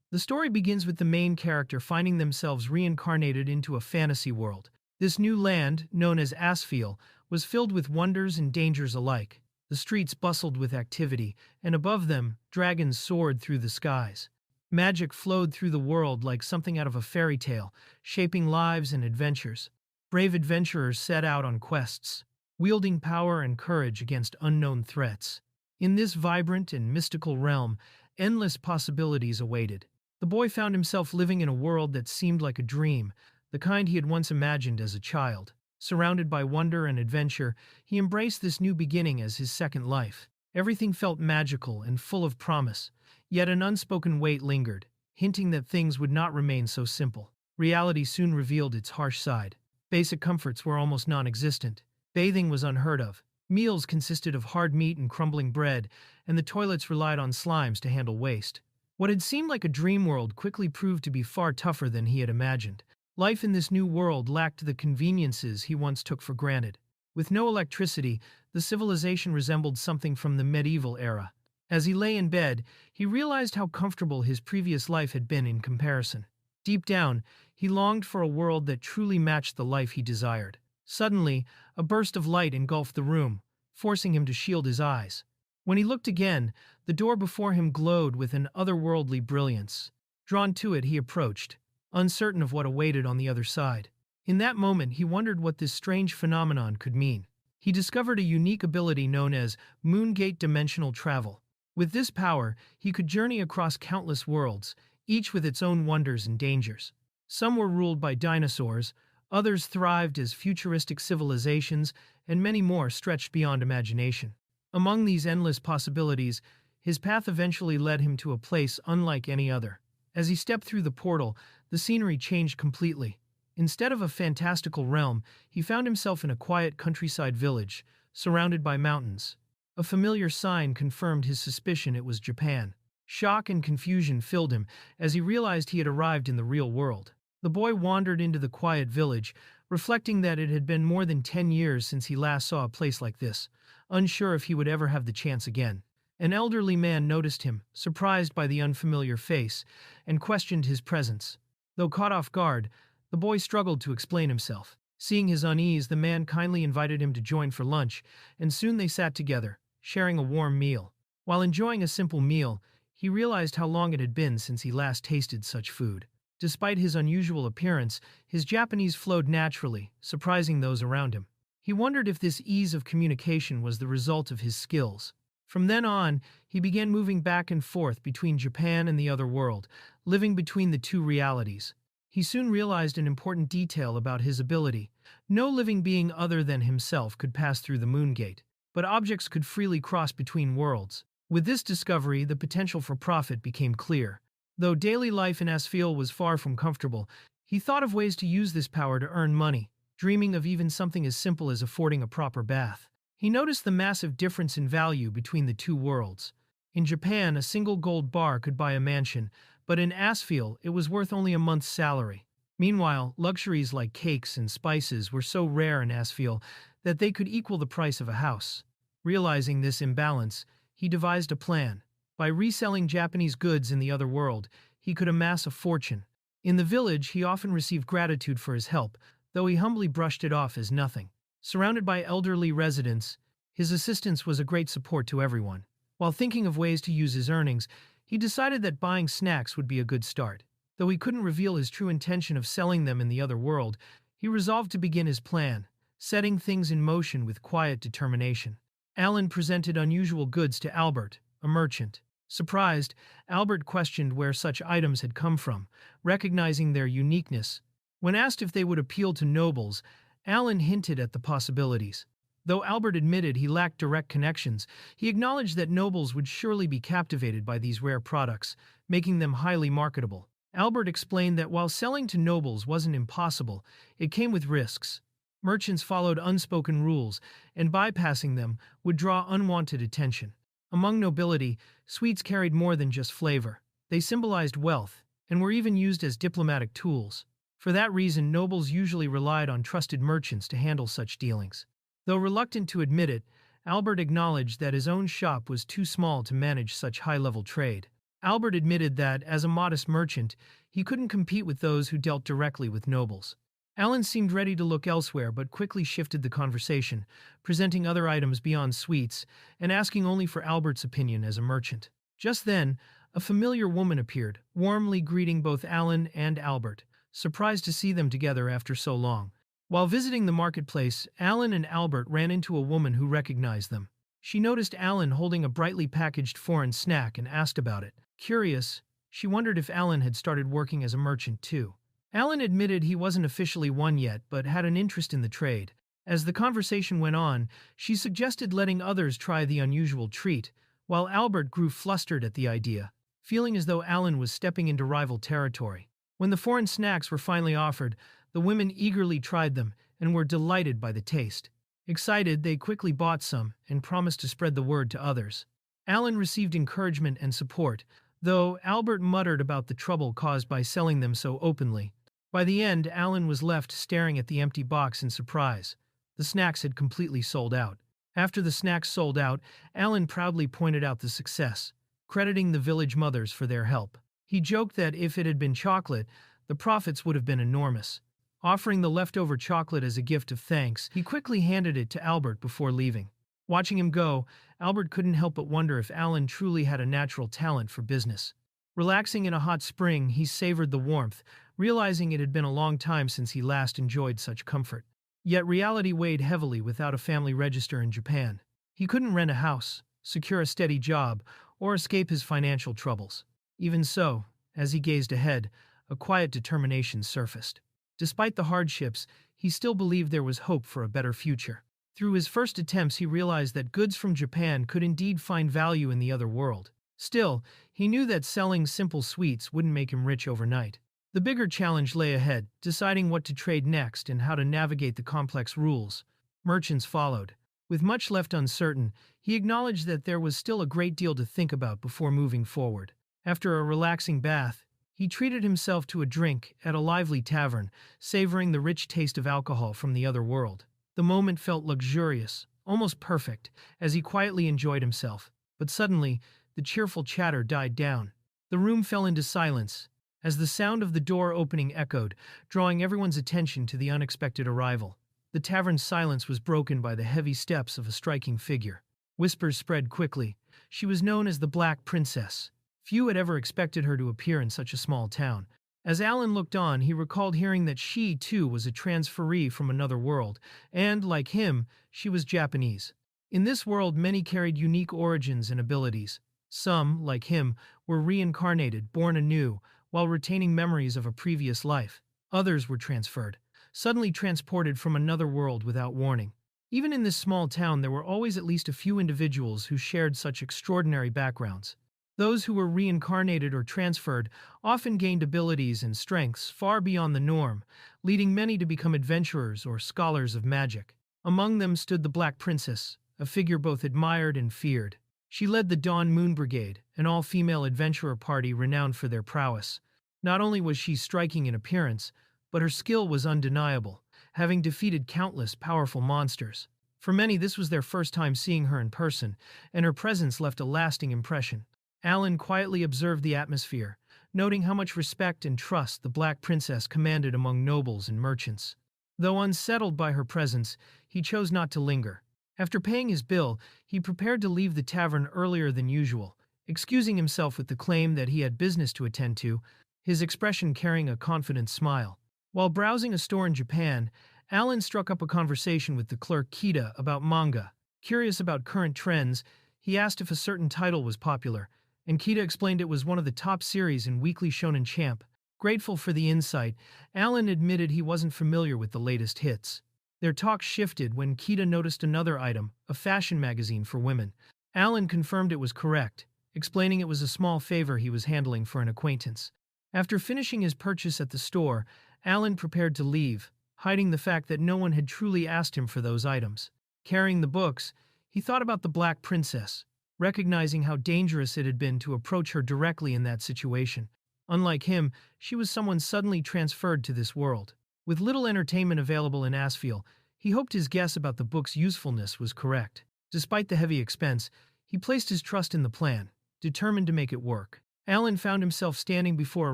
The story begins with the main character finding themselves reincarnated into a fantasy world. This new land, known as Asfiel, was filled with wonders and dangers alike. The streets bustled with activity, and above them, dragons soared through the skies. Magic flowed through the world like something out of a fairy tale, shaping lives and adventures. Brave adventurers set out on quests, wielding power and courage against unknown threats. In this vibrant and mystical realm, endless possibilities awaited. The boy found himself living in a world that seemed like a dream, the kind he had once imagined as a child. Surrounded by wonder and adventure, he embraced this new beginning as his second life. Everything felt magical and full of promise, yet an unspoken weight lingered, hinting that things would not remain so simple. Reality soon revealed its harsh side. Basic comforts were almost non-existent. Bathing was unheard of. Meals consisted of hard meat and crumbling bread, and the toilets relied on slimes to handle waste. What had seemed like a dream world quickly proved to be far tougher than he had imagined. Life in this new world lacked the conveniences he once took for granted. With no electricity, the civilization resembled something from the medieval era. As he lay in bed, he realized how comfortable his previous life had been in comparison. Deep down, he longed for a world that truly matched the life he desired. Suddenly, a burst of light engulfed the room, forcing him to shield his eyes. When he looked again, the door before him glowed with an otherworldly brilliance. Drawn to it, he approached, uncertain of what awaited on the other side. In that moment, he wondered what this strange phenomenon could mean. He discovered a unique ability known as Moongate Dimensional Travel. With this power, he could journey across countless worlds, each with its own wonders and dangers. Some were ruled by dinosaurs, others thrived as futuristic civilizations, and many more stretched beyond imagination. Among these endless possibilities, his path eventually led him to a place unlike any other. As he stepped through the portal, the scenery changed completely. Instead of a fantastical realm, he found himself in a quiet countryside village, surrounded by mountains. A familiar sign confirmed his suspicion it was Japan. Shock and confusion filled him as he realized he had arrived in the real world. The boy wandered into the quiet village, reflecting that it had been more than 10 years since he last saw a place like this, unsure if he would ever have the chance again. An elderly man noticed him, surprised by the unfamiliar face, and questioned his presence. Though caught off guard, the boy struggled to explain himself. Seeing his unease, the man kindly invited him to join for lunch, and soon they sat together, sharing a warm meal. While enjoying a simple meal, he realized how long it had been since he last tasted such food. Despite his unusual appearance, his Japanese flowed naturally, surprising those around him. He wondered if this ease of communication was the result of his skills. From then on, he began moving back and forth between Japan and the other world, living between the two realities. He soon realized an important detail about his ability. No living being other than himself could pass through the moon gate, but objects could freely cross between worlds. With this discovery, the potential for profit became clear. Though daily life in Asfiel was far from comfortable, he thought of ways to use this power to earn money, dreaming of even something as simple as affording a proper bath. He noticed the massive difference in value between the two worlds. In Japan, a single gold bar could buy a mansion, but in Asfiel, it was worth only a month's salary. Meanwhile, luxuries like cakes and spices were so rare in Asfiel that they could equal the price of a house. Realizing this imbalance, he devised a plan. By reselling Japanese goods in the other world, he could amass a fortune. In the village, he often received gratitude for his help, though he humbly brushed it off as nothing. Surrounded by elderly residents, his assistance was a great support to everyone. While thinking of ways to use his earnings, he decided that buying snacks would be a good start. Though he couldn't reveal his true intention of selling them in the other world, he resolved to begin his plan, setting things in motion with quiet determination. Alan presented unusual goods to Albert, a merchant. Surprised, Albert questioned where such items had come from, recognizing their uniqueness. When asked if they would appeal to nobles, Alan hinted at the possibilities. Though Albert admitted he lacked direct connections, he acknowledged that nobles would surely be captivated by these rare products, making them highly marketable. Albert explained that while selling to nobles wasn't impossible, it came with risks. Merchants followed unspoken rules, and bypassing them would draw unwanted attention. Among nobility, sweets carried more than just flavor. They symbolized wealth, and were even used as diplomatic tools. For that reason, nobles usually relied on trusted merchants to handle such dealings. Though reluctant to admit it, Albert acknowledged that his own shop was too small to manage such high-level trade. Albert admitted that, as a modest merchant, he couldn't compete with those who dealt directly with nobles. Alan seemed ready to look elsewhere but quickly shifted the conversation, presenting other items beyond sweets and asking only for Albert's opinion as a merchant. Just then, a familiar woman appeared, warmly greeting both Alan and Albert, surprised to see them together after so long. While visiting the marketplace, Alan and Albert ran into a woman who recognized them. She noticed Alan holding a brightly packaged foreign snack and asked about it. Curious, she wondered if Alan had started working as a merchant too. Alan admitted he wasn't officially one yet but had an interest in the trade. As the conversation went on, she suggested letting others try the unusual treat, while Albert grew flustered at the idea, feeling as though Alan was stepping into rival territory. When the foreign snacks were finally offered, the women eagerly tried them and were delighted by the taste. Excited, they quickly bought some and promised to spread the word to others. Alan received encouragement and support, though Albert muttered about the trouble caused by selling them so openly. By the end, Alan was left staring at the empty box in surprise. The snacks had completely sold out. After the snacks sold out, Alan proudly pointed out the success, crediting the village mothers for their help. He joked that if it had been chocolate, the profits would have been enormous. Offering the leftover chocolate as a gift of thanks, he quickly handed it to Albert before leaving. Watching him go, Albert couldn't help but wonder if Alan truly had a natural talent for business. Relaxing in a hot spring, he savored the warmth, realizing it had been a long time since he last enjoyed such comfort. Yet reality weighed heavily without a family register in Japan. He couldn't rent a house, secure a steady job, or escape his financial troubles. Even so, as he gazed ahead, a quiet determination surfaced. Despite the hardships, he still believed there was hope for a better future. Through his first attempts, he realized that goods from Japan could indeed find value in the other world. Still, he knew that selling simple sweets wouldn't make him rich overnight. The bigger challenge lay ahead, deciding what to trade next and how to navigate the complex rules. Merchants followed. With much left uncertain, he acknowledged that there was still a great deal to think about before moving forward. After a relaxing bath, he treated himself to a drink at a lively tavern, savoring the rich taste of alcohol from the other world. The moment felt luxurious, almost perfect, as he quietly enjoyed himself. But suddenly, the cheerful chatter died down. The room fell into silence, as the sound of the door opening echoed, drawing everyone's attention to the unexpected arrival. The tavern's silence was broken by the heavy steps of a striking figure. Whispers spread quickly. She was known as the Black Princess. Few had ever expected her to appear in such a small town. As Alan looked on, he recalled hearing that she, too, was a transferee from another world, and, like him, she was Japanese. In this world, many carried unique origins and abilities. Some, like him, were reincarnated, born anew, while retaining memories of a previous life. Others were transferred, suddenly transported from another world without warning. Even in this small town, there were always at least a few individuals who shared such extraordinary backgrounds. Those who were reincarnated or transferred often gained abilities and strengths far beyond the norm, leading many to become adventurers or scholars of magic. Among them stood the Black Princess, a figure both admired and feared. She led the Dawn Moon Brigade, an all-female adventurer party renowned for their prowess. Not only was she striking in appearance, but her skill was undeniable, having defeated countless powerful monsters. For many, this was their first time seeing her in person, and her presence left a lasting impression. Alan quietly observed the atmosphere, noting how much respect and trust the Black Princess commanded among nobles and merchants. Though unsettled by her presence, he chose not to linger. After paying his bill, he prepared to leave the tavern earlier than usual, excusing himself with the claim that he had business to attend to, his expression carrying a confident smile. While browsing a store in Japan, Alan struck up a conversation with the clerk Kita about manga. Curious about current trends, he asked if a certain title was popular, and Kita explained it was one of the top series in Weekly Shonen Champ. Grateful for the insight, Alan admitted he wasn't familiar with the latest hits. Their talk shifted when Kita noticed another item, a fashion magazine for women. Alan confirmed it was correct, explaining it was a small favor he was handling for an acquaintance. After finishing his purchase at the store, Alan prepared to leave, hiding the fact that no one had truly asked him for those items. Carrying the books, he thought about the Black Princess, recognizing how dangerous it had been to approach her directly in that situation. Unlike him, she was someone suddenly transferred to this world. With little entertainment available in Asfiel, he hoped his guess about the book's usefulness was correct. Despite the heavy expense, he placed his trust in the plan, determined to make it work. Alan found himself standing before a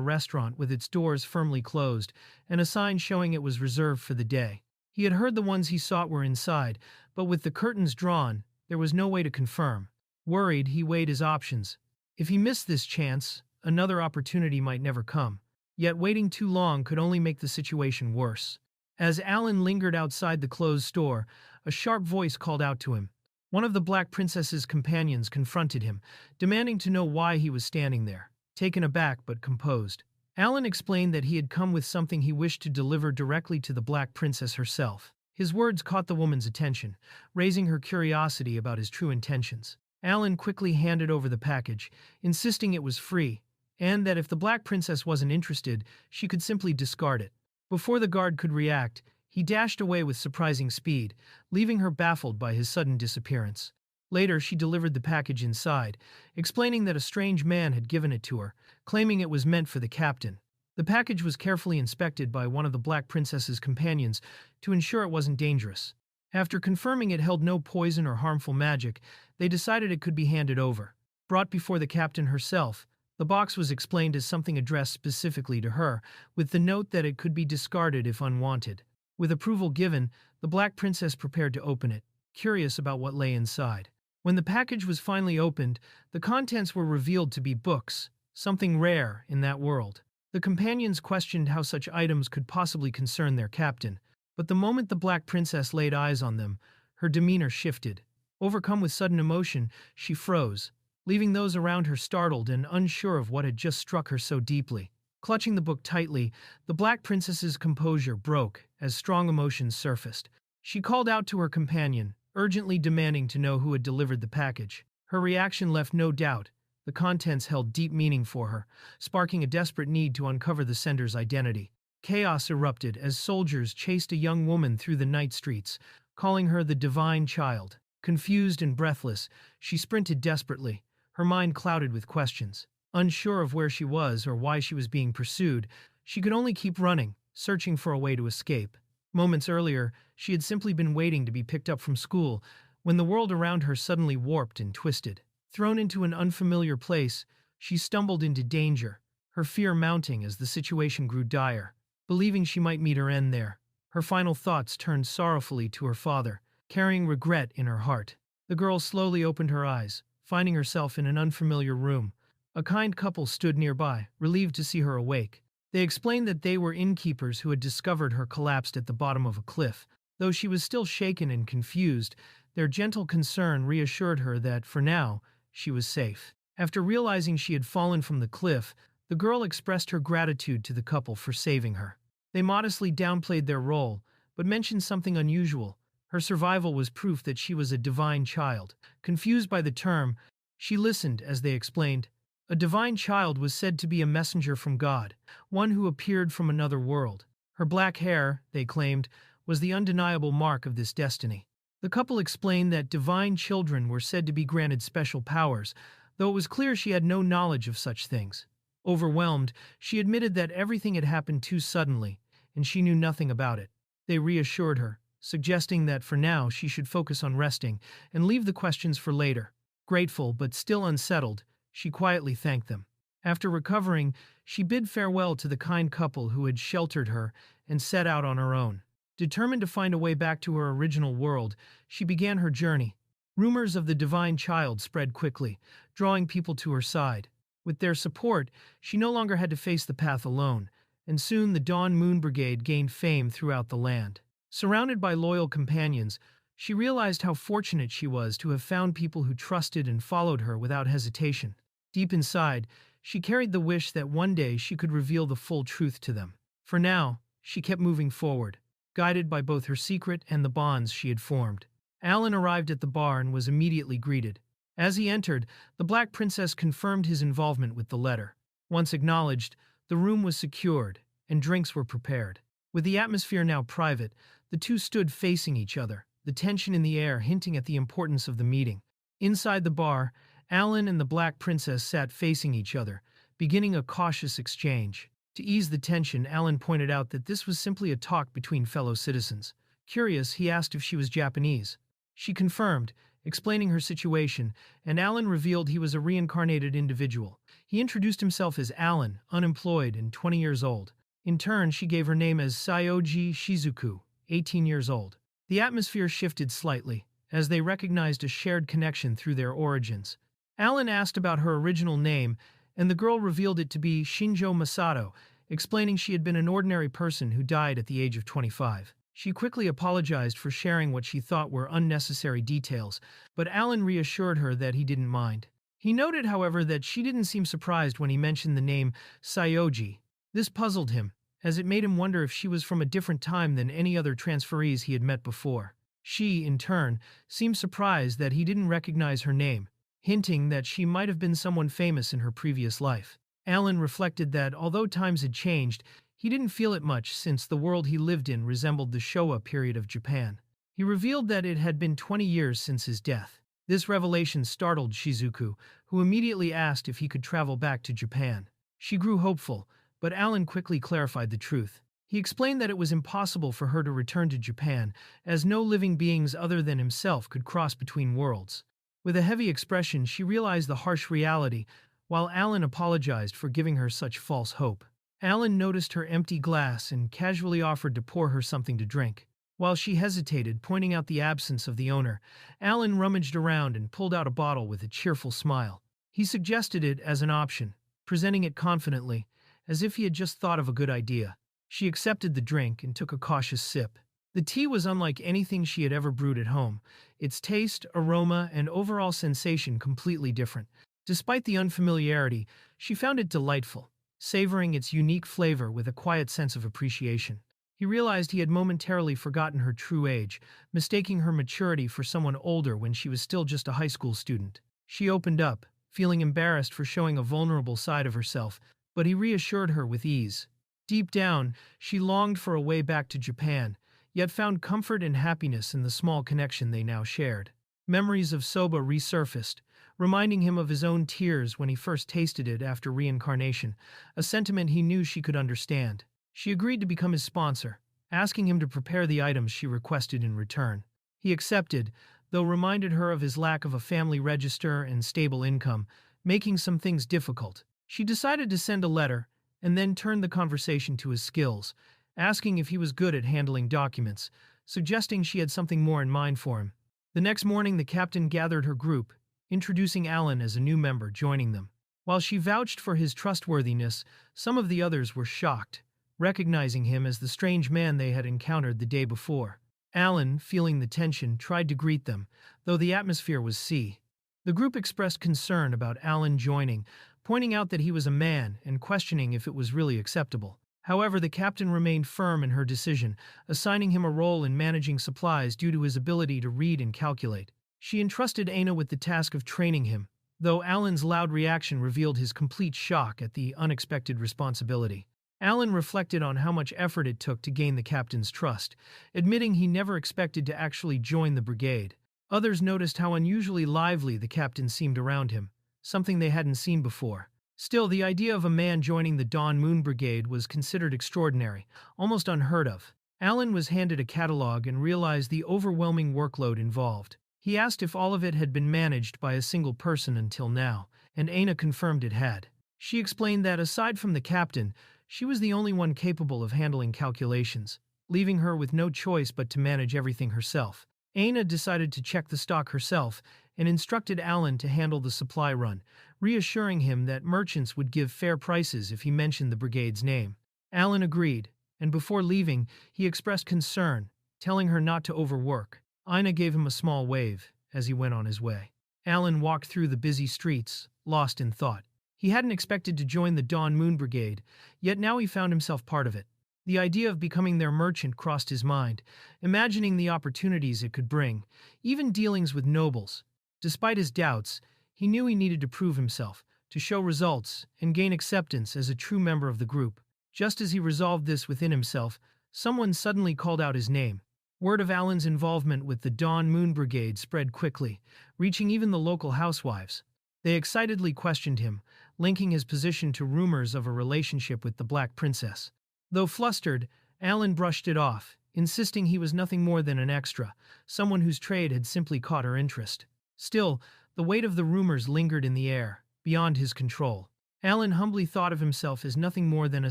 restaurant with its doors firmly closed and a sign showing it was reserved for the day. He had heard the ones he sought were inside, but with the curtains drawn, there was no way to confirm. Worried, he weighed his options. If he missed this chance, another opportunity might never come. Yet waiting too long could only make the situation worse. As Alan lingered outside the closed store, a sharp voice called out to him. One of the Black Princess's companions confronted him, demanding to know why he was standing there. Taken aback but composed, Alan explained that he had come with something he wished to deliver directly to the Black Princess herself. His words caught the woman's attention, raising her curiosity about his true intentions. Alan quickly handed over the package, insisting it was free, and that if the Black Princess wasn't interested, she could simply discard it. Before the guard could react, he dashed away with surprising speed, leaving her baffled by his sudden disappearance. Later, she delivered the package inside, explaining that a strange man had given it to her, claiming it was meant for the captain. The package was carefully inspected by one of the Black Princess's companions to ensure it wasn't dangerous. After confirming it held no poison or harmful magic, they decided it could be handed over. Brought before the captain herself, the box was explained as something addressed specifically to her, with the note that it could be discarded if unwanted. With approval given, the Black Princess prepared to open it, curious about what lay inside. When the package was finally opened, the contents were revealed to be books, something rare in that world. The companions questioned how such items could possibly concern their captain, but the moment the Black Princess laid eyes on them, her demeanor shifted. Overcome with sudden emotion, she froze, leaving those around her startled and unsure of what had just struck her so deeply. Clutching the book tightly, the Black Princess's composure broke as strong emotions surfaced. She called out to her companion, urgently demanding to know who had delivered the package. Her reaction left no doubt. The contents held deep meaning for her, sparking a desperate need to uncover the sender's identity. Chaos erupted as soldiers chased a young woman through the night streets, calling her the Divine Child. Confused and breathless, she sprinted desperately, her mind clouded with questions. Unsure of where she was or why she was being pursued, she could only keep running, searching for a way to escape. Moments earlier, she had simply been waiting to be picked up from school, when the world around her suddenly warped and twisted. Thrown into an unfamiliar place, she stumbled into danger, her fear mounting as the situation grew dire. Believing she might meet her end there, her final thoughts turned sorrowfully to her father, carrying regret in her heart. The girl slowly opened her eyes, finding herself in an unfamiliar room. A kind couple stood nearby, relieved to see her awake. They explained that they were innkeepers who had discovered her collapsed at the bottom of a cliff. Though she was still shaken and confused, their gentle concern reassured her that, for now, she was safe. After realizing she had fallen from the cliff, the girl expressed her gratitude to the couple for saving her. They modestly downplayed their role, but mentioned something unusual. Her survival was proof that she was a divine child. Confused by the term, she listened as they explained. A divine child was said to be a messenger from God, one who appeared from another world. Her black hair, they claimed, was the undeniable mark of this destiny. The couple explained that divine children were said to be granted special powers, though it was clear she had no knowledge of such things. Overwhelmed, she admitted that everything had happened too suddenly, and she knew nothing about it. They reassured her, suggesting that for now she should focus on resting and leave the questions for later. Grateful but still unsettled, she quietly thanked them. After recovering, she bid farewell to the kind couple who had sheltered her and set out on her own. Determined to find a way back to her original world, she began her journey. Rumors of the divine child spread quickly, drawing people to her side. With their support, she no longer had to face the path alone, and soon the Dawn Moon Brigade gained fame throughout the land. Surrounded by loyal companions, she realized how fortunate she was to have found people who trusted and followed her without hesitation. Deep inside, she carried the wish that one day she could reveal the full truth to them. For now, she kept moving forward, guided by both her secret and the bonds she had formed. Alan arrived at the bar and was immediately greeted. As he entered, the Black Princess confirmed his involvement with the letter. Once acknowledged, the room was secured, and drinks were prepared. With the atmosphere now private, the two stood facing each other, the tension in the air hinting at the importance of the meeting. Inside the bar, Alan and the Black Princess sat facing each other, beginning a cautious exchange. To ease the tension, Alan pointed out that this was simply a talk between fellow citizens. Curious, he asked if she was Japanese. She confirmed, explaining her situation, and Alan revealed he was a reincarnated individual. He introduced himself as Alan, unemployed and 20 years old. In turn, she gave her name as Saioji Shizuku, 18 years old. The atmosphere shifted slightly, as they recognized a shared connection through their origins. Alan asked about her original name, and the girl revealed it to be Shinjo Masato, explaining she had been an ordinary person who died at the age of 25. She quickly apologized for sharing what she thought were unnecessary details, but Alan reassured her that he didn't mind. He noted, however, that she didn't seem surprised when he mentioned the name Saioji. This puzzled him, as it made him wonder if she was from a different time than any other transferees he had met before. She, in turn, seemed surprised that he didn't recognize her name, hinting that she might have been someone famous in her previous life. Alan reflected that, although times had changed, he didn't feel it much since the world he lived in resembled the Showa period of Japan. He revealed that it had been 20 years since his death. This revelation startled Shizuku, who immediately asked if he could travel back to Japan. She grew hopeful, but Alan quickly clarified the truth. He explained that it was impossible for her to return to Japan, as no living beings other than himself could cross between worlds. With a heavy expression, she realized the harsh reality, while Alan apologized for giving her such false hope. Alan noticed her empty glass and casually offered to pour her something to drink. While she hesitated, pointing out the absence of the owner, Alan rummaged around and pulled out a bottle with a cheerful smile. He suggested it as an option, presenting it confidently, as if he had just thought of a good idea. She accepted the drink and took a cautious sip. The tea was unlike anything she had ever brewed at home, its taste, aroma, and overall sensation completely different. Despite the unfamiliarity, she found it delightful, savoring its unique flavor with a quiet sense of appreciation. He realized he had momentarily forgotten her true age, mistaking her maturity for someone older when she was still just a high school student. She opened up, feeling embarrassed for showing a vulnerable side of herself, but he reassured her with ease. Deep down, she longed for a way back to Japan, yet found comfort and happiness in the small connection they now shared. Memories of soba resurfaced, reminding him of his own tears when he first tasted it after reincarnation, a sentiment he knew she could understand. She agreed to become his sponsor, asking him to prepare the items she requested in return. He accepted, though reminded her of his lack of a family register and stable income, making some things difficult. She decided to send a letter, and then turned the conversation to his skills, asking if he was good at handling documents, suggesting she had something more in mind for him. The next morning, the captain gathered her group, introducing Alan as a new member joining them. While she vouched for his trustworthiness, some of the others were shocked, recognizing him as the strange man they had encountered the day before. Alan, feeling the tension, tried to greet them, though the atmosphere was sea. The group expressed concern about Alan joining, pointing out that he was a man and questioning if it was really acceptable. However, the captain remained firm in her decision, assigning him a role in managing supplies due to his ability to read and calculate. She entrusted Aina with the task of training him, though Alan's loud reaction revealed his complete shock at the unexpected responsibility. Alan reflected on how much effort it took to gain the captain's trust, admitting he never expected to actually join the brigade. Others noticed how unusually lively the captain seemed around him, something they hadn't seen before. Still, the idea of a man joining the Dawn Moon Brigade was considered extraordinary, almost unheard of. Alan was handed a catalog and realized the overwhelming workload involved. He asked if all of it had been managed by a single person until now, and Aina confirmed it had. She explained that aside from the captain, she was the only one capable of handling calculations, leaving her with no choice but to manage everything herself. Aina decided to check the stock herself and instructed Alan to handle the supply run, reassuring him that merchants would give fair prices if he mentioned the brigade's name. Alan agreed, and before leaving, he expressed concern, telling her not to overwork. Aina gave him a small wave as he went on his way. Alan walked through the busy streets, lost in thought. He hadn't expected to join the Dawn Moon Brigade, yet now he found himself part of it. The idea of becoming their merchant crossed his mind, imagining the opportunities it could bring, even dealings with nobles. Despite his doubts, he knew he needed to prove himself, to show results, and gain acceptance as a true member of the group. Just as he resolved this within himself, someone suddenly called out his name. Word of Alan's involvement with the Dawn Moon Brigade spread quickly, reaching even the local housewives. They excitedly questioned him, linking his position to rumors of a relationship with the Black Princess. Though flustered, Alan brushed it off, insisting he was nothing more than an extra, someone whose trade had simply caught her interest. Still, the weight of the rumors lingered in the air, beyond his control. Alan humbly thought of himself as nothing more than a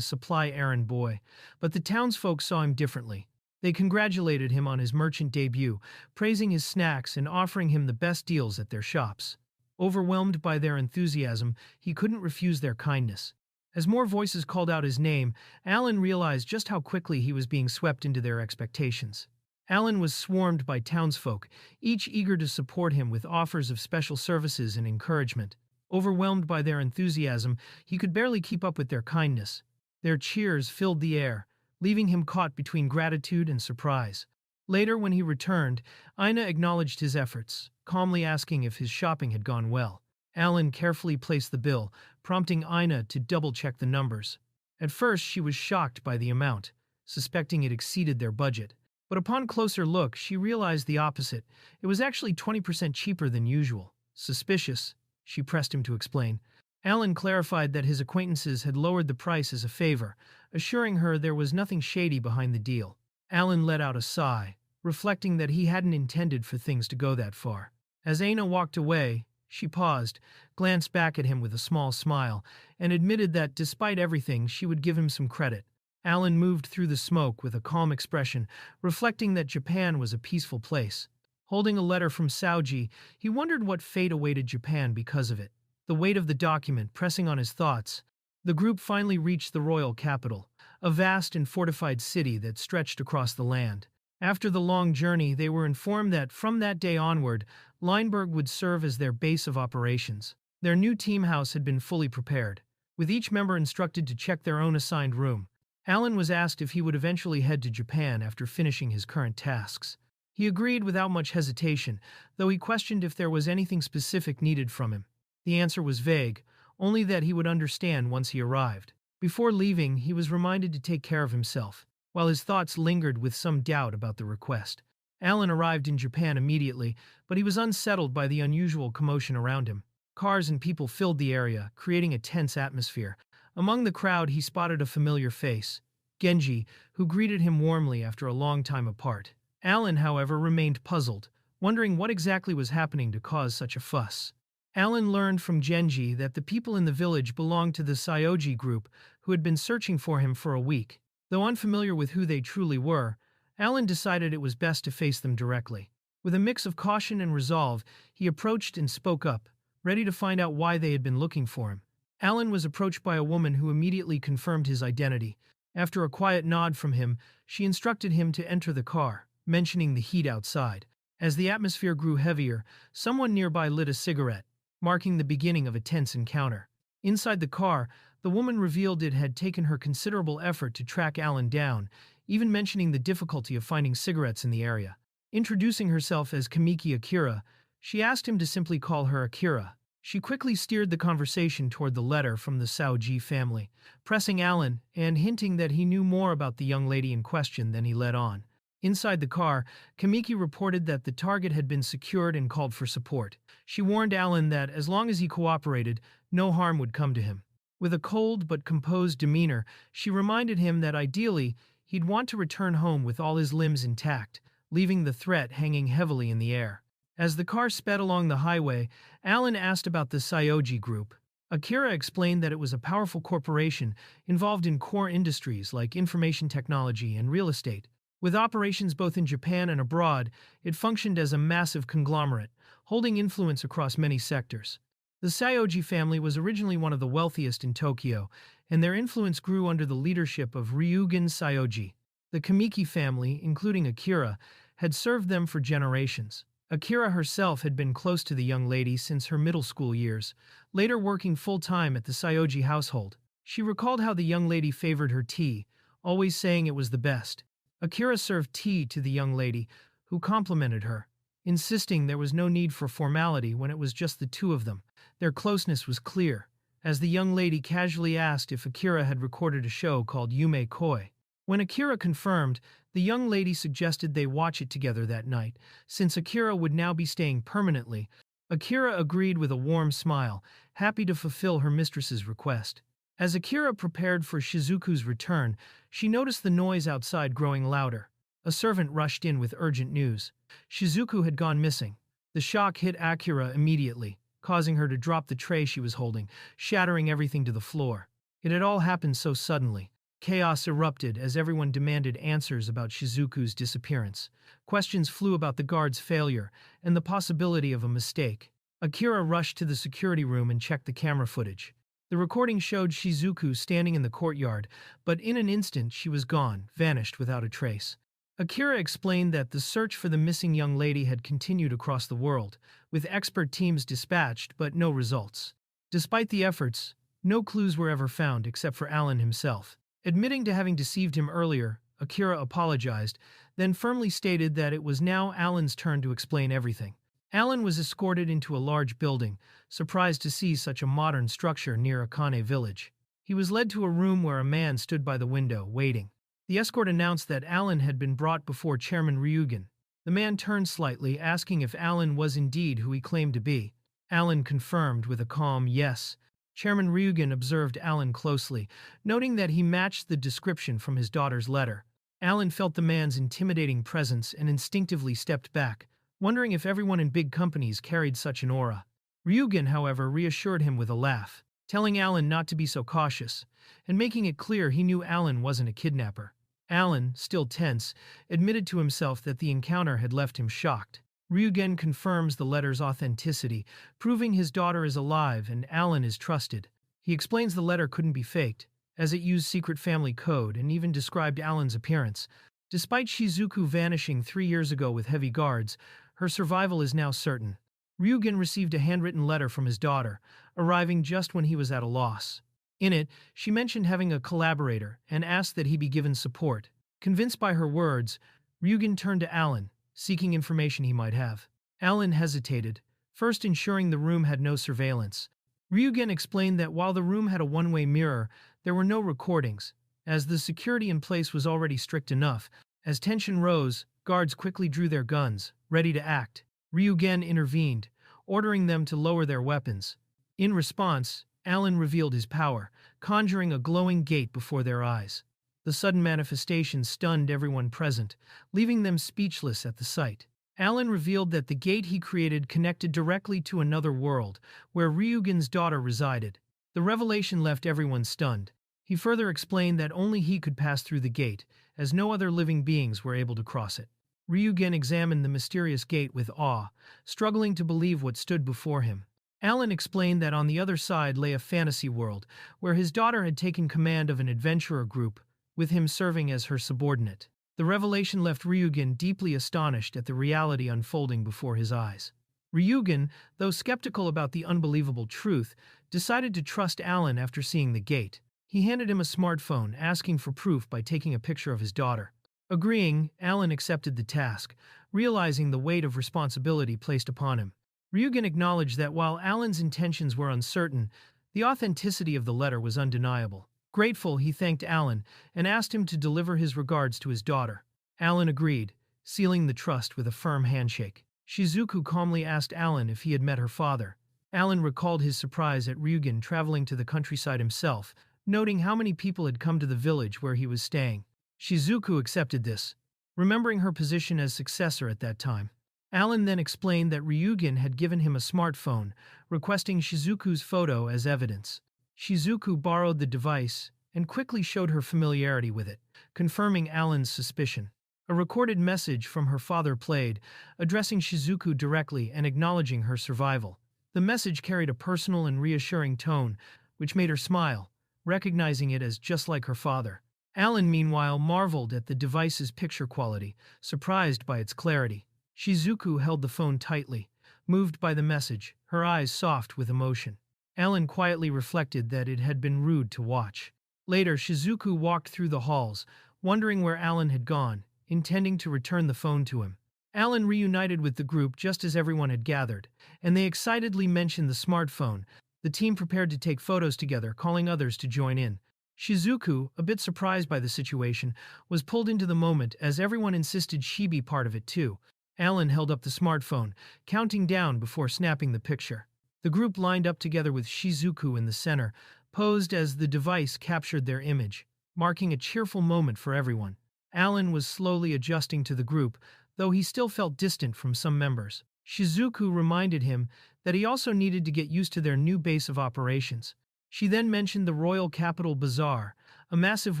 supply errand boy, but the townsfolk saw him differently. They congratulated him on his merchant debut, praising his snacks and offering him the best deals at their shops. Overwhelmed by their enthusiasm, he couldn't refuse their kindness. As more voices called out his name, Alan realized just how quickly he was being swept into their expectations. Alan was swarmed by townsfolk, each eager to support him with offers of special services and encouragement. Overwhelmed by their enthusiasm, he could barely keep up with their kindness. Their cheers filled the air, leaving him caught between gratitude and surprise. Later, when he returned, Ina acknowledged his efforts, calmly asking if his shopping had gone well. Alan carefully placed the bill, prompting Ina to double-check the numbers. At first, she was shocked by the amount, suspecting it exceeded their budget. But upon closer look, she realized the opposite. It was actually 20% cheaper than usual. Suspicious, she pressed him to explain. Alan clarified that his acquaintances had lowered the price as a favor, assuring her there was nothing shady behind the deal. Alan let out a sigh, reflecting that he hadn't intended for things to go that far. As Aina walked away, she paused, glanced back at him with a small smile, and admitted that despite everything, she would give him some credit. Alan moved through the smoke with a calm expression, reflecting that Japan was a peaceful place. Holding a letter from Saioji, he wondered what fate awaited Japan because of it. The weight of the document pressing on his thoughts, the group finally reached the royal capital, a vast and fortified city that stretched across the land. After the long journey, they were informed that from that day onward, Lineberg would serve as their base of operations. Their new team house had been fully prepared, with each member instructed to check their own assigned room. Alan was asked if he would eventually head to Japan after finishing his current tasks. He agreed without much hesitation, though he questioned if there was anything specific needed from him. The answer was vague, only that he would understand once he arrived. Before leaving, he was reminded to take care of himself, while his thoughts lingered with some doubt about the request. Alan arrived in Japan immediately, but he was unsettled by the unusual commotion around him. Cars and people filled the area, creating a tense atmosphere. Among the crowd, he spotted a familiar face, Genji, who greeted him warmly after a long time apart. Alan, however, remained puzzled, wondering what exactly was happening to cause such a fuss. Alan learned from Genji that the people in the village belonged to the Saioji group, who had been searching for him for a week. Though unfamiliar with who they truly were, Alan decided it was best to face them directly. With a mix of caution and resolve, he approached and spoke up, ready to find out why they had been looking for him. Alan was approached by a woman who immediately confirmed his identity. After a quiet nod from him, she instructed him to enter the car, mentioning the heat outside. As the atmosphere grew heavier, someone nearby lit a cigarette, marking the beginning of a tense encounter. Inside the car, the woman revealed it had taken her considerable effort to track Alan down, even mentioning the difficulty of finding cigarettes in the area. Introducing herself as Kamiki Akira, she asked him to simply call her Akira. She quickly steered the conversation toward the letter from the Saioji family, pressing Alan and hinting that he knew more about the young lady in question than he let on. Inside the car, Kamiki reported that the target had been secured and called for support. She warned Alan that as long as he cooperated, no harm would come to him. With a cold but composed demeanor, she reminded him that ideally, he'd want to return home with all his limbs intact, leaving the threat hanging heavily in the air. As the car sped along the highway, Alan asked about the Saioji group. Akira explained that it was a powerful corporation involved in core industries like information technology and real estate. With operations both in Japan and abroad, it functioned as a massive conglomerate, holding influence across many sectors. The Saioji family was originally one of the wealthiest in Tokyo, and their influence grew under the leadership of Ryugen Saioji. The Kamiki family, including Akira, had served them for generations. Akira herself had been close to the young lady since her middle school years, later working full-time at the Saioji household. She recalled how the young lady favored her tea, always saying it was the best. Akira served tea to the young lady, who complimented her, insisting there was no need for formality when it was just the two of them. Their closeness was clear, as the young lady casually asked if Akira had recorded a show called Yume Koi. When Akira confirmed, the young lady suggested they watch it together that night, since Akira would now be staying permanently. Akira agreed with a warm smile, happy to fulfill her mistress's request. As Akira prepared for Shizuku's return, she noticed the noise outside growing louder. A servant rushed in with urgent news. Shizuku had gone missing. The shock hit Akira immediately, causing her to drop the tray she was holding, shattering everything to the floor. It had all happened so suddenly. Chaos erupted as everyone demanded answers about Shizuku's disappearance. Questions flew about the guard's failure and the possibility of a mistake. Akira rushed to the security room and checked the camera footage. The recording showed Shizuku standing in the courtyard, but in an instant she was gone, vanished without a trace. Akira explained that the search for the missing young lady had continued across the world, with expert teams dispatched but no results. Despite the efforts, no clues were ever found except for Alan himself. Admitting to having deceived him earlier, Akira apologized, then firmly stated that it was now Alan's turn to explain everything. Alan was escorted into a large building, surprised to see such a modern structure near Akane village. He was led to a room where a man stood by the window, waiting. The escort announced that Alan had been brought before Chairman Ryugen. The man turned slightly, asking if Alan was indeed who he claimed to be. Alan confirmed with a calm yes. Chairman Ryugen observed Alan closely, noting that he matched the description from his daughter's letter. Alan felt the man's intimidating presence and instinctively stepped back, wondering if everyone in big companies carried such an aura. Ryugen, however, reassured him with a laugh, telling Alan not to be so cautious, and making it clear he knew Alan wasn't a kidnapper. Alan, still tense, admitted to himself that the encounter had left him shocked. Ryugen confirms the letter's authenticity, proving his daughter is alive and Alan is trusted. He explains the letter couldn't be faked, as it used secret family code and even described Alan's appearance. Despite Shizuku vanishing 3 years ago with heavy guards, her survival is now certain. Ryugen received a handwritten letter from his daughter, arriving just when he was at a loss. In it, she mentioned having a collaborator and asked that he be given support. Convinced by her words, Ryugen turned to Alan, seeking information he might have. Alan hesitated, first ensuring the room had no surveillance. Ryugen explained that while the room had a one-way mirror, there were no recordings, as the security in place was already strict enough. As tension rose, guards quickly drew their guns, ready to act. Ryugen intervened, ordering them to lower their weapons. In response, Alan revealed his power, conjuring a glowing gate before their eyes. The sudden manifestation stunned everyone present, leaving them speechless at the sight. Alan revealed that the gate he created connected directly to another world, where Ryugen's daughter resided. The revelation left everyone stunned. He further explained that only he could pass through the gate, as no other living beings were able to cross it. Ryugen examined the mysterious gate with awe, struggling to believe what stood before him. Alan explained that on the other side lay a fantasy world, where his daughter had taken command of an adventurer group, with him serving as her subordinate. The revelation left Ryugen deeply astonished at the reality unfolding before his eyes. Ryugen, though skeptical about the unbelievable truth, decided to trust Alan after seeing the gate. He handed him a smartphone, asking for proof by taking a picture of his daughter. Agreeing, Alan accepted the task, realizing the weight of responsibility placed upon him. Ryugen acknowledged that while Alan's intentions were uncertain, the authenticity of the letter was undeniable. Grateful, he thanked Alan and asked him to deliver his regards to his daughter. Alan agreed, sealing the trust with a firm handshake. Shizuku calmly asked Alan if he had met her father. Alan recalled his surprise at Ryugen traveling to the countryside himself, noting how many people had come to the village where he was staying. Shizuku accepted this, remembering her position as successor at that time. Alan then explained that Ryugen had given him a smartphone, requesting Shizuku's photo as evidence. Shizuku borrowed the device and quickly showed her familiarity with it, confirming Alan's suspicion. A recorded message from her father played, addressing Shizuku directly and acknowledging her survival. The message carried a personal and reassuring tone, which made her smile, recognizing it as just like her father. Alan, meanwhile, marveled at the device's picture quality, surprised by its clarity. Shizuku held the phone tightly, moved by the message, her eyes soft with emotion. Alan quietly reflected that it had been rude to watch. Later, Shizuku walked through the halls, wondering where Alan had gone, intending to return the phone to him. Alan reunited with the group just as everyone had gathered, and they excitedly mentioned the smartphone. The team prepared to take photos together, calling others to join in. Shizuku, a bit surprised by the situation, was pulled into the moment as everyone insisted she be part of it too. Alan held up the smartphone, counting down before snapping the picture. The group lined up together with Shizuku in the center, posed as the device captured their image, marking a cheerful moment for everyone. Alan was slowly adjusting to the group, though he still felt distant from some members. Shizuku reminded him that he also needed to get used to their new base of operations. She then mentioned the Royal Capital Bazaar, a massive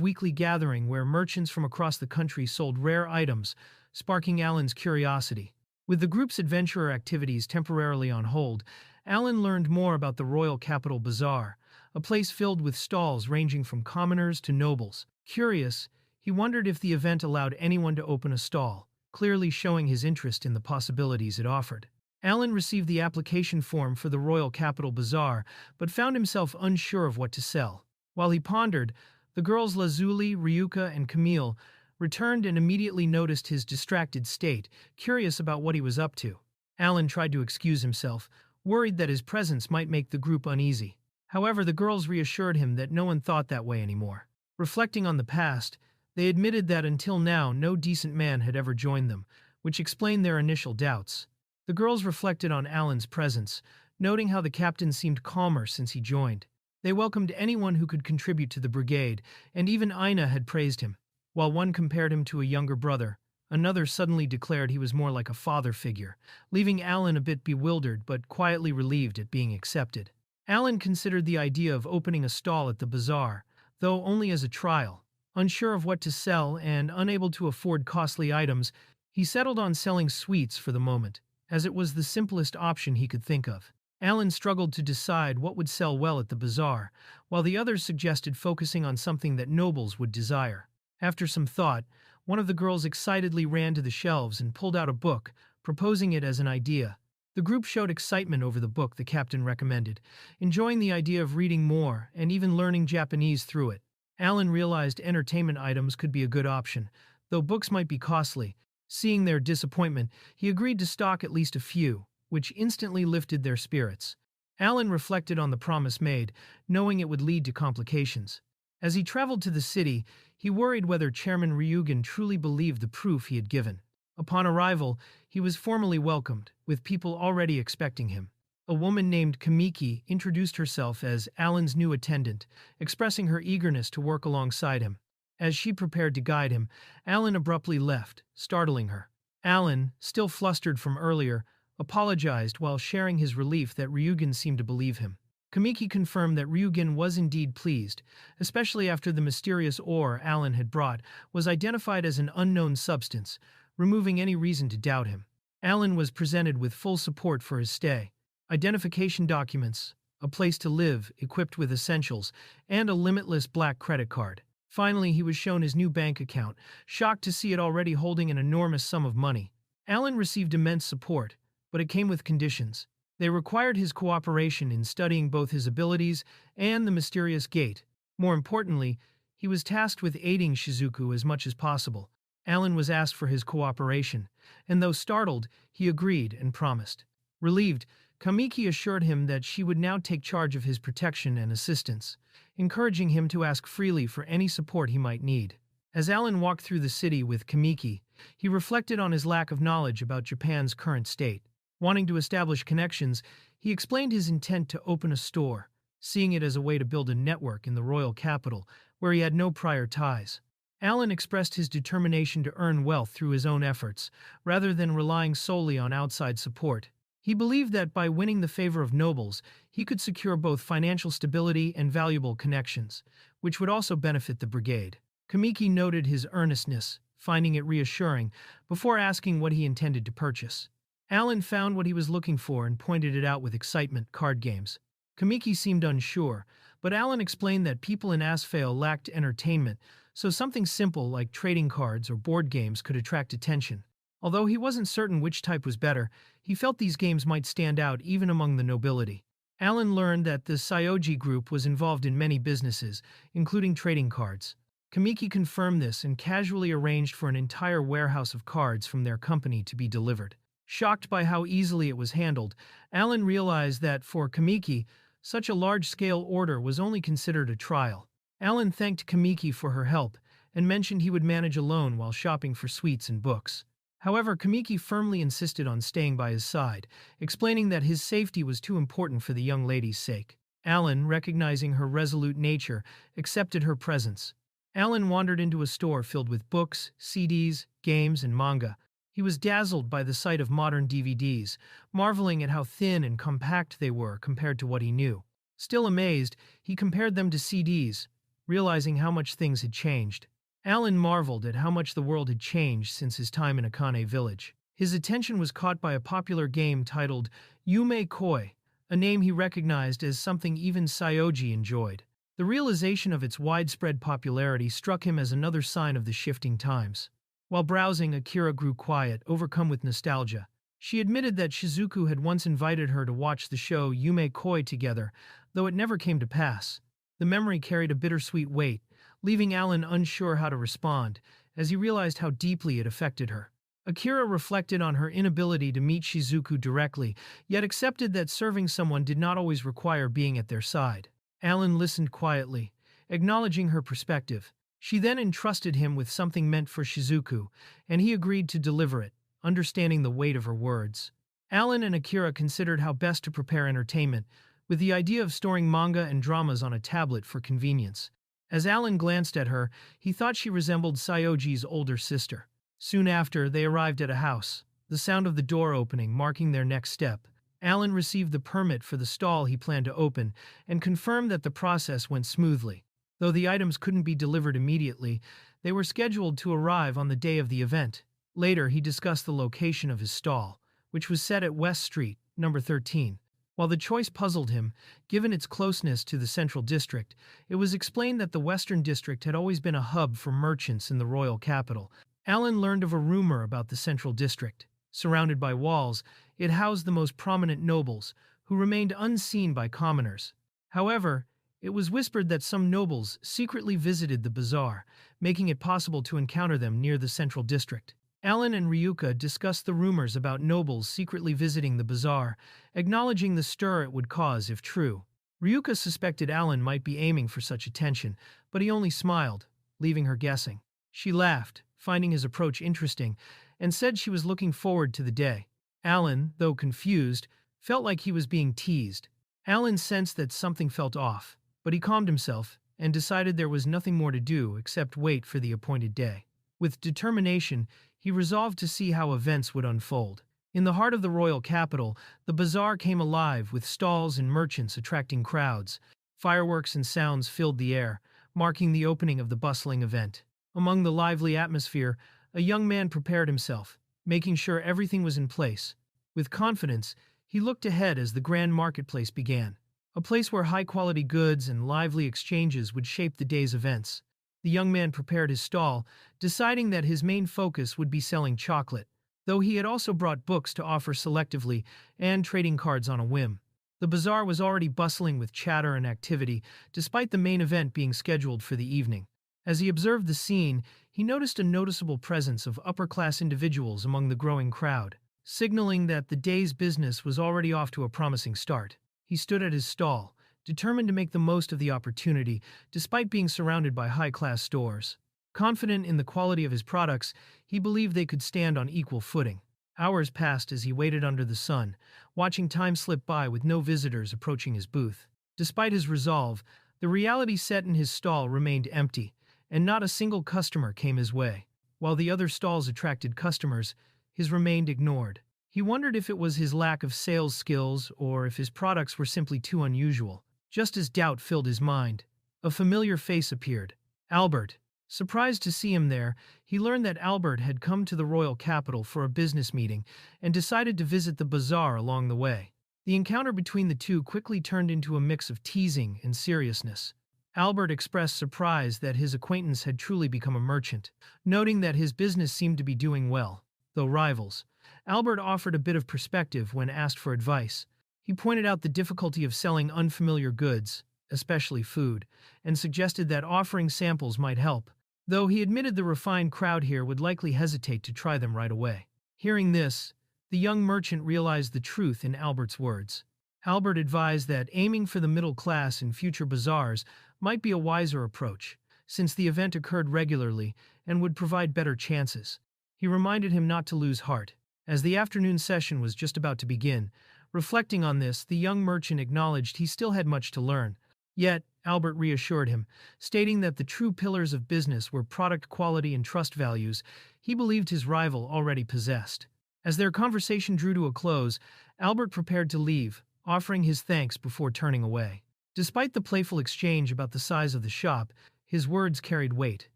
weekly gathering where merchants from across the country sold rare items, sparking Alan's curiosity. With the group's adventurer activities temporarily on hold, Alan learned more about the Royal Capital Bazaar, a place filled with stalls ranging from commoners to nobles. Curious, he wondered if the event allowed anyone to open a stall, clearly showing his interest in the possibilities it offered. Alan received the application form for the Royal Capital Bazaar, but found himself unsure of what to sell. While he pondered, the girls Lazuli, Ryuka, and Camille returned and immediately noticed his distracted state, curious about what he was up to. Alan tried to excuse himself, worried that his presence might make the group uneasy. However, the girls reassured him that no one thought that way anymore. Reflecting on the past, they admitted that until now no decent man had ever joined them, which explained their initial doubts. The girls reflected on Alan's presence, noting how the captain seemed calmer since he joined. They welcomed anyone who could contribute to the brigade, and even Aina had praised him. While one compared him to a younger brother, another suddenly declared he was more like a father figure, leaving Alan a bit bewildered but quietly relieved at being accepted. Alan considered the idea of opening a stall at the bazaar, though only as a trial. Unsure of what to sell and unable to afford costly items, he settled on selling sweets for the moment, as it was the simplest option he could think of. Alan struggled to decide what would sell well at the bazaar, while the others suggested focusing on something that nobles would desire. After some thought, one of the girls excitedly ran to the shelves and pulled out a book, proposing it as an idea. The group showed excitement over the book the captain recommended, enjoying the idea of reading more and even learning Japanese through it. Alan realized entertainment items could be a good option, though books might be costly. Seeing their disappointment, he agreed to stock at least a few, which instantly lifted their spirits. Alan reflected on the promise made, knowing it would lead to complications. As he traveled to the city, he worried whether Chairman Ryugen truly believed the proof he had given. Upon arrival, he was formally welcomed, with people already expecting him. A woman named Kamiki introduced herself as Alan's new attendant, expressing her eagerness to work alongside him. As she prepared to guide him, Alan abruptly left, startling her. Alan, still flustered from earlier, apologized while sharing his relief that Ryugen seemed to believe him. Kamiki confirmed that Ryugen was indeed pleased, especially after the mysterious ore Alan had brought was identified as an unknown substance, removing any reason to doubt him. Alan was presented with full support for his stay. Identification documents, a place to live equipped with essentials, and a limitless black credit card. Finally, he was shown his new bank account, shocked to see it already holding an enormous sum of money. Alan received immense support, but it came with conditions. They required his cooperation in studying both his abilities and the mysterious gate. More importantly, he was tasked with aiding Shizuku as much as possible. Alan was asked for his cooperation, and though startled, he agreed and promised. Relieved, Kamiki assured him that she would now take charge of his protection and assistance, encouraging him to ask freely for any support he might need. As Alan walked through the city with Kamiki, he reflected on his lack of knowledge about Japan's current state. Wanting to establish connections, he explained his intent to open a store, seeing it as a way to build a network in the royal capital where he had no prior ties. Alan expressed his determination to earn wealth through his own efforts, rather than relying solely on outside support. He believed that by winning the favor of nobles, he could secure both financial stability and valuable connections, which would also benefit the brigade. Kamiki noted his earnestness, finding it reassuring, before asking what he intended to purchase. Alan found what he was looking for and pointed it out with excitement: card games. Kamiki seemed unsure, but Alan explained that people in Asphail lacked entertainment, so something simple like trading cards or board games could attract attention. Although he wasn't certain which type was better, he felt these games might stand out even among the nobility. Alan learned that the Saioji group was involved in many businesses, including trading cards. Kamiki confirmed this and casually arranged for an entire warehouse of cards from their company to be delivered. Shocked by how easily it was handled, Alan realized that, for Kamiki, such a large-scale order was only considered a trial. Alan thanked Kamiki for her help and mentioned he would manage alone while shopping for sweets and books. However, Kamiki firmly insisted on staying by his side, explaining that his safety was too important for the young lady's sake. Alan, recognizing her resolute nature, accepted her presence. Alan wandered into a store filled with books, CDs, games, and manga. He was dazzled by the sight of modern DVDs, marveling at how thin and compact they were compared to what he knew. Still amazed, he compared them to CDs, realizing how much things had changed. Alan marveled at how much the world had changed since his time in Akane village. His attention was caught by a popular game titled Yume Koi, a name he recognized as something even Saioji enjoyed. The realization of its widespread popularity struck him as another sign of the shifting times. While browsing, Akira grew quiet, overcome with nostalgia. She admitted that Shizuku had once invited her to watch the show Yume Koi together, though it never came to pass. The memory carried a bittersweet weight, leaving Alan unsure how to respond, as he realized how deeply it affected her. Akira reflected on her inability to meet Shizuku directly, yet accepted that serving someone did not always require being at their side. Alan listened quietly, acknowledging her perspective. She then entrusted him with something meant for Shizuku, and he agreed to deliver it, understanding the weight of her words. Alan and Akira considered how best to prepare entertainment, with the idea of storing manga and dramas on a tablet for convenience. As Alan glanced at her, he thought she resembled Saioji's older sister. Soon after, they arrived at a house, the sound of the door opening marking their next step. Alan received the permit for the stall he planned to open and confirmed that the process went smoothly. Though the items couldn't be delivered immediately, they were scheduled to arrive on the day of the event. Later, he discussed the location of his stall, which was set at West Street, number 13. While the choice puzzled him, given its closeness to the Central District, it was explained that the Western District had always been a hub for merchants in the royal capital. Alan learned of a rumor about the Central District. Surrounded by walls, it housed the most prominent nobles, who remained unseen by commoners. However, it was whispered that some nobles secretly visited the bazaar, making it possible to encounter them near the Central District. Alan and Ryuka discussed the rumors about nobles secretly visiting the bazaar, acknowledging the stir it would cause if true. Ryuka suspected Alan might be aiming for such attention, but he only smiled, leaving her guessing. She laughed, finding his approach interesting, and said she was looking forward to the day. Alan, though confused, felt like he was being teased. Alan sensed that something felt off, but he calmed himself and decided there was nothing more to do except wait for the appointed day. With determination, he resolved to see how events would unfold. In the heart of the royal capital, the bazaar came alive with stalls and merchants attracting crowds. Fireworks and sounds filled the air, marking the opening of the bustling event. Among the lively atmosphere, a young man prepared himself, making sure everything was in place. With confidence, he looked ahead as the grand marketplace began, a place where high-quality goods and lively exchanges would shape the day's events. The young man prepared his stall, deciding that his main focus would be selling chocolate, though he had also brought books to offer selectively and trading cards on a whim. The bazaar was already bustling with chatter and activity, despite the main event being scheduled for the evening. As he observed the scene, he noticed a noticeable presence of upper-class individuals among the growing crowd, signaling that the day's business was already off to a promising start. He stood at his stall, determined to make the most of the opportunity, despite being surrounded by high-class stores. Confident in the quality of his products, he believed they could stand on equal footing. Hours passed as he waited under the sun, watching time slip by with no visitors approaching his booth. Despite his resolve, the reality set in his stall remained empty, and not a single customer came his way. While the other stalls attracted customers, his remained ignored. He wondered if it was his lack of sales skills or if his products were simply too unusual. Just as doubt filled his mind, a familiar face appeared. Albert. Surprised to see him there, he learned that Albert had come to the royal capital for a business meeting and decided to visit the bazaar along the way. The encounter between the two quickly turned into a mix of teasing and seriousness. Albert expressed surprise that his acquaintance had truly become a merchant, noting that his business seemed to be doing well, though rivals. Albert offered a bit of perspective when asked for advice. He pointed out the difficulty of selling unfamiliar goods, especially food, and suggested that offering samples might help, though he admitted the refined crowd here would likely hesitate to try them right away. Hearing this, the young merchant realized the truth in Albert's words. Albert advised that aiming for the middle class in future bazaars might be a wiser approach, since the event occurred regularly and would provide better chances. He reminded him not to lose heart. As the afternoon session was just about to begin, reflecting on this, the young merchant acknowledged he still had much to learn. Yet, Albert reassured him, stating that the true pillars of business were product quality and trust values he believed his rival already possessed. As their conversation drew to a close, Albert prepared to leave, offering his thanks before turning away. Despite the playful exchange about the size of the shop, his words carried weight.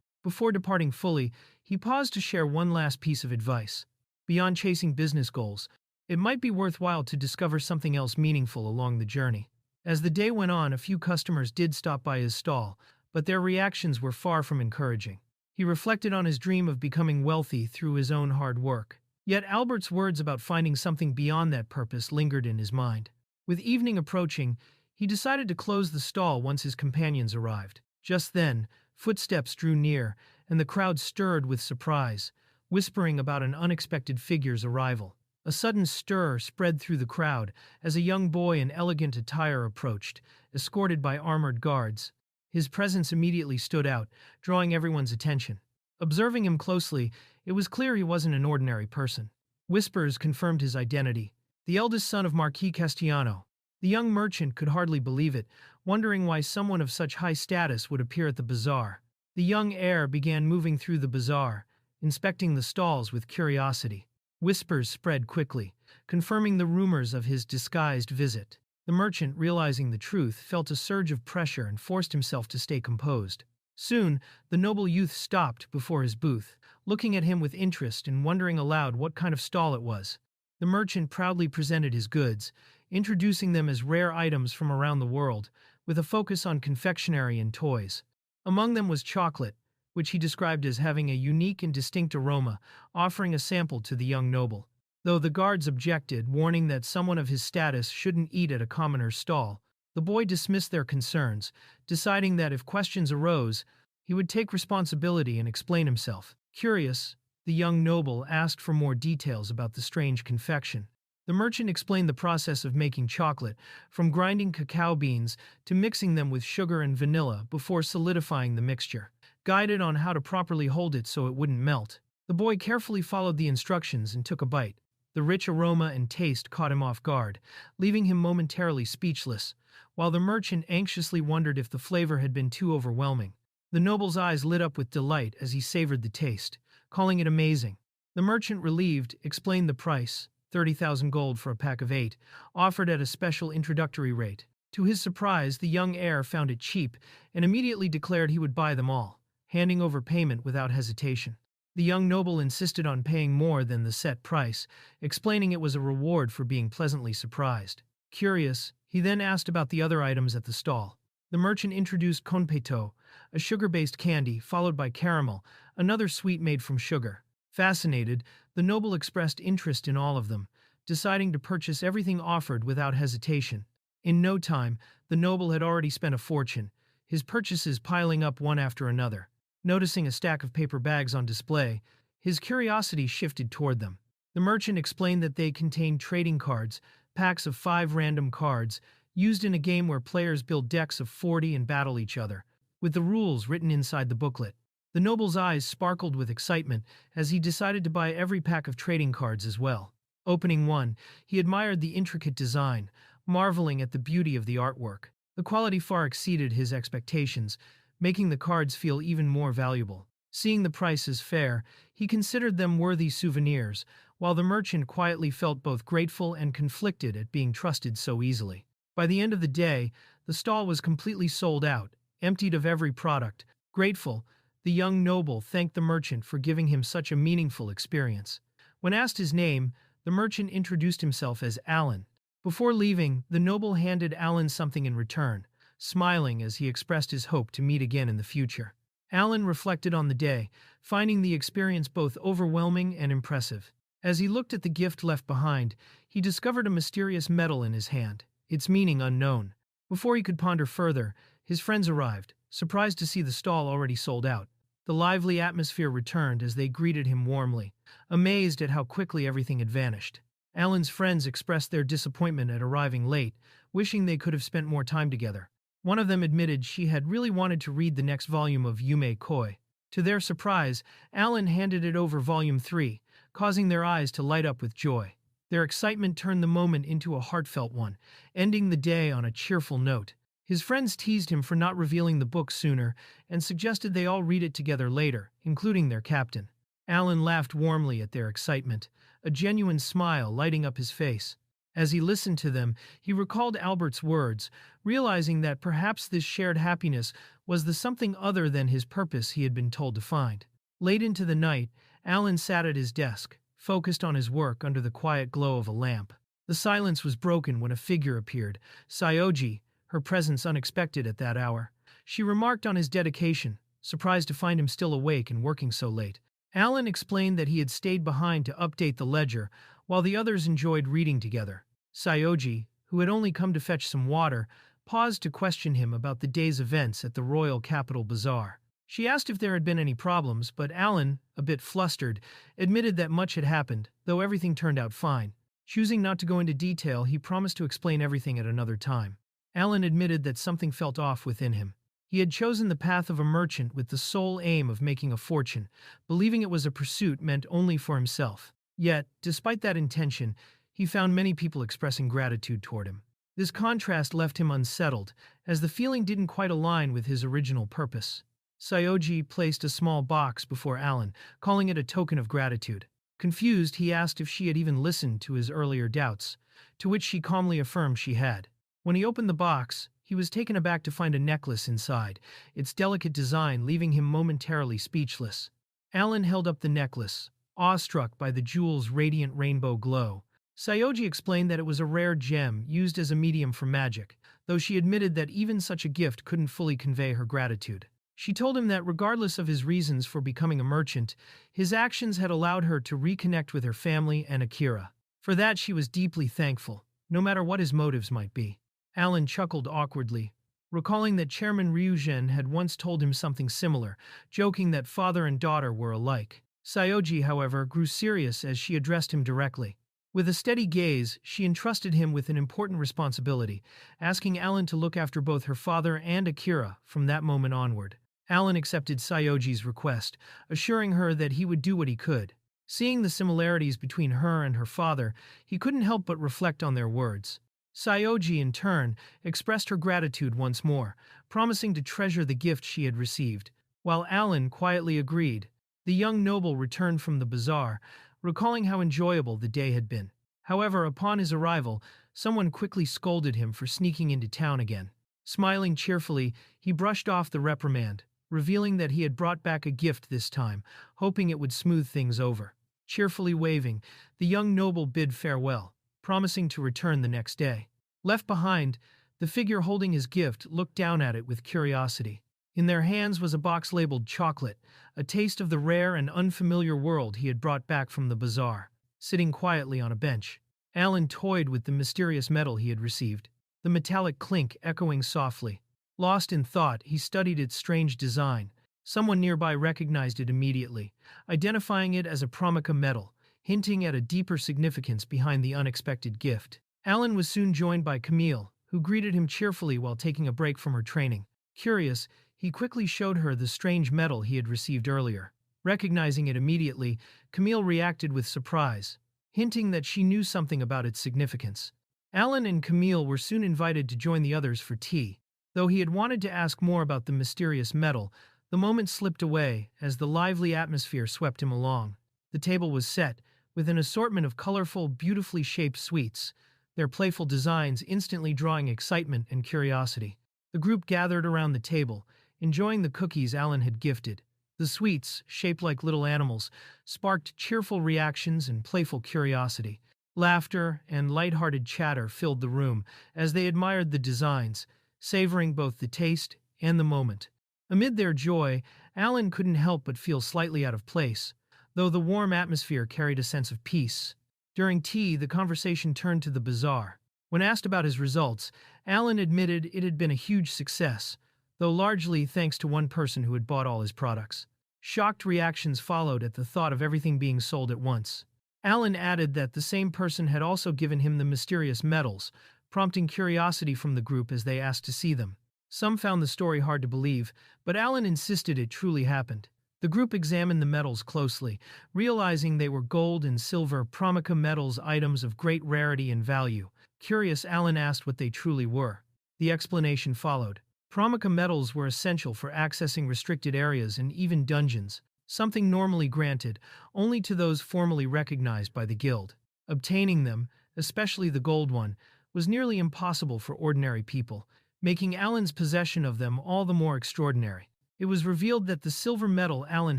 Before departing fully, he paused to share one last piece of advice. Beyond chasing business goals, it might be worthwhile to discover something else meaningful along the journey. As the day went on, a few customers did stop by his stall, but their reactions were far from encouraging. He reflected on his dream of becoming wealthy through his own hard work. Yet Albert's words about finding something beyond that purpose lingered in his mind. With evening approaching, he decided to close the stall once his companions arrived. Just then, footsteps drew near, and the crowd stirred with surprise, whispering about an unexpected figure's arrival. A sudden stir spread through the crowd as a young boy in elegant attire approached, escorted by armored guards. His presence immediately stood out, drawing everyone's attention. Observing him closely, it was clear he wasn't an ordinary person. Whispers confirmed his identity, the eldest son of Marquis Castellano. The young merchant could hardly believe it, wondering why someone of such high status would appear at the bazaar. The young heir began moving through the bazaar, inspecting the stalls with curiosity. Whispers spread quickly, confirming the rumors of his disguised visit. The merchant, realizing the truth, felt a surge of pressure and forced himself to stay composed. Soon, the noble youth stopped before his booth, looking at him with interest and wondering aloud what kind of stall it was. The merchant proudly presented his goods, introducing them as rare items from around the world, with a focus on confectionery and toys. Among them was chocolate, which he described as having a unique and distinct aroma, offering a sample to the young noble. Though the guards objected, warning that someone of his status shouldn't eat at a commoner's stall, the boy dismissed their concerns, deciding that if questions arose, he would take responsibility and explain himself. Curious, the young noble asked for more details about the strange confection. The merchant explained the process of making chocolate, from grinding cacao beans to mixing them with sugar and vanilla before solidifying the mixture. Guided on how to properly hold it so it wouldn't melt, the boy carefully followed the instructions and took a bite. The rich aroma and taste caught him off guard, leaving him momentarily speechless, while the merchant anxiously wondered if the flavor had been too overwhelming. The noble's eyes lit up with delight as he savored the taste, calling it amazing. The merchant, relieved, explained the price, 30,000 gold for a pack of 8, offered at a special introductory rate. To his surprise, the young heir found it cheap and immediately declared he would buy them all, handing over payment without hesitation. The young noble insisted on paying more than the set price, explaining it was a reward for being pleasantly surprised. Curious, he then asked about the other items at the stall. The merchant introduced conpeto, a sugar-based candy, followed by caramel, another sweet made from sugar. Fascinated, the noble expressed interest in all of them, deciding to purchase everything offered without hesitation. In no time, the noble had already spent a fortune, his purchases piling up one after another. Noticing a stack of paper bags on display, his curiosity shifted toward them. The merchant explained that they contained trading cards, packs of 5 random cards, used in a game where players build decks of 40 and battle each other, with the rules written inside the booklet. The noble's eyes sparkled with excitement as he decided to buy every pack of trading cards as well. Opening one, he admired the intricate design, marveling at the beauty of the artwork. The quality far exceeded his expectations, making the cards feel even more valuable. Seeing the prices fair, he considered them worthy souvenirs, while the merchant quietly felt both grateful and conflicted at being trusted so easily. By the end of the day, the stall was completely sold out, emptied of every product. Grateful, the young noble thanked the merchant for giving him such a meaningful experience. When asked his name, the merchant introduced himself as Alan. Before leaving, the noble handed Alan something in return, smiling as he expressed his hope to meet again in the future. Alan reflected on the day, finding the experience both overwhelming and impressive. As he looked at the gift left behind, he discovered a mysterious medal in his hand, its meaning unknown. Before he could ponder further, his friends arrived, surprised to see the stall already sold out. The lively atmosphere returned as they greeted him warmly, amazed at how quickly everything had vanished. Alan's friends expressed their disappointment at arriving late, wishing they could have spent more time together. One of them admitted she had really wanted to read the next volume of Yume Koi. To their surprise, Alan handed it over volume 3, causing their eyes to light up with joy. Their excitement turned the moment into a heartfelt one, ending the day on a cheerful note. His friends teased him for not revealing the book sooner and suggested they all read it together later, including their captain. Alan laughed warmly at their excitement, a genuine smile lighting up his face. As he listened to them, he recalled Albert's words, realizing that perhaps this shared happiness was the something other than his purpose he had been told to find. Late into the night, Alan sat at his desk, focused on his work under the quiet glow of a lamp. The silence was broken when a figure appeared, Saioji, her presence unexpected at that hour. She remarked on his dedication, surprised to find him still awake and working so late. Alan explained that he had stayed behind to update the ledger, while the others enjoyed reading together. Saioji, who had only come to fetch some water, paused to question him about the day's events at the royal capital Bazaar. She asked if there had been any problems, but Alan, a bit flustered, admitted that much had happened, though everything turned out fine. Choosing not to go into detail, he promised to explain everything at another time. Alan admitted that something felt off within him. He had chosen the path of a merchant with the sole aim of making a fortune, believing it was a pursuit meant only for himself. Yet, despite that intention, he found many people expressing gratitude toward him. This contrast left him unsettled, as the feeling didn't quite align with his original purpose. Saioji placed a small box before Alan, calling it a token of gratitude. Confused, he asked if she had even listened to his earlier doubts, to which she calmly affirmed she had. When he opened the box, he was taken aback to find a necklace inside, its delicate design leaving him momentarily speechless. Alan held up the necklace, awestruck by the jewel's radiant rainbow glow. Saioji explained that it was a rare gem used as a medium for magic, though she admitted that even such a gift couldn't fully convey her gratitude. She told him that regardless of his reasons for becoming a merchant, his actions had allowed her to reconnect with her family and Akira. For that she was deeply thankful, no matter what his motives might be. Alan chuckled awkwardly, recalling that Chairman Ryugen had once told him something similar, joking that father and daughter were alike. Saioji, however, grew serious as she addressed him directly. With a steady gaze, she entrusted him with an important responsibility, asking Alan to look after both her father and Akira from that moment onward. Alan accepted Saioji's request, assuring her that he would do what he could. Seeing the similarities between her and her father, he couldn't help but reflect on their words. Saioji, in turn, expressed her gratitude once more, promising to treasure the gift she had received. While Alan quietly agreed, the young noble returned from the bazaar, recalling how enjoyable the day had been. However, upon his arrival, someone quickly scolded him for sneaking into town again. Smiling cheerfully, he brushed off the reprimand, revealing that he had brought back a gift this time, hoping it would smooth things over. Cheerfully waving, the young noble bid farewell, promising to return the next day. Left behind, the figure holding his gift looked down at it with curiosity. In their hands was a box labeled chocolate, a taste of the rare and unfamiliar world he had brought back from the bazaar. Sitting quietly on a bench, Alan toyed with the mysterious metal he had received, the metallic clink echoing softly. Lost in thought, he studied its strange design. Someone nearby recognized it immediately, identifying it as a pramica metal, hinting at a deeper significance behind the unexpected gift. Alan was soon joined by Camille, who greeted him cheerfully while taking a break from her training. Curious, he quickly showed her the strange metal he had received earlier. Recognizing it immediately, Camille reacted with surprise, hinting that she knew something about its significance. Alan and Camille were soon invited to join the others for tea. Though he had wanted to ask more about the mysterious metal, the moment slipped away as the lively atmosphere swept him along. The table was set, with an assortment of colorful, beautifully shaped sweets, their playful designs instantly drawing excitement and curiosity. The group gathered around the table, enjoying the cookies Alan had gifted. The sweets, shaped like little animals, sparked cheerful reactions and playful curiosity. Laughter and light-hearted chatter filled the room as they admired the designs, savoring both the taste and the moment. Amid their joy, Alan couldn't help but feel slightly out of place, though the warm atmosphere carried a sense of peace. During tea, the conversation turned to the bazaar. When asked about his results, Alan admitted it had been a huge success, though largely thanks to one person who had bought all his products. Shocked reactions followed at the thought of everything being sold at once. Alan added that the same person had also given him the mysterious metals, prompting curiosity from the group as they asked to see them. Some found the story hard to believe, but Alan insisted it truly happened. The group examined the metals closely, realizing they were gold and silver pramica metals, items of great rarity and value. Curious, Alan asked what they truly were. The explanation followed. Promika metals were essential for accessing restricted areas and even dungeons, something normally granted only to those formally recognized by the guild. Obtaining them, especially the gold one, was nearly impossible for ordinary people, making Alan's possession of them all the more extraordinary. It was revealed that the silver medal Alan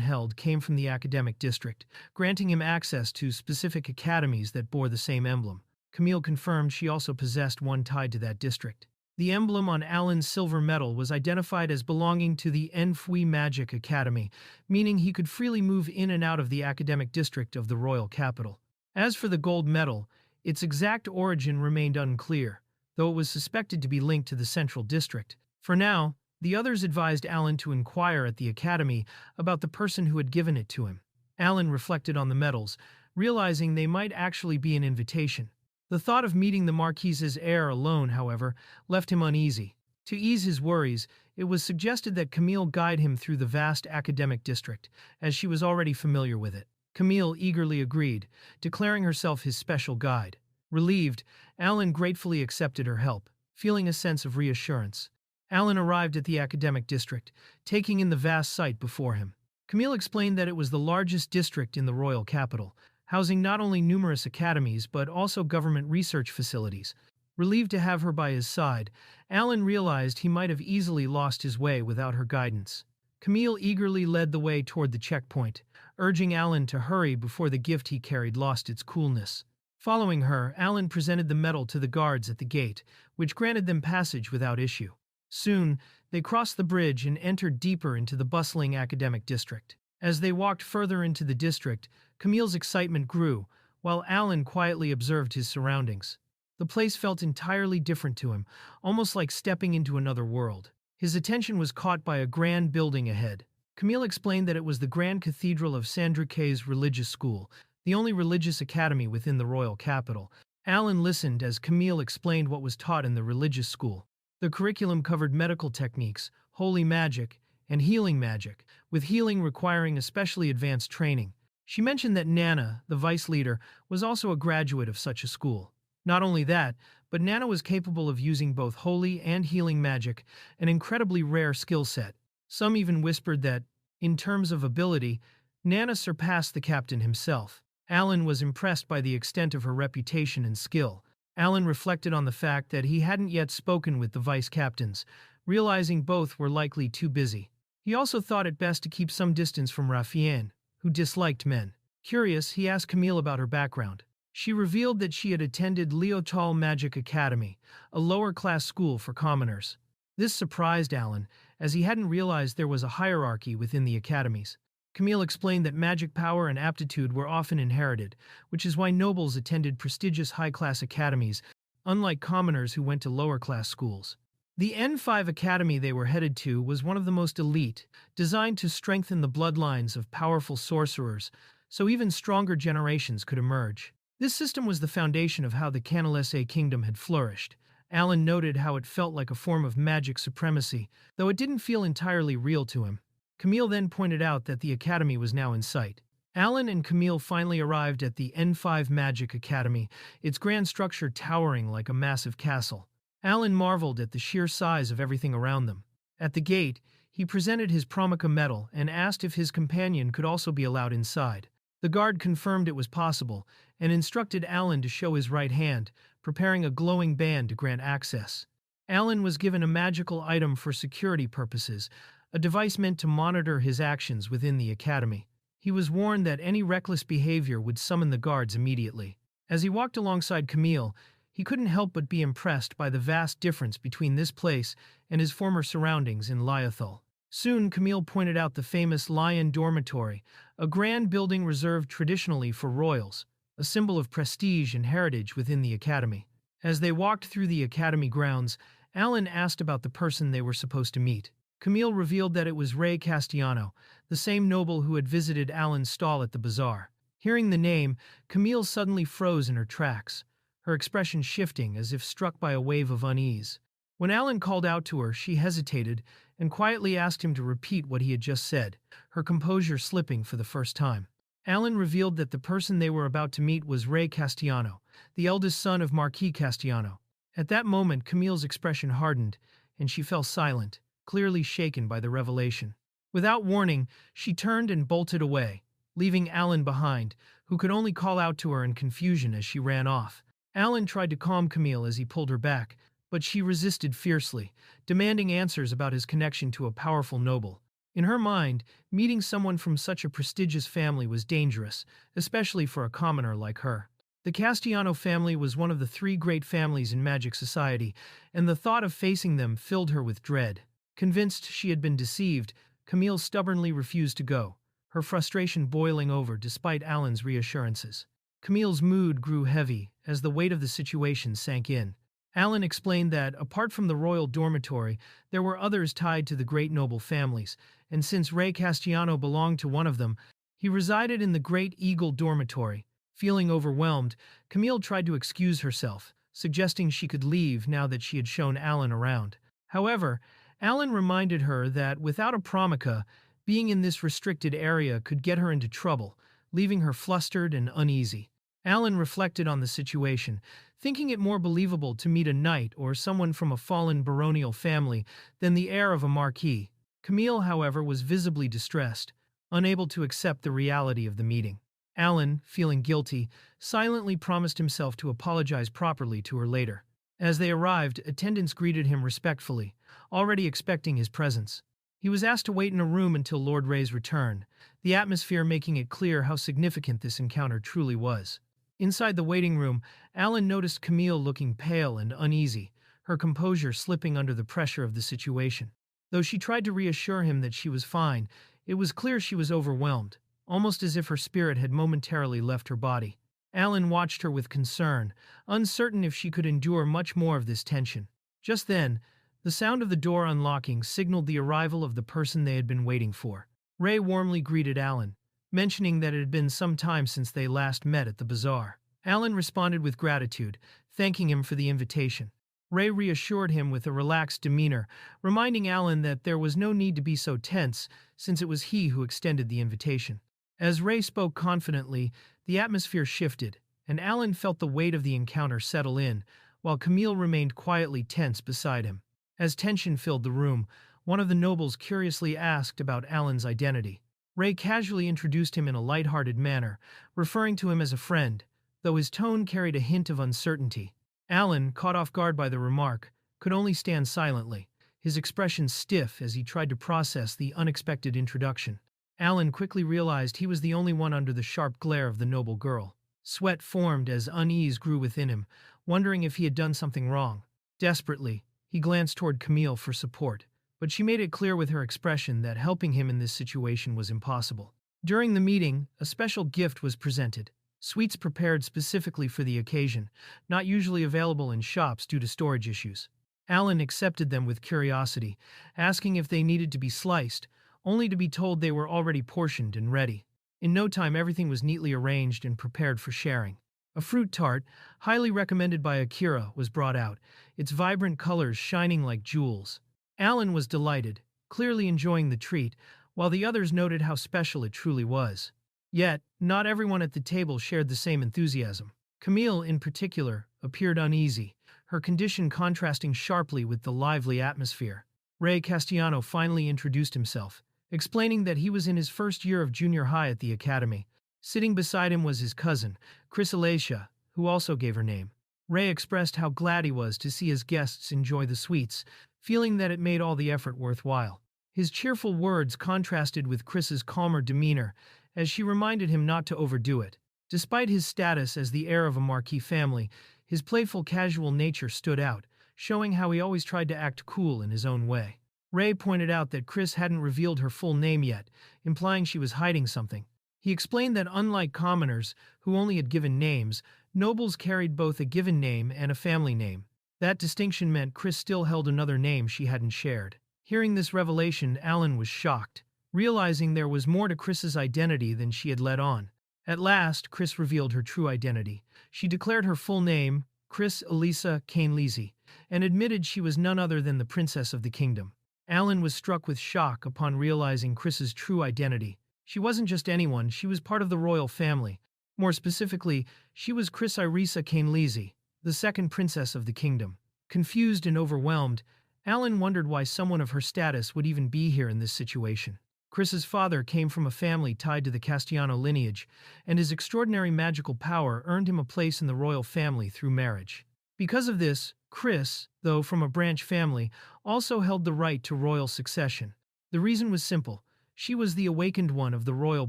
held came from the academic district, granting him access to specific academies that bore the same emblem. Camille confirmed she also possessed one tied to that district. The emblem on Alan's silver medal was identified as belonging to the Enfui Magic Academy, meaning he could freely move in and out of the academic district of the royal capital. As for the gold medal, its exact origin remained unclear, though it was suspected to be linked to the central district. For now, the others advised Alan to inquire at the academy about the person who had given it to him. Alan reflected on the medals, realizing they might actually be an invitation. The thought of meeting the Marquise's heir alone, however, left him uneasy. To ease his worries, it was suggested that Camille guide him through the vast academic district, as she was already familiar with it. Camille eagerly agreed, declaring herself his special guide. Relieved, Alan gratefully accepted her help, feeling a sense of reassurance. Alan arrived at the academic district, taking in the vast sight before him. Camille explained that it was the largest district in the royal capital, housing not only numerous academies but also government research facilities. Relieved to have her by his side, Alan realized he might have easily lost his way without her guidance. Camille eagerly led the way toward the checkpoint, urging Alan to hurry before the gift he carried lost its coolness. Following her, Alan presented the medal to the guards at the gate, which granted them passage without issue. Soon, they crossed the bridge and entered deeper into the bustling academic district. As they walked further into the district, Camille's excitement grew, while Alan quietly observed his surroundings. The place felt entirely different to him, almost like stepping into another world. His attention was caught by a grand building ahead. Camille explained that it was the Grand Cathedral of Sandriquet's religious school, the only religious academy within the royal capital. Alan listened as Camille explained what was taught in the religious school. The curriculum covered medical techniques, holy magic, and healing magic, with healing requiring especially advanced training. She mentioned that Nana, the vice leader, was also a graduate of such a school. Not only that, but Nana was capable of using both holy and healing magic, an incredibly rare skill set. Some even whispered that, in terms of ability, Nana surpassed the captain himself. Alan was impressed by the extent of her reputation and skill. Alan reflected on the fact that he hadn't yet spoken with the vice captains, realizing both were likely too busy. He also thought it best to keep some distance from Rafiane, who disliked men. Curious, he asked Camille about her background. She revealed that she had attended Leotal Magic Academy, a lower-class school for commoners. This surprised Alan, as he hadn't realized there was a hierarchy within the academies. Camille explained that magic power and aptitude were often inherited, which is why nobles attended prestigious high-class academies, unlike commoners who went to lower-class schools. The N5 Academy they were headed to was one of the most elite, designed to strengthen the bloodlines of powerful sorcerers, so even stronger generations could emerge. This system was the foundation of how the Canalese kingdom had flourished. Alan noted how it felt like a form of magic supremacy, though it didn't feel entirely real to him. Camille then pointed out that the academy was now in sight. Alan and Camille finally arrived at the N5 Magic Academy, its grand structure towering like a massive castle. Alan marveled at the sheer size of everything around them. At the gate, he presented his Promika medal and asked if his companion could also be allowed inside. The guard confirmed it was possible and instructed Alan to show his right hand, preparing a glowing band to grant access. Alan was given a magical item for security purposes, a device meant to monitor his actions within the academy. He was warned that any reckless behavior would summon the guards immediately. As he walked alongside Camille, he couldn't help but be impressed by the vast difference between this place and his former surroundings in Lyathal. Soon, Camille pointed out the famous Lion Dormitory, a grand building reserved traditionally for royals, a symbol of prestige and heritage within the academy. As they walked through the academy grounds, Alan asked about the person they were supposed to meet. Camille revealed that it was Ray Castellano, the same noble who had visited Alan's stall at the Bazaar. Hearing the name, Camille suddenly froze in her tracks, her expression shifting as if struck by a wave of unease. When Alan called out to her, she hesitated and quietly asked him to repeat what he had just said, her composure slipping for the first time. Alan revealed that the person they were about to meet was Ray Castellano, the eldest son of Marquis Castellano. At that moment, Camille's expression hardened, and she fell silent, clearly shaken by the revelation. Without warning, she turned and bolted away, leaving Alan behind, who could only call out to her in confusion as she ran off. Alan tried to calm Camille as he pulled her back, but she resisted fiercely, demanding answers about his connection to a powerful noble. In her mind, meeting someone from such a prestigious family was dangerous, especially for a commoner like her. The Castellano family was one of the three great families in magic society, and the thought of facing them filled her with dread. Convinced she had been deceived, Camille stubbornly refused to go, her frustration boiling over despite Alan's reassurances. Camille's mood grew heavy as the weight of the situation sank in. Alan explained that, apart from the royal dormitory, there were others tied to the great noble families, and since Rey Castellano belonged to one of them, he resided in the Great Eagle dormitory. Feeling overwhelmed, Camille tried to excuse herself, suggesting she could leave now that she had shown Alan around. However, Alan reminded her that without a promica, being in this restricted area could get her into trouble, leaving her flustered and uneasy. Alan reflected on the situation, thinking it more believable to meet a knight or someone from a fallen baronial family than the heir of a marquis. Camille, however, was visibly distressed, unable to accept the reality of the meeting. Alan, feeling guilty, silently promised himself to apologize properly to her later. As they arrived, attendants greeted him respectfully, already expecting his presence. He was asked to wait in a room until Lord Ray's return, the atmosphere making it clear how significant this encounter truly was. Inside the waiting room, Alan noticed Camille looking pale and uneasy, her composure slipping under the pressure of the situation. Though she tried to reassure him that she was fine, it was clear she was overwhelmed, almost as if her spirit had momentarily left her body. Alan watched her with concern, uncertain if she could endure much more of this tension. Just then, the sound of the door unlocking signaled the arrival of the person they had been waiting for. Ray warmly greeted Alan, mentioning that it had been some time since they last met at the Bazaar. Alan responded with gratitude, thanking him for the invitation. Ray reassured him with a relaxed demeanor, reminding Alan that there was no need to be so tense since it was he who extended the invitation. As Ray spoke confidently, the atmosphere shifted, and Alan felt the weight of the encounter settle in, while Camille remained quietly tense beside him. As tension filled the room, one of the nobles curiously asked about Alan's identity. Ray casually introduced him in a light-hearted manner, referring to him as a friend, though his tone carried a hint of uncertainty. Alan, caught off guard by the remark, could only stand silently, his expression stiff as he tried to process the unexpected introduction. Alan quickly realized he was the only one under the sharp glare of the noble girl. Sweat formed as unease grew within him, wondering if he had done something wrong. Desperately, he glanced toward Camille for support, but she made it clear with her expression that helping him in this situation was impossible. During the meeting, a special gift was presented. Sweets prepared specifically for the occasion, not usually available in shops due to storage issues. Alan accepted them with curiosity, asking if they needed to be sliced, only to be told they were already portioned and ready. In no time, everything was neatly arranged and prepared for sharing. A fruit tart, highly recommended by Akira, was brought out, its vibrant colors shining like jewels. Alan was delighted, clearly enjoying the treat, while the others noted how special it truly was. Yet, not everyone at the table shared the same enthusiasm. Camille, in particular, appeared uneasy, her condition contrasting sharply with the lively atmosphere. Rey Castellano finally introduced himself, explaining that he was in his first year of junior high at the academy. Sitting beside him was his cousin, Chrysalacia, who also gave her name. Ray expressed how glad he was to see his guests enjoy the sweets, feeling that it made all the effort worthwhile. His cheerful words contrasted with Chris's calmer demeanor, as she reminded him not to overdo it. Despite his status as the heir of a marquis family, his playful casual nature stood out, showing how he always tried to act cool in his own way. Ray pointed out that Chris hadn't revealed her full name yet, implying she was hiding something. He explained that unlike commoners, who only had given names, nobles carried both a given name and a family name. That distinction meant Chris still held another name she hadn't shared. Hearing this revelation, Alan was shocked, realizing there was more to Chris's identity than she had let on. At last, Chris revealed her true identity. She declared her full name, Chris Elisa Cainlisi, and admitted she was none other than the princess of the kingdom. Alan was struck with shock upon realizing Chris's true identity. She wasn't just anyone, she was part of the royal family. More specifically, she was Chris Irisa Cainlisi, the second princess of the kingdom. Confused and overwhelmed, Alan wondered why someone of her status would even be here in this situation. Chris's father came from a family tied to the Castellano lineage, and his extraordinary magical power earned him a place in the royal family through marriage. Because of this, Chris, though from a branch family, also held the right to royal succession. The reason was simple: she was the awakened one of the royal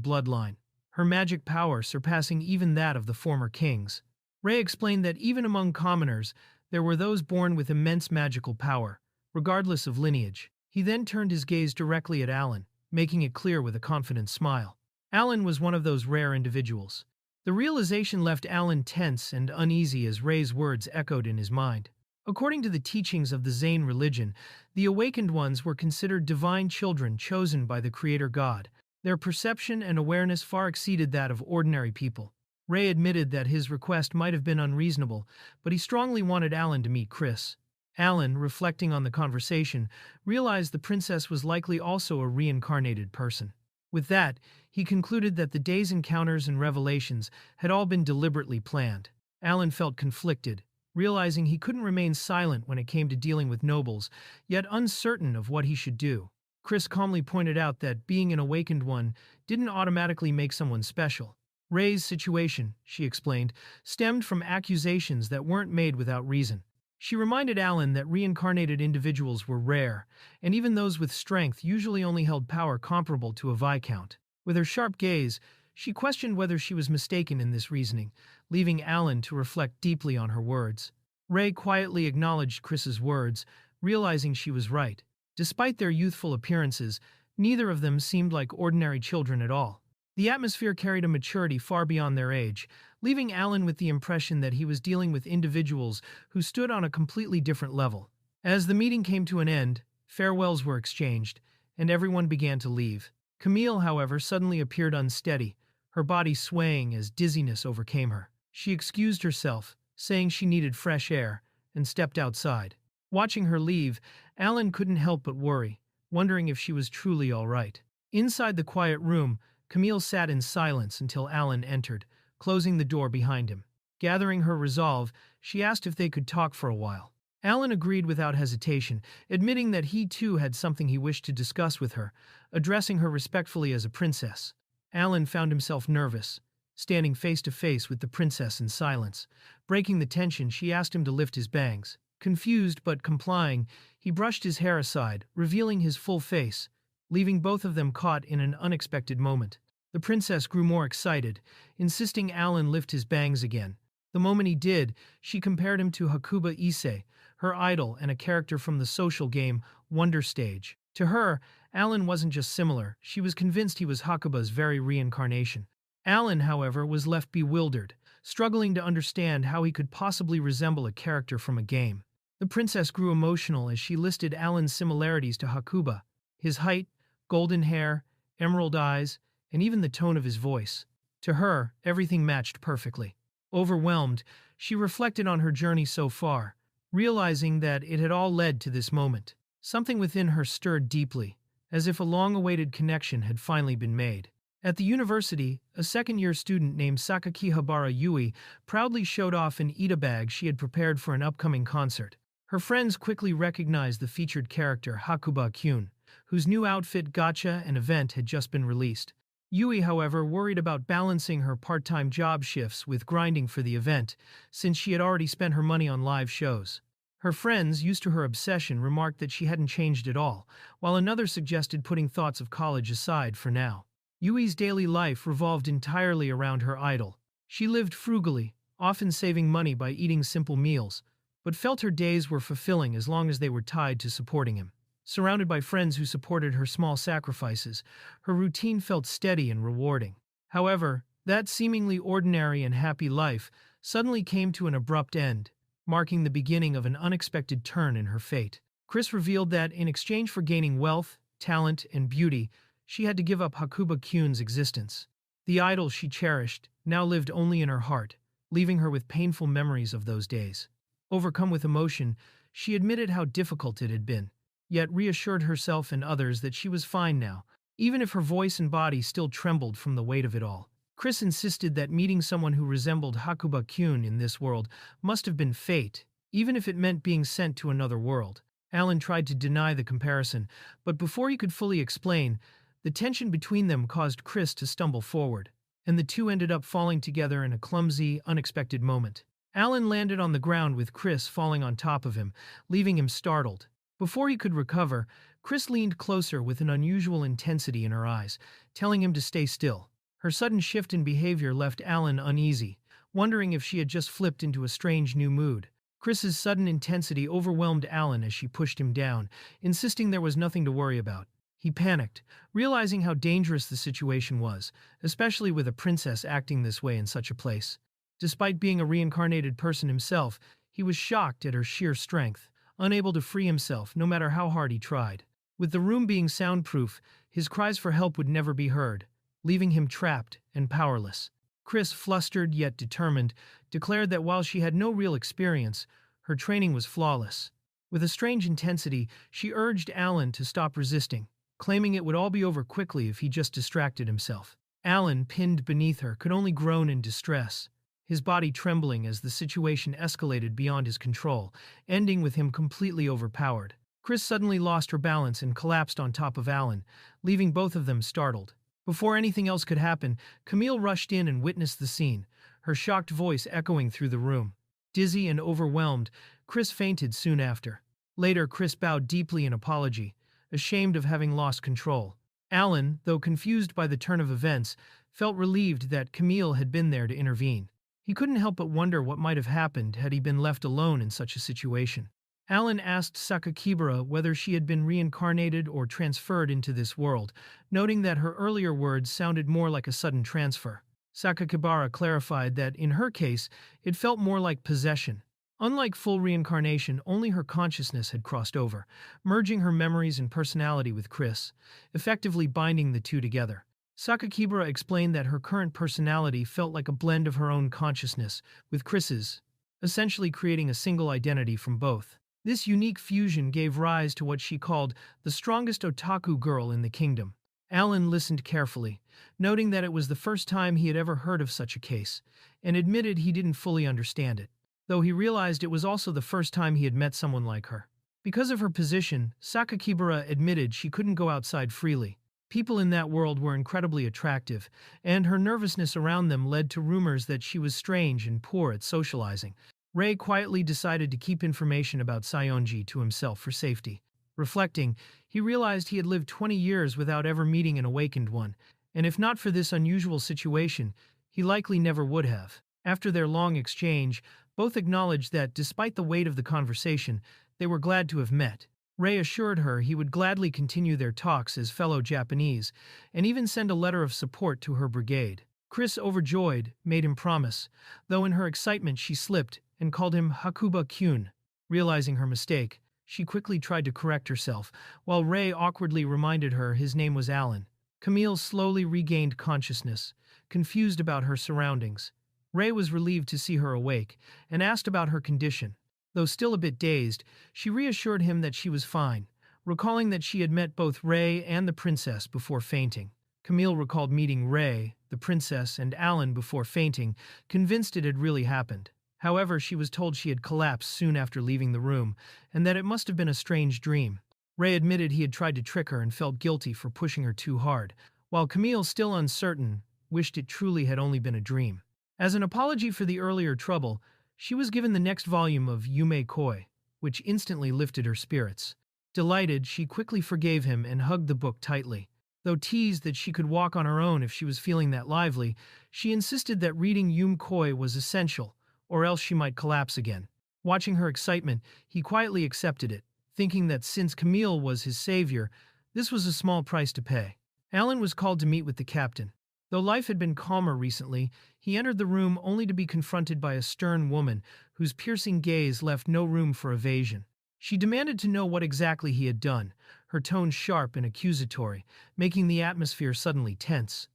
bloodline, her magic power surpassing even that of the former kings. Ray explained that even among commoners, there were those born with immense magical power, regardless of lineage. He then turned his gaze directly at Alan, making it clear with a confident smile. Alan was one of those rare individuals. The realization left Alan tense and uneasy as Ray's words echoed in his mind. According to the teachings of the Zain religion, the awakened ones were considered divine children chosen by the Creator God. Their perception and awareness far exceeded that of ordinary people. Ray admitted that his request might have been unreasonable, but he strongly wanted Alan to meet Chris. Alan, reflecting on the conversation, realized the princess was likely also a reincarnated person. With that, he concluded that the day's encounters and revelations had all been deliberately planned. Alan felt conflicted, realizing he couldn't remain silent when it came to dealing with nobles, yet uncertain of what he should do. Chris calmly pointed out that being an awakened one didn't automatically make someone special. Ray's situation, she explained, stemmed from accusations that weren't made without reason. She reminded Alan that reincarnated individuals were rare, and even those with strength usually only held power comparable to a viscount. With her sharp gaze, she questioned whether she was mistaken in this reasoning, leaving Alan to reflect deeply on her words. Ray quietly acknowledged Chris's words, realizing she was right. Despite their youthful appearances, neither of them seemed like ordinary children at all. The atmosphere carried a maturity far beyond their age, leaving Alan with the impression that he was dealing with individuals who stood on a completely different level. As the meeting came to an end, farewells were exchanged, and everyone began to leave. Camille, however, suddenly appeared unsteady, her body swaying as dizziness overcame her. She excused herself, saying she needed fresh air, and stepped outside. Watching her leave, Alan couldn't help but worry, wondering if she was truly all right. Inside the quiet room, Camille sat in silence until Alan entered, closing the door behind him. Gathering her resolve, she asked if they could talk for a while. Alan agreed without hesitation, admitting that he too had something he wished to discuss with her, addressing her respectfully as a princess. Alan found himself nervous, standing face to face with the princess in silence. Breaking the tension, she asked him to lift his bangs. Confused but complying, he brushed his hair aside, revealing his full face, leaving both of them caught in an unexpected moment. The princess grew more excited, insisting Alan lift his bangs again. The moment he did, she compared him to Hakuba Ise, her idol and a character from the social game Wonder Stage. To her, Alan wasn't just similar, she was convinced he was Hakuba's very reincarnation. Alan, however, was left bewildered, struggling to understand how he could possibly resemble a character from a game. The princess grew emotional as she listed Alan's similarities to Hakuba: his height, golden hair, emerald eyes, and even the tone of his voice. To her, everything matched perfectly. Overwhelmed, she reflected on her journey so far, realizing that it had all led to this moment. Something within her stirred deeply, as if a long-awaited connection had finally been made. At the university, a second-year student named Sakakihabara Yui proudly showed off an Ida bag she had prepared for an upcoming concert. Her friends quickly recognized the featured character Hakuba Kyun, whose new outfit, gacha, and event had just been released. Yui, however, worried about balancing her part-time job shifts with grinding for the event, since she had already spent her money on live shows. Her friends, used to her obsession, remarked that she hadn't changed at all, while another suggested putting thoughts of college aside for now. Yui's daily life revolved entirely around her idol. She lived frugally, often saving money by eating simple meals, but felt her days were fulfilling as long as they were tied to supporting him. Surrounded by friends who supported her small sacrifices, her routine felt steady and rewarding. However, that seemingly ordinary and happy life suddenly came to an abrupt end, marking the beginning of an unexpected turn in her fate. Chris revealed that, in exchange for gaining wealth, talent, and beauty, she had to give up Hakuba Kyun's existence. The idol she cherished now lived only in her heart, leaving her with painful memories of those days. Overcome with emotion, she admitted how difficult it had been, yet reassured herself and others that she was fine now, even if her voice and body still trembled from the weight of it all. Chris insisted that meeting someone who resembled Hakuba Kyun in this world must have been fate, even if it meant being sent to another world. Alan tried to deny the comparison, but before he could fully explain, the tension between them caused Chris to stumble forward, and the two ended up falling together in a clumsy, unexpected moment. Alan landed on the ground with Chris falling on top of him, leaving him startled. Before he could recover, Chris leaned closer with an unusual intensity in her eyes, telling him to stay still. Her sudden shift in behavior left Alan uneasy, wondering if she had just flipped into a strange new mood. Chris's sudden intensity overwhelmed Alan as she pushed him down, insisting there was nothing to worry about. He panicked, realizing how dangerous the situation was, especially with a princess acting this way in such a place. Despite being a reincarnated person himself, he was shocked at her sheer strength, unable to free himself no matter how hard he tried. With the room being soundproof, his cries for help would never be heard, leaving him trapped and powerless. Chris, flustered yet determined, declared that while she had no real experience, her training was flawless. With a strange intensity, she urged Alan to stop resisting, claiming it would all be over quickly if he just distracted himself. Alan, pinned beneath her, could only groan in distress, his body trembling as the situation escalated beyond his control, ending with him completely overpowered. Chris suddenly lost her balance and collapsed on top of Alan, leaving both of them startled. Before anything else could happen, Camille rushed in and witnessed the scene, her shocked voice echoing through the room. Dizzy and overwhelmed, Chris fainted soon after. Later, Chris bowed deeply in apology, ashamed of having lost control. Alan, though confused by the turn of events, felt relieved that Camille had been there to intervene. He couldn't help but wonder what might have happened had he been left alone in such a situation. Alan asked Sakakibara whether she had been reincarnated or transferred into this world, noting that her earlier words sounded more like a sudden transfer. Sakakibara clarified that, in her case, it felt more like possession. Unlike full reincarnation, only her consciousness had crossed over, merging her memories and personality with Chris, effectively binding the two together. Sakakibara explained that her current personality felt like a blend of her own consciousness with Chris's, essentially creating a single identity from both. This unique fusion gave rise to what she called the strongest otaku girl in the kingdom. Alan listened carefully, noting that it was the first time he had ever heard of such a case, and admitted he didn't fully understand it, though he realized it was also the first time he had met someone like her. Because of her position, Sakakibara admitted she couldn't go outside freely. People in that world were incredibly attractive, and her nervousness around them led to rumors that she was strange and poor at socializing. Ray quietly decided to keep information about Saioji to himself for safety. Reflecting, he realized he had lived 20 years without ever meeting an awakened one, and if not for this unusual situation, he likely never would have. After their long exchange, both acknowledged that, despite the weight of the conversation, they were glad to have met. Ray assured her he would gladly continue their talks as fellow Japanese, and even send a letter of support to her brigade. Chris, overjoyed, made him promise, though in her excitement she slipped and called him Hakuba-kyun. Realizing her mistake, she quickly tried to correct herself, while Ray awkwardly reminded her his name was Alan. Camille slowly regained consciousness, confused about her surroundings. Ray was relieved to see her awake, and asked about her condition. Though still a bit dazed, she reassured him that she was fine, recalling that she had met both Ray and the princess before fainting. Camille recalled meeting Ray, the princess, and Alan before fainting, convinced it had really happened. However, she was told she had collapsed soon after leaving the room, and that it must have been a strange dream. Ray admitted he had tried to trick her and felt guilty for pushing her too hard, while Camille, still uncertain, wished it truly had only been a dream. As an apology for the earlier trouble, she was given the next volume of Yume Koi, which instantly lifted her spirits. Delighted, she quickly forgave him and hugged the book tightly. Though teased that she could walk on her own if she was feeling that lively, she insisted that reading Yume Koi was essential, or else she might collapse again. Watching her excitement, he quietly accepted it, thinking that since Camille was his savior, this was a small price to pay. Alan was called to meet with the captain. Though life had been calmer recently, he entered the room only to be confronted by a stern woman whose piercing gaze left no room for evasion. She demanded to know what exactly he had done, her tone sharp and accusatory, making the atmosphere suddenly tense.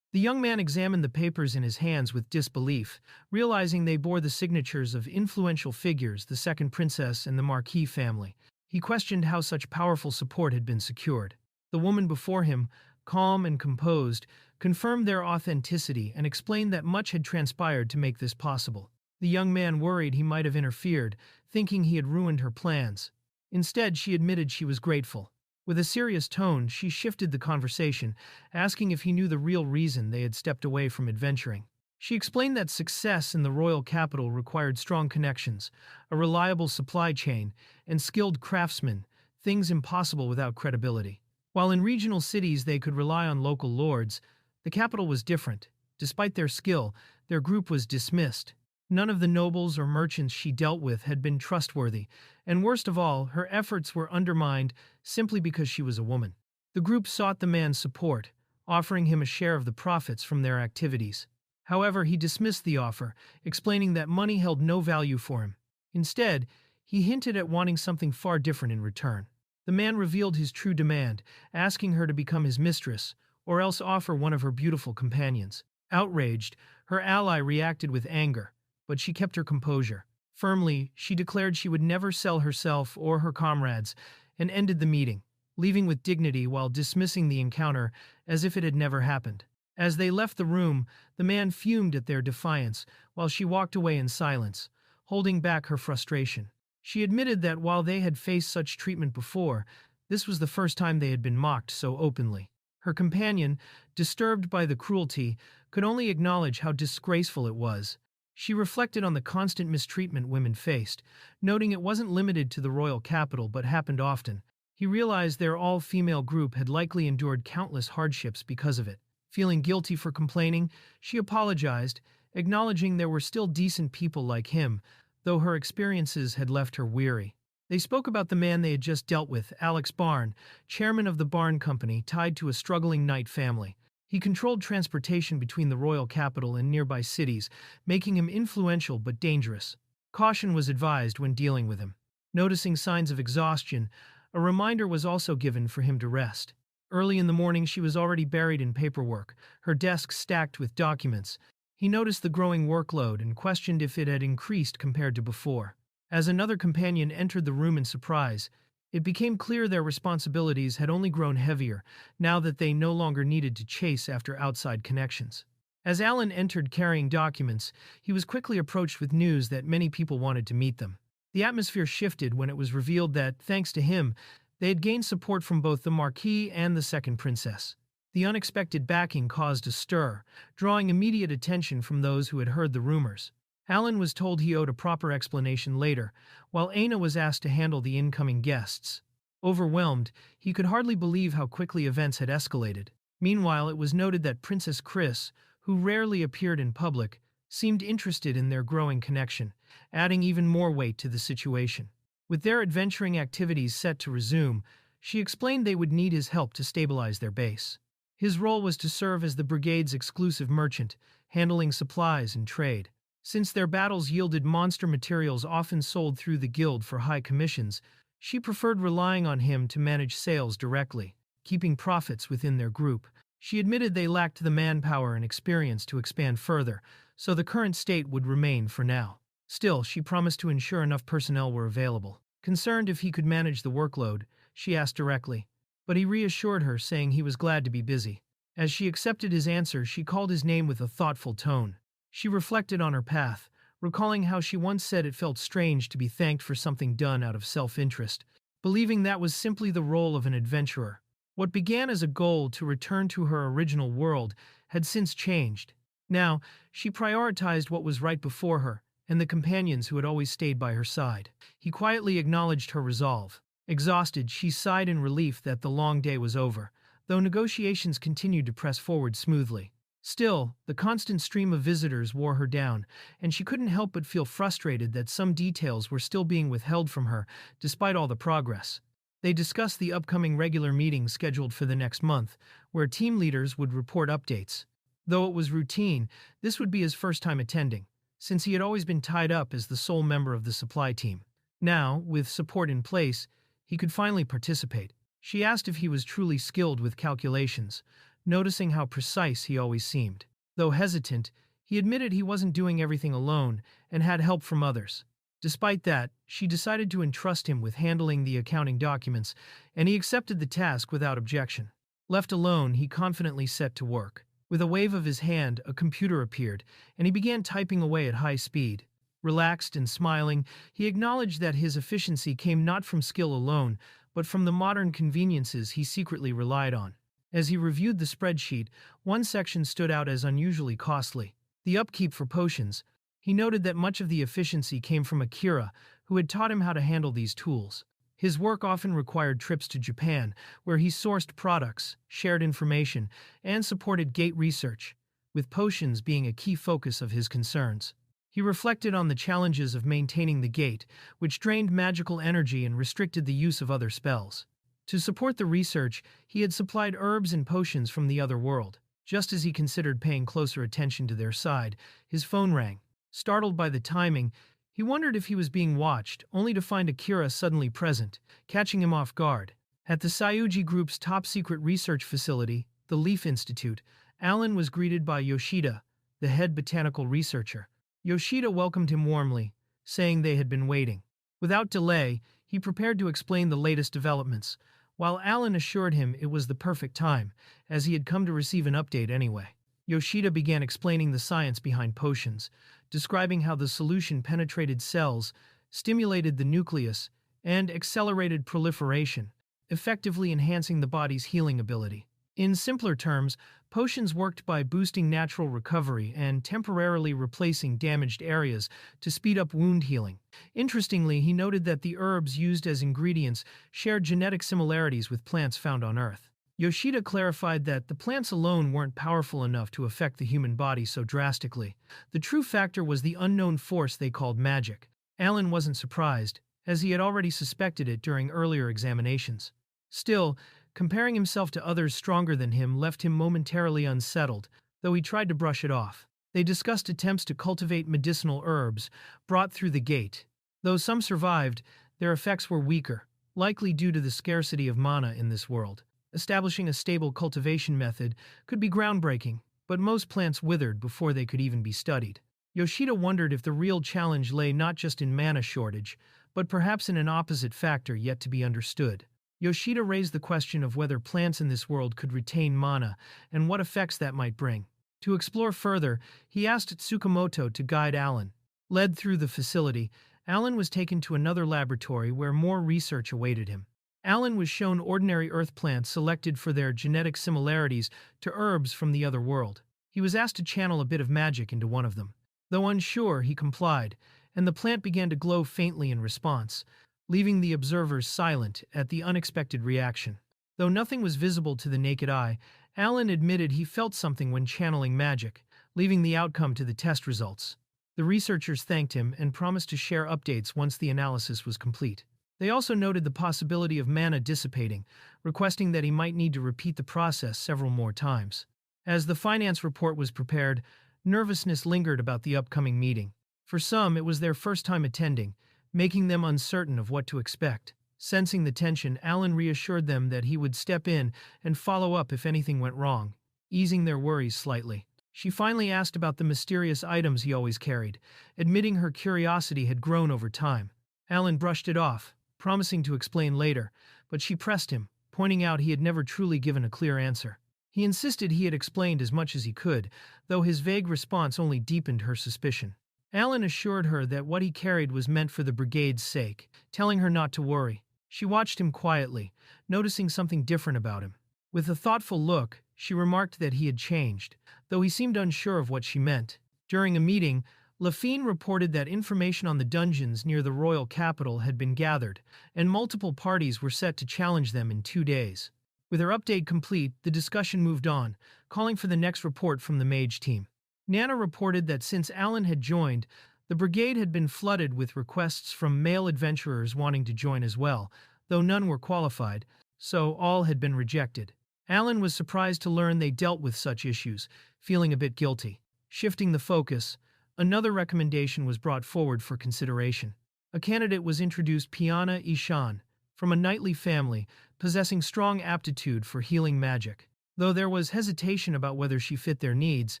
The young man examined the papers in his hands with disbelief, realizing they bore the signatures of influential figures, the second princess and the Marquis family. He questioned how such powerful support had been secured. The woman before him, calm and composed, confirmed their authenticity and explained that much had transpired to make this possible. The young man worried he might have interfered, thinking he had ruined her plans. Instead, she admitted she was grateful. With a serious tone, she shifted the conversation, asking if he knew the real reason they had stepped away from adventuring. She explained that success in the royal capital required strong connections, a reliable supply chain, and skilled craftsmen, things impossible without credibility. While in regional cities they could rely on local lords, the capital was different. Despite their skill, their group was dismissed. None of the nobles or merchants she dealt with had been trustworthy, and worst of all, her efforts were undermined simply because she was a woman. The group sought the man's support, offering him a share of the profits from their activities. However, he dismissed the offer, explaining that money held no value for him. Instead, he hinted at wanting something far different in return. The man revealed his true demand, asking her to become his mistress, or else offer one of her beautiful companions. Outraged, her ally reacted with anger, but she kept her composure. Firmly, she declared she would never sell herself or her comrades, and ended the meeting, leaving with dignity while dismissing the encounter as if it had never happened. As they left the room, the man fumed at their defiance, while she walked away in silence, holding back her frustration. She admitted that while they had faced such treatment before, this was the first time they had been mocked so openly. Her companion, disturbed by the cruelty, could only acknowledge how disgraceful it was. She reflected on the constant mistreatment women faced, noting it wasn't limited to the royal capital but happened often. He realized their all-female group had likely endured countless hardships because of it. Feeling guilty for complaining, she apologized, acknowledging there were still decent people like him, though her experiences had left her weary. They spoke about the man they had just dealt with, Alex Barn, chairman of the Barn Company, tied to a struggling Knight family. He controlled transportation between the royal capital and nearby cities, making him influential but dangerous. Caution was advised when dealing with him. Noticing signs of exhaustion, a reminder was also given for him to rest. Early in the morning, she was already buried in paperwork, her desk stacked with documents. He noticed the growing workload and questioned if it had increased compared to before. As another companion entered the room in surprise, it became clear their responsibilities had only grown heavier now that they no longer needed to chase after outside connections. As Alan entered carrying documents, he was quickly approached with news that many people wanted to meet them. The atmosphere shifted when it was revealed that, thanks to him, they had gained support from both the Marquis and the Second Princess. The unexpected backing caused a stir, drawing immediate attention from those who had heard the rumors. Alan was told he owed a proper explanation later, while Aina was asked to handle the incoming guests. Overwhelmed, he could hardly believe how quickly events had escalated. Meanwhile, it was noted that Princess Chris, who rarely appeared in public, seemed interested in their growing connection, adding even more weight to the situation. With their adventuring activities set to resume, she explained they would need his help to stabilize their base. His role was to serve as the Brigade's exclusive merchant, handling supplies and trade. Since their battles yielded monster materials often sold through the guild for high commissions, she preferred relying on him to manage sales directly, keeping profits within their group. She admitted they lacked the manpower and experience to expand further, so the current state would remain for now. Still, she promised to ensure enough personnel were available. Concerned if he could manage the workload, she asked directly, but he reassured her, saying he was glad to be busy. As she accepted his answer, she called his name with a thoughtful tone. She reflected on her path, recalling how she once said it felt strange to be thanked for something done out of self-interest, believing that was simply the role of an adventurer. What began as a goal to return to her original world had since changed. Now, she prioritized what was right before her, and the companions who had always stayed by her side. He quietly acknowledged her resolve. Exhausted, she sighed in relief that the long day was over, though negotiations continued to press forward smoothly. Still, the constant stream of visitors wore her down, and she couldn't help but feel frustrated that some details were still being withheld from her, despite all the progress. They discussed the upcoming regular meetings scheduled for the next month, where team leaders would report updates. Though it was routine, this would be his first time attending, since he had always been tied up as the sole member of the supply team. Now, with support in place, he could finally participate. She asked if he was truly skilled with calculations, noticing how precise he always seemed. Though hesitant, he admitted he wasn't doing everything alone and had help from others. Despite that, she decided to entrust him with handling the accounting documents, and he accepted the task without objection. Left alone, he confidently set to work. With a wave of his hand, a computer appeared, and he began typing away at high speed. Relaxed and smiling, he acknowledged that his efficiency came not from skill alone, but from the modern conveniences he secretly relied on. As he reviewed the spreadsheet, one section stood out as unusually costly: the upkeep for potions. He noted that much of the efficiency came from Akira, who had taught him how to handle these tools. His work often required trips to Japan, where he sourced products, shared information, and supported gate research, with potions being a key focus of his concerns. He reflected on the challenges of maintaining the gate, which drained magical energy and restricted the use of other spells. To support the research, he had supplied herbs and potions from the other world. Just as he considered paying closer attention to their side, his phone rang. Startled by the timing, he wondered if he was being watched, only to find Akira suddenly present, catching him off guard. At the Saioji Group's top-secret research facility, the Leaf Institute, Alan was greeted by Yoshida, the head botanical researcher. Yoshida welcomed him warmly, saying they had been waiting. Without delay, he prepared to explain the latest developments, while Alan assured him it was the perfect time, as he had come to receive an update anyway. Yoshida began explaining the science behind potions, describing how the solution penetrated cells, stimulated the nucleus, and accelerated proliferation, effectively enhancing the body's healing ability. In simpler terms, potions worked by boosting natural recovery and temporarily replacing damaged areas to speed up wound healing. Interestingly, he noted that the herbs used as ingredients shared genetic similarities with plants found on Earth. Yoshida clarified that the plants alone weren't powerful enough to affect the human body so drastically. The true factor was the unknown force they called magic. Alan wasn't surprised, as he had already suspected it during earlier examinations. Still, comparing himself to others stronger than him left him momentarily unsettled, though he tried to brush it off. They discussed attempts to cultivate medicinal herbs brought through the gate. Though some survived, their effects were weaker, likely due to the scarcity of mana in this world. Establishing a stable cultivation method could be groundbreaking, but most plants withered before they could even be studied. Yoshida wondered if the real challenge lay not just in mana shortage, but perhaps in an opposite factor yet to be understood. Yoshida raised the question of whether plants in this world could retain mana and what effects that might bring. To explore further, he asked Tsukamoto to guide Alan. Led through the facility, Alan was taken to another laboratory where more research awaited him. Alan was shown ordinary earth plants selected for their genetic similarities to herbs from the other world. He was asked to channel a bit of magic into one of them. Though unsure, he complied, and the plant began to glow faintly in response, leaving the observers silent at the unexpected reaction. Though nothing was visible to the naked eye, Alan admitted he felt something when channeling magic, leaving the outcome to the test results. The researchers thanked him and promised to share updates once the analysis was complete. They also noted the possibility of mana dissipating, requesting that he might need to repeat the process several more times. As the finance report was prepared, nervousness lingered about the upcoming meeting. For some, it was their first time attending, making them uncertain of what to expect. Sensing the tension, Alan reassured them that he would step in and follow up if anything went wrong, easing their worries slightly. She finally asked about the mysterious items he always carried, admitting her curiosity had grown over time. Alan brushed it off, promising to explain later, but she pressed him, pointing out he had never truly given a clear answer. He insisted he had explained as much as he could, though his vague response only deepened her suspicion. Alan assured her that what he carried was meant for the Brigade's sake, telling her not to worry. She watched him quietly, noticing something different about him. With a thoughtful look, she remarked that he had changed, though he seemed unsure of what she meant. During a meeting, Lafine reported that information on the dungeons near the royal capital had been gathered, and multiple parties were set to challenge them in 2 days. With her update complete, the discussion moved on, calling for the next report from the mage team. Nana reported that since Alan had joined, the brigade had been flooded with requests from male adventurers wanting to join as well, though none were qualified, so all had been rejected. Alan was surprised to learn they dealt with such issues, feeling a bit guilty. Shifting the focus, another recommendation was brought forward for consideration. A candidate was introduced, Piana Ishan, from a knightly family, possessing strong aptitude for healing magic. Though there was hesitation about whether she fit their needs,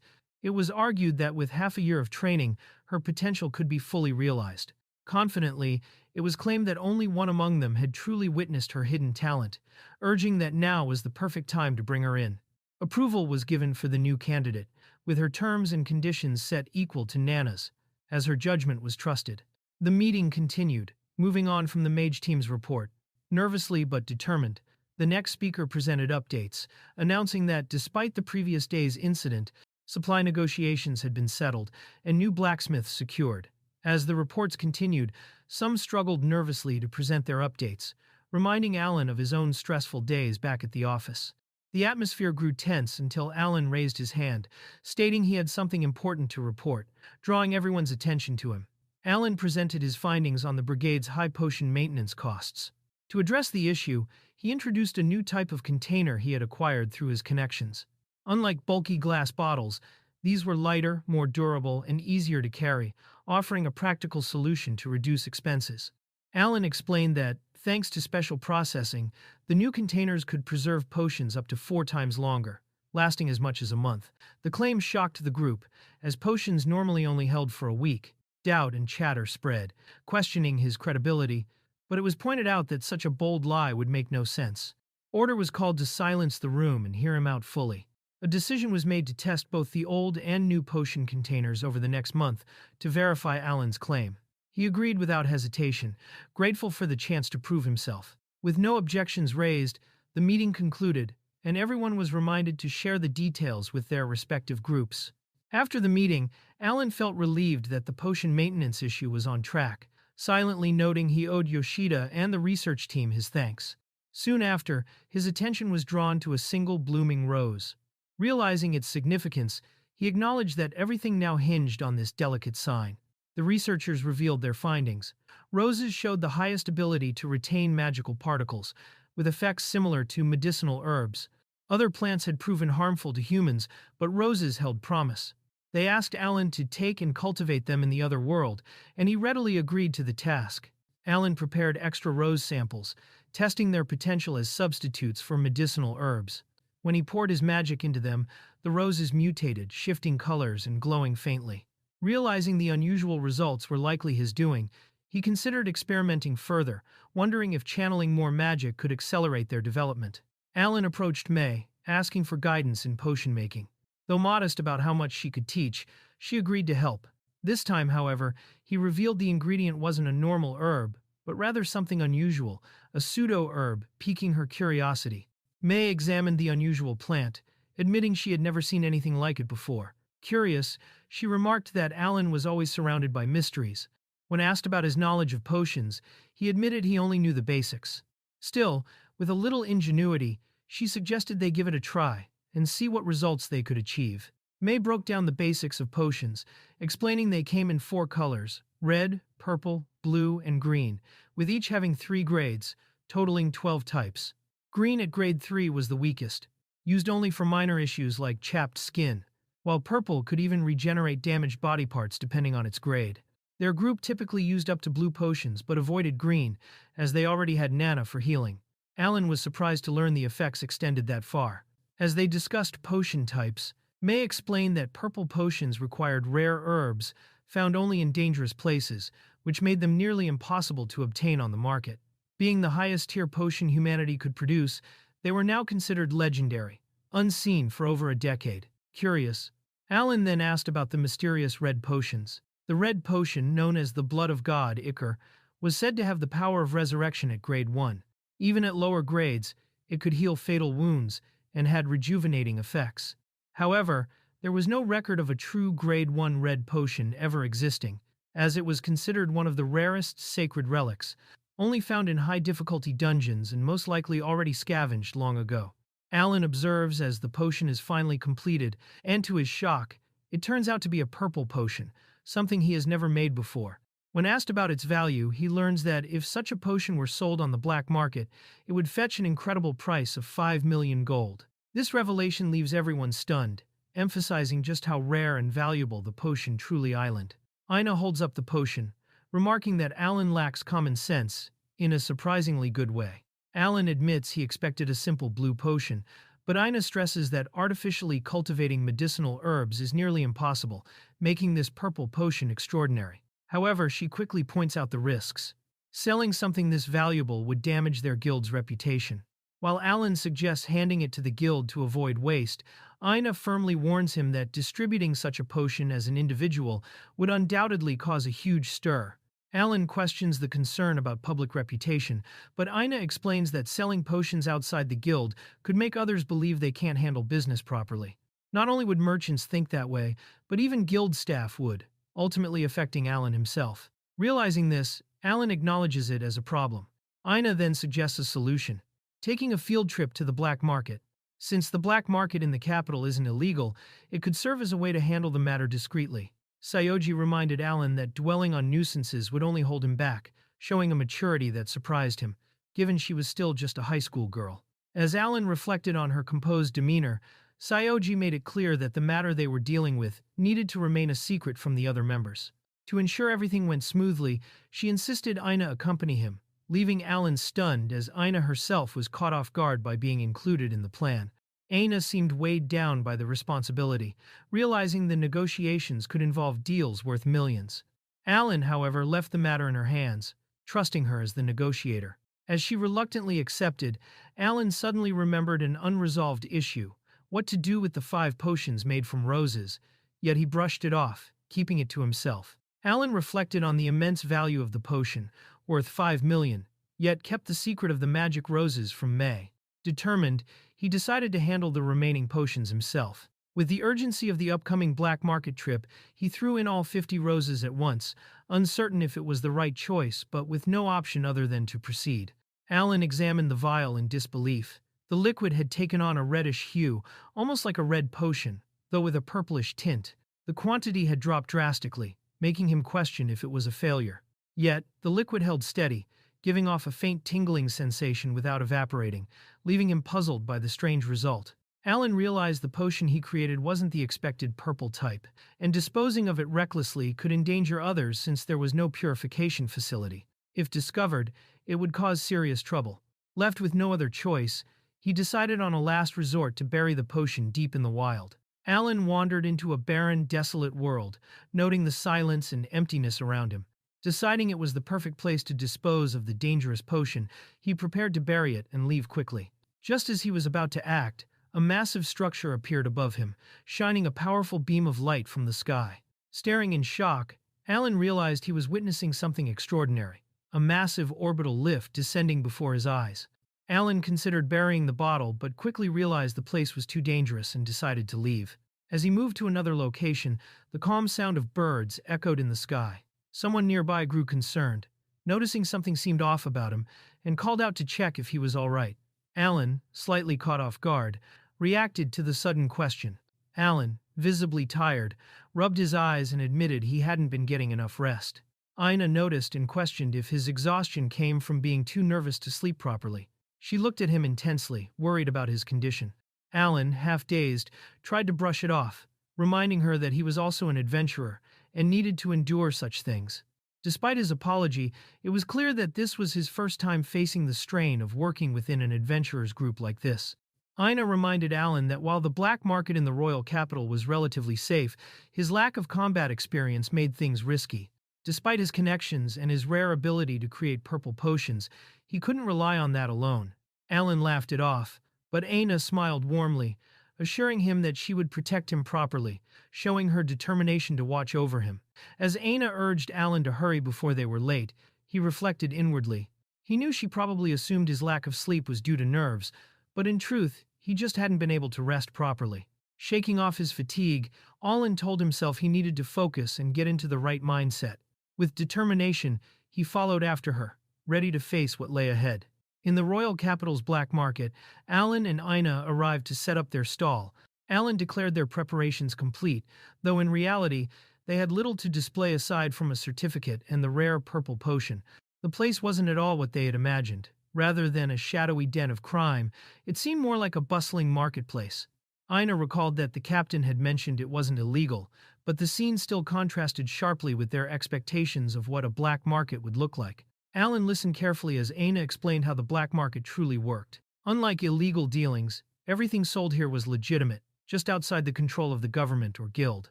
it was argued that with half a year of training, her potential could be fully realized. Confidently, it was claimed that only one among them had truly witnessed her hidden talent, urging that now was the perfect time to bring her in. Approval was given for the new candidate, with her terms and conditions set equal to Nana's. as her judgment was trusted. The meeting continued, moving on from the mage team's report. Nervously but determined, the next speaker presented updates, announcing that despite the previous day's incident, supply negotiations had been settled and new blacksmiths secured. As the reports continued, some struggled nervously to present their updates, reminding Alan of his own stressful days back at the office. The atmosphere grew tense until Alan raised his hand, stating he had something important to report, drawing everyone's attention to him. Alan presented his findings on the Brigade's high potion maintenance costs. To address the issue, he introduced a new type of container he had acquired through his connections. Unlike bulky glass bottles, these were lighter, more durable, and easier to carry, offering a practical solution to reduce expenses. Alan explained that, thanks to special processing, the new containers could preserve potions up to 4 times longer, lasting as much as a month. The claim shocked the group, as potions normally only held for a week. Doubt and chatter spread, questioning his credibility, but it was pointed out that such a bold lie would make no sense. Order was called to silence the room and hear him out fully. A decision was made to test both the old and new potion containers over the next month to verify Alan's claim. He agreed without hesitation, grateful for the chance to prove himself. With no objections raised, the meeting concluded, and everyone was reminded to share the details with their respective groups. After the meeting, Alan felt relieved that the potion maintenance issue was on track, silently noting he owed Yoshida and the research team his thanks. Soon after, his attention was drawn to a single blooming rose. Realizing its significance, he acknowledged that everything now hinged on this delicate sign. The researchers revealed their findings. Roses showed the highest ability to retain magical particles, with effects similar to medicinal herbs. Other plants had proven harmful to humans, but roses held promise. They asked Alan to take and cultivate them in the other world, and he readily agreed to the task. Alan prepared extra rose samples, testing their potential as substitutes for medicinal herbs. When he poured his magic into them, the roses mutated, shifting colors and glowing faintly. Realizing the unusual results were likely his doing, he considered experimenting further, wondering if channeling more magic could accelerate their development. Alan approached May, asking for guidance in potion making. Though modest about how much she could teach, she agreed to help. This time, however, he revealed the ingredient wasn't a normal herb, but rather something unusual, a pseudo-herb, piquing her curiosity. May examined the unusual plant, admitting she had never seen anything like it before. Curious, she remarked that Alan was always surrounded by mysteries. When asked about his knowledge of potions, he admitted he only knew the basics. Still, with a little ingenuity, she suggested they give it a try and see what results they could achieve. May broke down the basics of potions, explaining they came in 4 colors: red, purple, blue, and green, with each having 3 grades, totaling 12 types. Green at grade 3 was the weakest, used only for minor issues like chapped skin, while purple could even regenerate damaged body parts depending on its grade. Their group typically used up to blue potions but avoided green, as they already had Nana for healing. Alan was surprised to learn the effects extended that far. As they discussed potion types, May explained that purple potions required rare herbs found only in dangerous places, which made them nearly impossible to obtain on the market. Being the highest tier potion humanity could produce, they were now considered legendary, unseen for over a decade. Curious, Alan then asked about the mysterious red potions. The red potion, known as the Blood of God Ichor, was said to have the power of resurrection at grade 1. Even at lower grades, it could heal fatal wounds and had rejuvenating effects. However, there was no record of a true grade 1 red potion ever existing, as it was considered one of the rarest sacred relics, only found in high-difficulty dungeons and most likely already scavenged long ago. Alan observes as the potion is finally completed, and to his shock, it turns out to be a purple potion, something he has never made before. When asked about its value, he learns that if such a potion were sold on the black market, it would fetch an incredible price of 5 million gold. This revelation leaves everyone stunned, emphasizing just how rare and valuable the potion truly island. Ina holds up the potion, remarking that Alan lacks common sense, in a surprisingly good way. Alan admits he expected a simple blue potion, but Ina stresses that artificially cultivating medicinal herbs is nearly impossible, making this purple potion extraordinary. However, she quickly points out the risks. Selling something this valuable would damage their guild's reputation. While Alan suggests handing it to the guild to avoid waste, Aina firmly warns him that distributing such a potion as an individual would undoubtedly cause a huge stir. Alan questions the concern about public reputation, but Aina explains that selling potions outside the guild could make others believe they can't handle business properly. Not only would merchants think that way, but even guild staff would, ultimately affecting Alan himself. Realizing this, Alan acknowledges it as a problem. Aina then suggests a solution: taking a field trip to the black market. Since the black market in the capital isn't illegal, it could serve as a way to handle the matter discreetly. Saioji reminded Alan that dwelling on nuisances would only hold him back, showing a maturity that surprised him, given she was still just a high school girl. As Alan reflected on her composed demeanor, Saioji made it clear that the matter they were dealing with needed to remain a secret from the other members. To ensure everything went smoothly, she insisted Aina accompany him, leaving Alan stunned as Aina herself was caught off guard by being included in the plan. Aina seemed weighed down by the responsibility, realizing the negotiations could involve deals worth millions. Alan, however, left the matter in her hands, trusting her as the negotiator. As she reluctantly accepted, Alan suddenly remembered an unresolved issue: what to do with the 5 potions made from roses, yet he brushed it off, keeping it to himself. Alan reflected on the immense value of the potion, worth 5 million, yet kept the secret of the magic roses from May. Determined, he decided to handle the remaining potions himself. With the urgency of the upcoming black market trip, he threw in all 50 roses at once, uncertain if it was the right choice, but with no option other than to proceed. Alan examined the vial in disbelief. The liquid had taken on a reddish hue, almost like a red potion, though with a purplish tint. The quantity had dropped drastically, making him question if it was a failure. Yet, the liquid held steady, giving off a faint tingling sensation without evaporating, leaving him puzzled by the strange result. Alan realized the potion he created wasn't the expected purple type, and disposing of it recklessly could endanger others since there was no purification facility. If discovered, it would cause serious trouble. Left with no other choice, he decided on a last resort to bury the potion deep in the wild. Alan wandered into a barren, desolate world, noting the silence and emptiness around him. Deciding it was the perfect place to dispose of the dangerous potion, he prepared to bury it and leave quickly. Just as he was about to act, a massive structure appeared above him, shining a powerful beam of light from the sky. Staring in shock, Alan realized he was witnessing something extraordinary: a massive orbital lift descending before his eyes. Alan considered burying the bottle, but quickly realized the place was too dangerous and decided to leave. As he moved to another location, the calm sound of birds echoed in the sky. Someone nearby grew concerned, noticing something seemed off about him, and called out to check if he was all right. Alan, slightly caught off guard, reacted to the sudden question. Alan, visibly tired, rubbed his eyes and admitted he hadn't been getting enough rest. Aina noticed and questioned if his exhaustion came from being too nervous to sleep properly. She looked at him intensely, worried about his condition. Alan, half dazed, tried to brush it off, reminding her that he was also an adventurer and needed to endure such things. Despite his apology, it was clear that this was his first time facing the strain of working within an adventurers group like this. Aina reminded Alan that while the black market in the royal capital was relatively safe, his lack of combat experience made things risky. Despite his connections and his rare ability to create purple potions, he couldn't rely on that alone. Alan laughed it off, but Aina smiled warmly, assuring him that she would protect him properly, showing her determination to watch over him. As Aina urged Alan to hurry before they were late, he reflected inwardly. He knew she probably assumed his lack of sleep was due to nerves, but in truth, he just hadn't been able to rest properly. Shaking off his fatigue, Alan told himself he needed to focus and get into the right mindset. With determination, he followed after her, ready to face what lay ahead. In the royal capital's black market, Alan and Aina arrived to set up their stall. Alan declared their preparations complete, though in reality, they had little to display aside from a certificate and the rare purple potion. The place wasn't at all what they had imagined. Rather than a shadowy den of crime, it seemed more like a bustling marketplace. Aina recalled that the captain had mentioned it wasn't illegal, but the scene still contrasted sharply with their expectations of what a black market would look like. Alan listened carefully as Aina explained how the black market truly worked. Unlike illegal dealings, everything sold here was legitimate, just outside the control of the government or guild.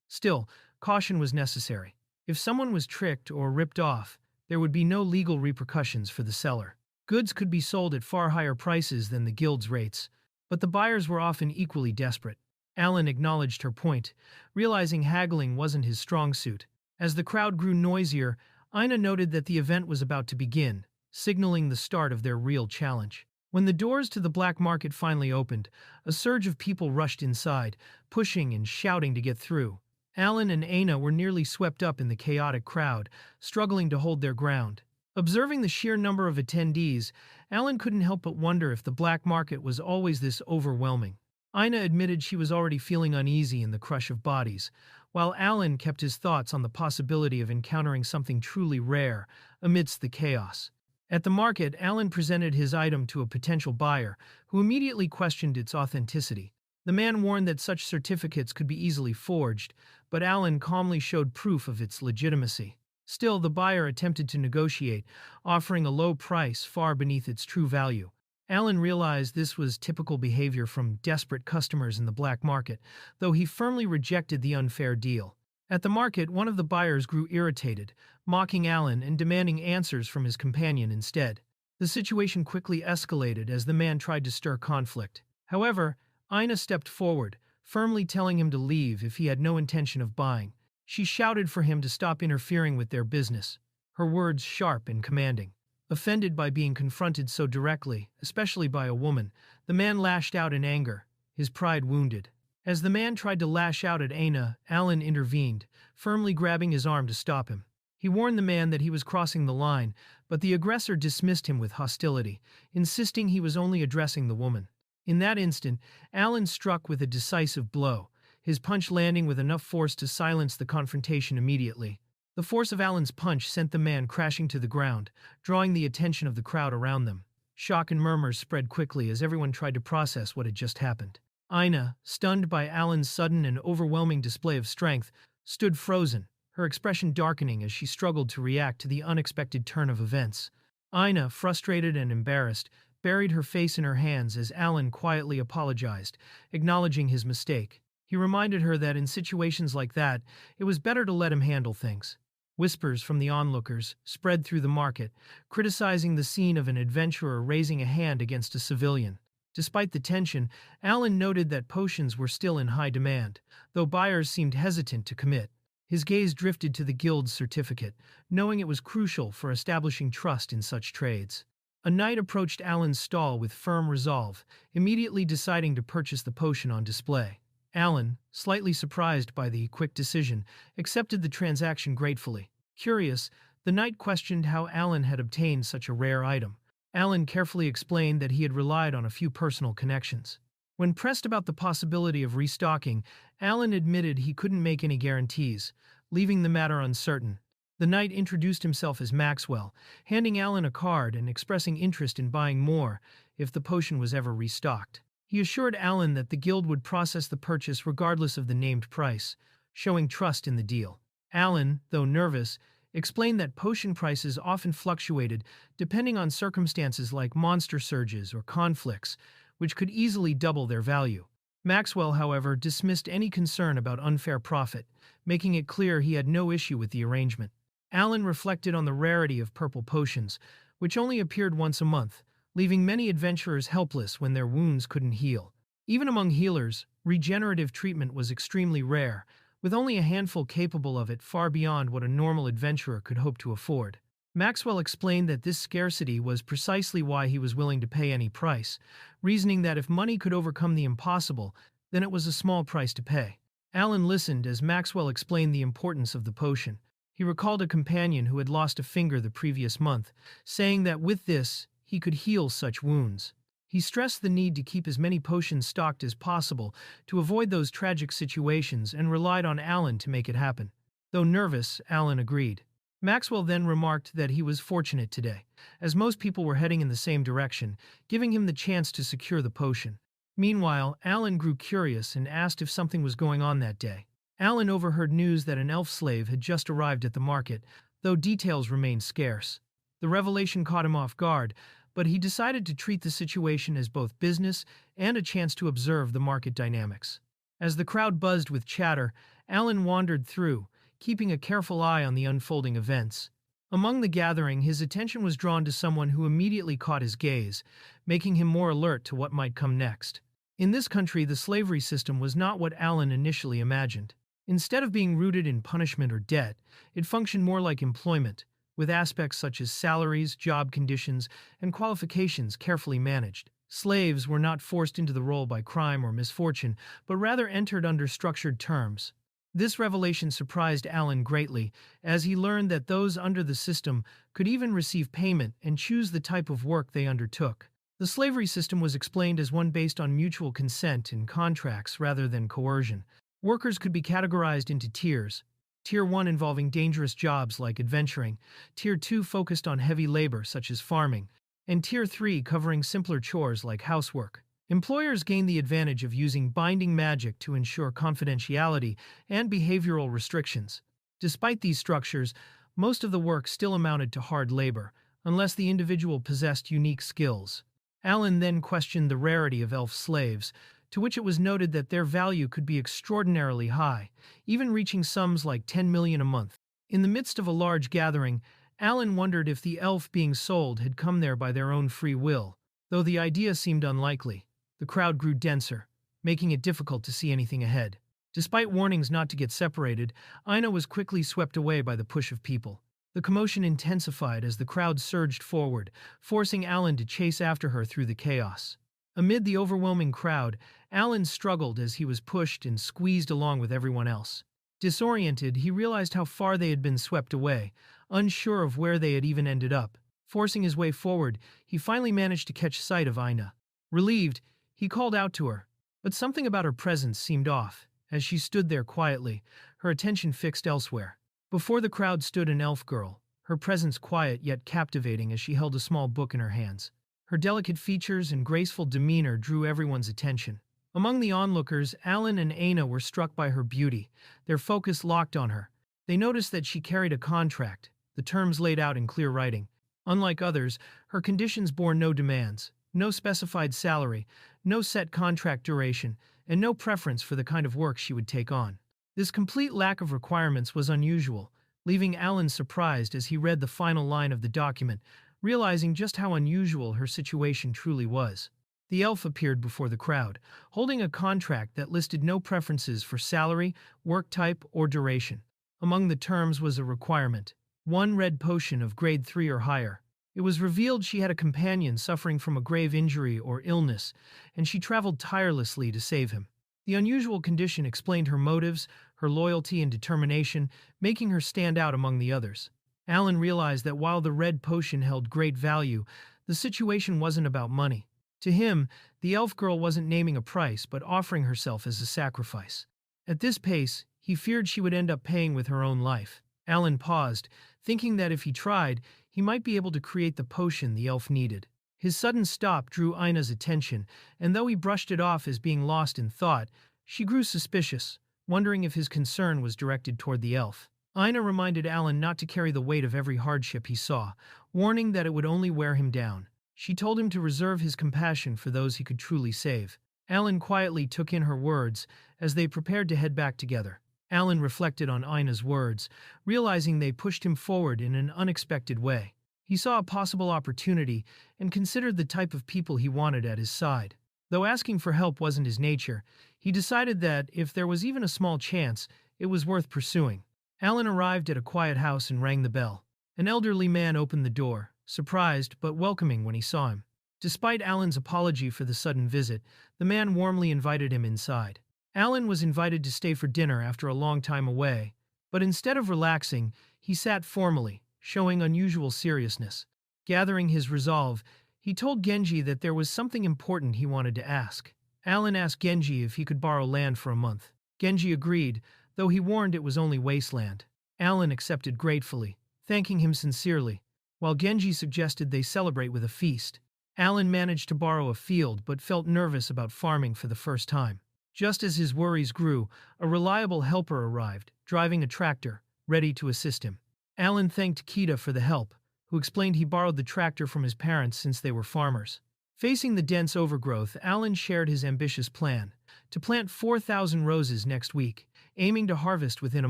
Still, caution was necessary. If someone was tricked or ripped off, there would be no legal repercussions for the seller. Goods could be sold at far higher prices than the guild's rates, but the buyers were often equally desperate. Alan acknowledged her point, realizing haggling wasn't his strong suit. As the crowd grew noisier, Ina noted that the event was about to begin, signaling the start of their real challenge. When the doors to the black market finally opened, a surge of people rushed inside, pushing and shouting to get through. Alan and Aina were nearly swept up in the chaotic crowd, struggling to hold their ground. Observing the sheer number of attendees, Alan couldn't help but wonder if the black market was always this overwhelming. Ina admitted she was already feeling uneasy in the crush of bodies, while Alan kept his thoughts on the possibility of encountering something truly rare amidst the chaos. At the market, Alan presented his item to a potential buyer, who immediately questioned its authenticity. The man warned that such certificates could be easily forged, but Alan calmly showed proof of its legitimacy. Still, the buyer attempted to negotiate, offering a low price far beneath its true value. Alan realized this was typical behavior from desperate customers in the black market, though he firmly rejected the unfair deal. At the market, one of the buyers grew irritated, mocking Alan and demanding answers from his companion instead. The situation quickly escalated as the man tried to stir conflict. However, Ina stepped forward, firmly telling him to leave if he had no intention of buying. She shouted for him to stop interfering with their business, her words sharp and commanding. Offended by being confronted so directly, especially by a woman, the man lashed out in anger, his pride wounded. As the man tried to lash out at Aina, Alan intervened, firmly grabbing his arm to stop him. He warned the man that he was crossing the line, but the aggressor dismissed him with hostility, insisting he was only addressing the woman. In that instant, Alan struck with a decisive blow, his punch landing with enough force to silence the confrontation immediately. The force of Alan's punch sent the man crashing to the ground, drawing the attention of the crowd around them. Shock and murmurs spread quickly as everyone tried to process what had just happened. Ina, stunned by Alan's sudden and overwhelming display of strength, stood frozen, her expression darkening as she struggled to react to the unexpected turn of events. Ina, frustrated and embarrassed, buried her face in her hands as Alan quietly apologized, acknowledging his mistake. He reminded her that in situations like that, it was better to let him handle things. Whispers from the onlookers spread through the market, criticizing the scene of an adventurer raising a hand against a civilian. Despite the tension, Alan noted that potions were still in high demand, though buyers seemed hesitant to commit. His gaze drifted to the guild's certificate, knowing it was crucial for establishing trust in such trades. A knight approached Alan's stall with firm resolve, immediately deciding to purchase the potion on display. Alan, slightly surprised by the quick decision, accepted the transaction gratefully. Curious, the knight questioned how Alan had obtained such a rare item. Alan carefully explained that he had relied on a few personal connections. When pressed about the possibility of restocking, Alan admitted he couldn't make any guarantees, leaving the matter uncertain. The knight introduced himself as Maxwell, handing Alan a card and expressing interest in buying more if the potion was ever restocked. He assured Alan that the guild would process the purchase regardless of the named price, showing trust in the deal. Alan, though nervous, explained that potion prices often fluctuated depending on circumstances like monster surges or conflicts, which could easily double their value. Maxwell, however, dismissed any concern about unfair profit, making it clear he had no issue with the arrangement. Alan reflected on the rarity of purple potions, which only appeared once a month, leaving many adventurers helpless when their wounds couldn't heal. Even among healers, regenerative treatment was extremely rare, with only a handful capable of it far beyond what a normal adventurer could hope to afford. Maxwell explained that this scarcity was precisely why he was willing to pay any price, reasoning that if money could overcome the impossible, then it was a small price to pay. Alan listened as Maxwell explained the importance of the potion. He recalled a companion who had lost a finger the previous month, saying that with this, he could heal such wounds. He stressed the need to keep as many potions stocked as possible to avoid those tragic situations and relied on Alan to make it happen. Though nervous, Alan agreed. Maxwell then remarked that he was fortunate today, as most people were heading in the same direction, giving him the chance to secure the potion. Meanwhile, Alan grew curious and asked if something was going on that day. Alan overheard news that an elf slave had just arrived at the market, though details remained scarce. The revelation caught him off guard, but he decided to treat the situation as both business and a chance to observe the market dynamics. As the crowd buzzed with chatter, Alan wandered through, keeping a careful eye on the unfolding events. Among the gathering, his attention was drawn to someone who immediately caught his gaze, making him more alert to what might come next. In this country, the slavery system was not what Alan initially imagined. Instead of being rooted in punishment or debt, it functioned more like employment, with aspects such as salaries, job conditions, and qualifications carefully managed. Slaves were not forced into the role by crime or misfortune, but rather entered under structured terms. This revelation surprised Alan greatly, as he learned that those under the system could even receive payment and choose the type of work they undertook. The slavery system was explained as one based on mutual consent and contracts rather than coercion. Workers could be categorized into tiers. Tier 1 involving dangerous jobs like adventuring, Tier 2 focused on heavy labor such as farming, and Tier 3 covering simpler chores like housework. Employers gained the advantage of using binding magic to ensure confidentiality and behavioral restrictions. Despite these structures, most of the work still amounted to hard labor, unless the individual possessed unique skills. Alan then questioned the rarity of elf slaves, to which it was noted that their value could be extraordinarily high, even reaching sums like 10 million a month. In the midst of a large gathering, Alan wondered if the elf being sold had come there by their own free will, though the idea seemed unlikely. The crowd grew denser, making it difficult to see anything ahead. Despite warnings not to get separated, Aina was quickly swept away by the push of people. The commotion intensified as the crowd surged forward, forcing Alan to chase after her through the chaos. Amid the overwhelming crowd, Alan struggled as he was pushed and squeezed along with everyone else. Disoriented, he realized how far they had been swept away, unsure of where they had even ended up. Forcing his way forward, he finally managed to catch sight of Aina. Relieved, he called out to her, but something about her presence seemed off. As she stood there quietly, her attention fixed elsewhere. Before the crowd stood an elf girl, her presence quiet yet captivating as she held a small book in her hands. Her delicate features and graceful demeanor drew everyone's attention. Among the onlookers, Alan and Aina were struck by her beauty, their focus locked on her. They noticed that she carried a contract, the terms laid out in clear writing. Unlike others, her conditions bore no demands. No specified salary, no set contract duration, and no preference for the kind of work she would take on. This complete lack of requirements was unusual, leaving Alan surprised as he read the final line of the document, realizing just how unusual her situation truly was. The elf appeared before the crowd, holding a contract that listed no preferences for salary, work type, or duration. Among the terms was a requirement: 1 red potion of grade 3 or higher. It was revealed she had a companion suffering from a grave injury or illness, and she traveled tirelessly to save him. The unusual condition explained her motives, her loyalty and determination, making her stand out among the others. Alan realized that while the red potion held great value, the situation wasn't about money. To him, the elf girl wasn't naming a price but offering herself as a sacrifice. At this pace, he feared she would end up paying with her own life. Alan paused, thinking that if he tried, he might be able to create the potion the elf needed. His sudden stop drew Aina's attention, and though he brushed it off as being lost in thought, she grew suspicious, wondering if his concern was directed toward the elf. Aina reminded Alan not to carry the weight of every hardship he saw, warning that it would only wear him down. She told him to reserve his compassion for those he could truly save. Alan quietly took in her words as they prepared to head back together. Alan reflected on Aina's words, realizing they pushed him forward in an unexpected way. He saw a possible opportunity and considered the type of people he wanted at his side. Though asking for help wasn't his nature, he decided that, if there was even a small chance, it was worth pursuing. Alan arrived at a quiet house and rang the bell. An elderly man opened the door, surprised but welcoming when he saw him. Despite Alan's apology for the sudden visit, the man warmly invited him inside. Alan was invited to stay for dinner after a long time away, but instead of relaxing, he sat formally, showing unusual seriousness. Gathering his resolve, he told Genji that there was something important he wanted to ask. Alan asked Genji if he could borrow land for a month. Genji agreed, though he warned it was only wasteland. Alan accepted gratefully, thanking him sincerely, while Genji suggested they celebrate with a feast. Alan managed to borrow a field but felt nervous about farming for the first time. Just as his worries grew, a reliable helper arrived, driving a tractor, ready to assist him. Alan thanked Kita for the help, who explained he borrowed the tractor from his parents since they were farmers. Facing the dense overgrowth, Alan shared his ambitious plan: to plant 4,000 roses next week, aiming to harvest within a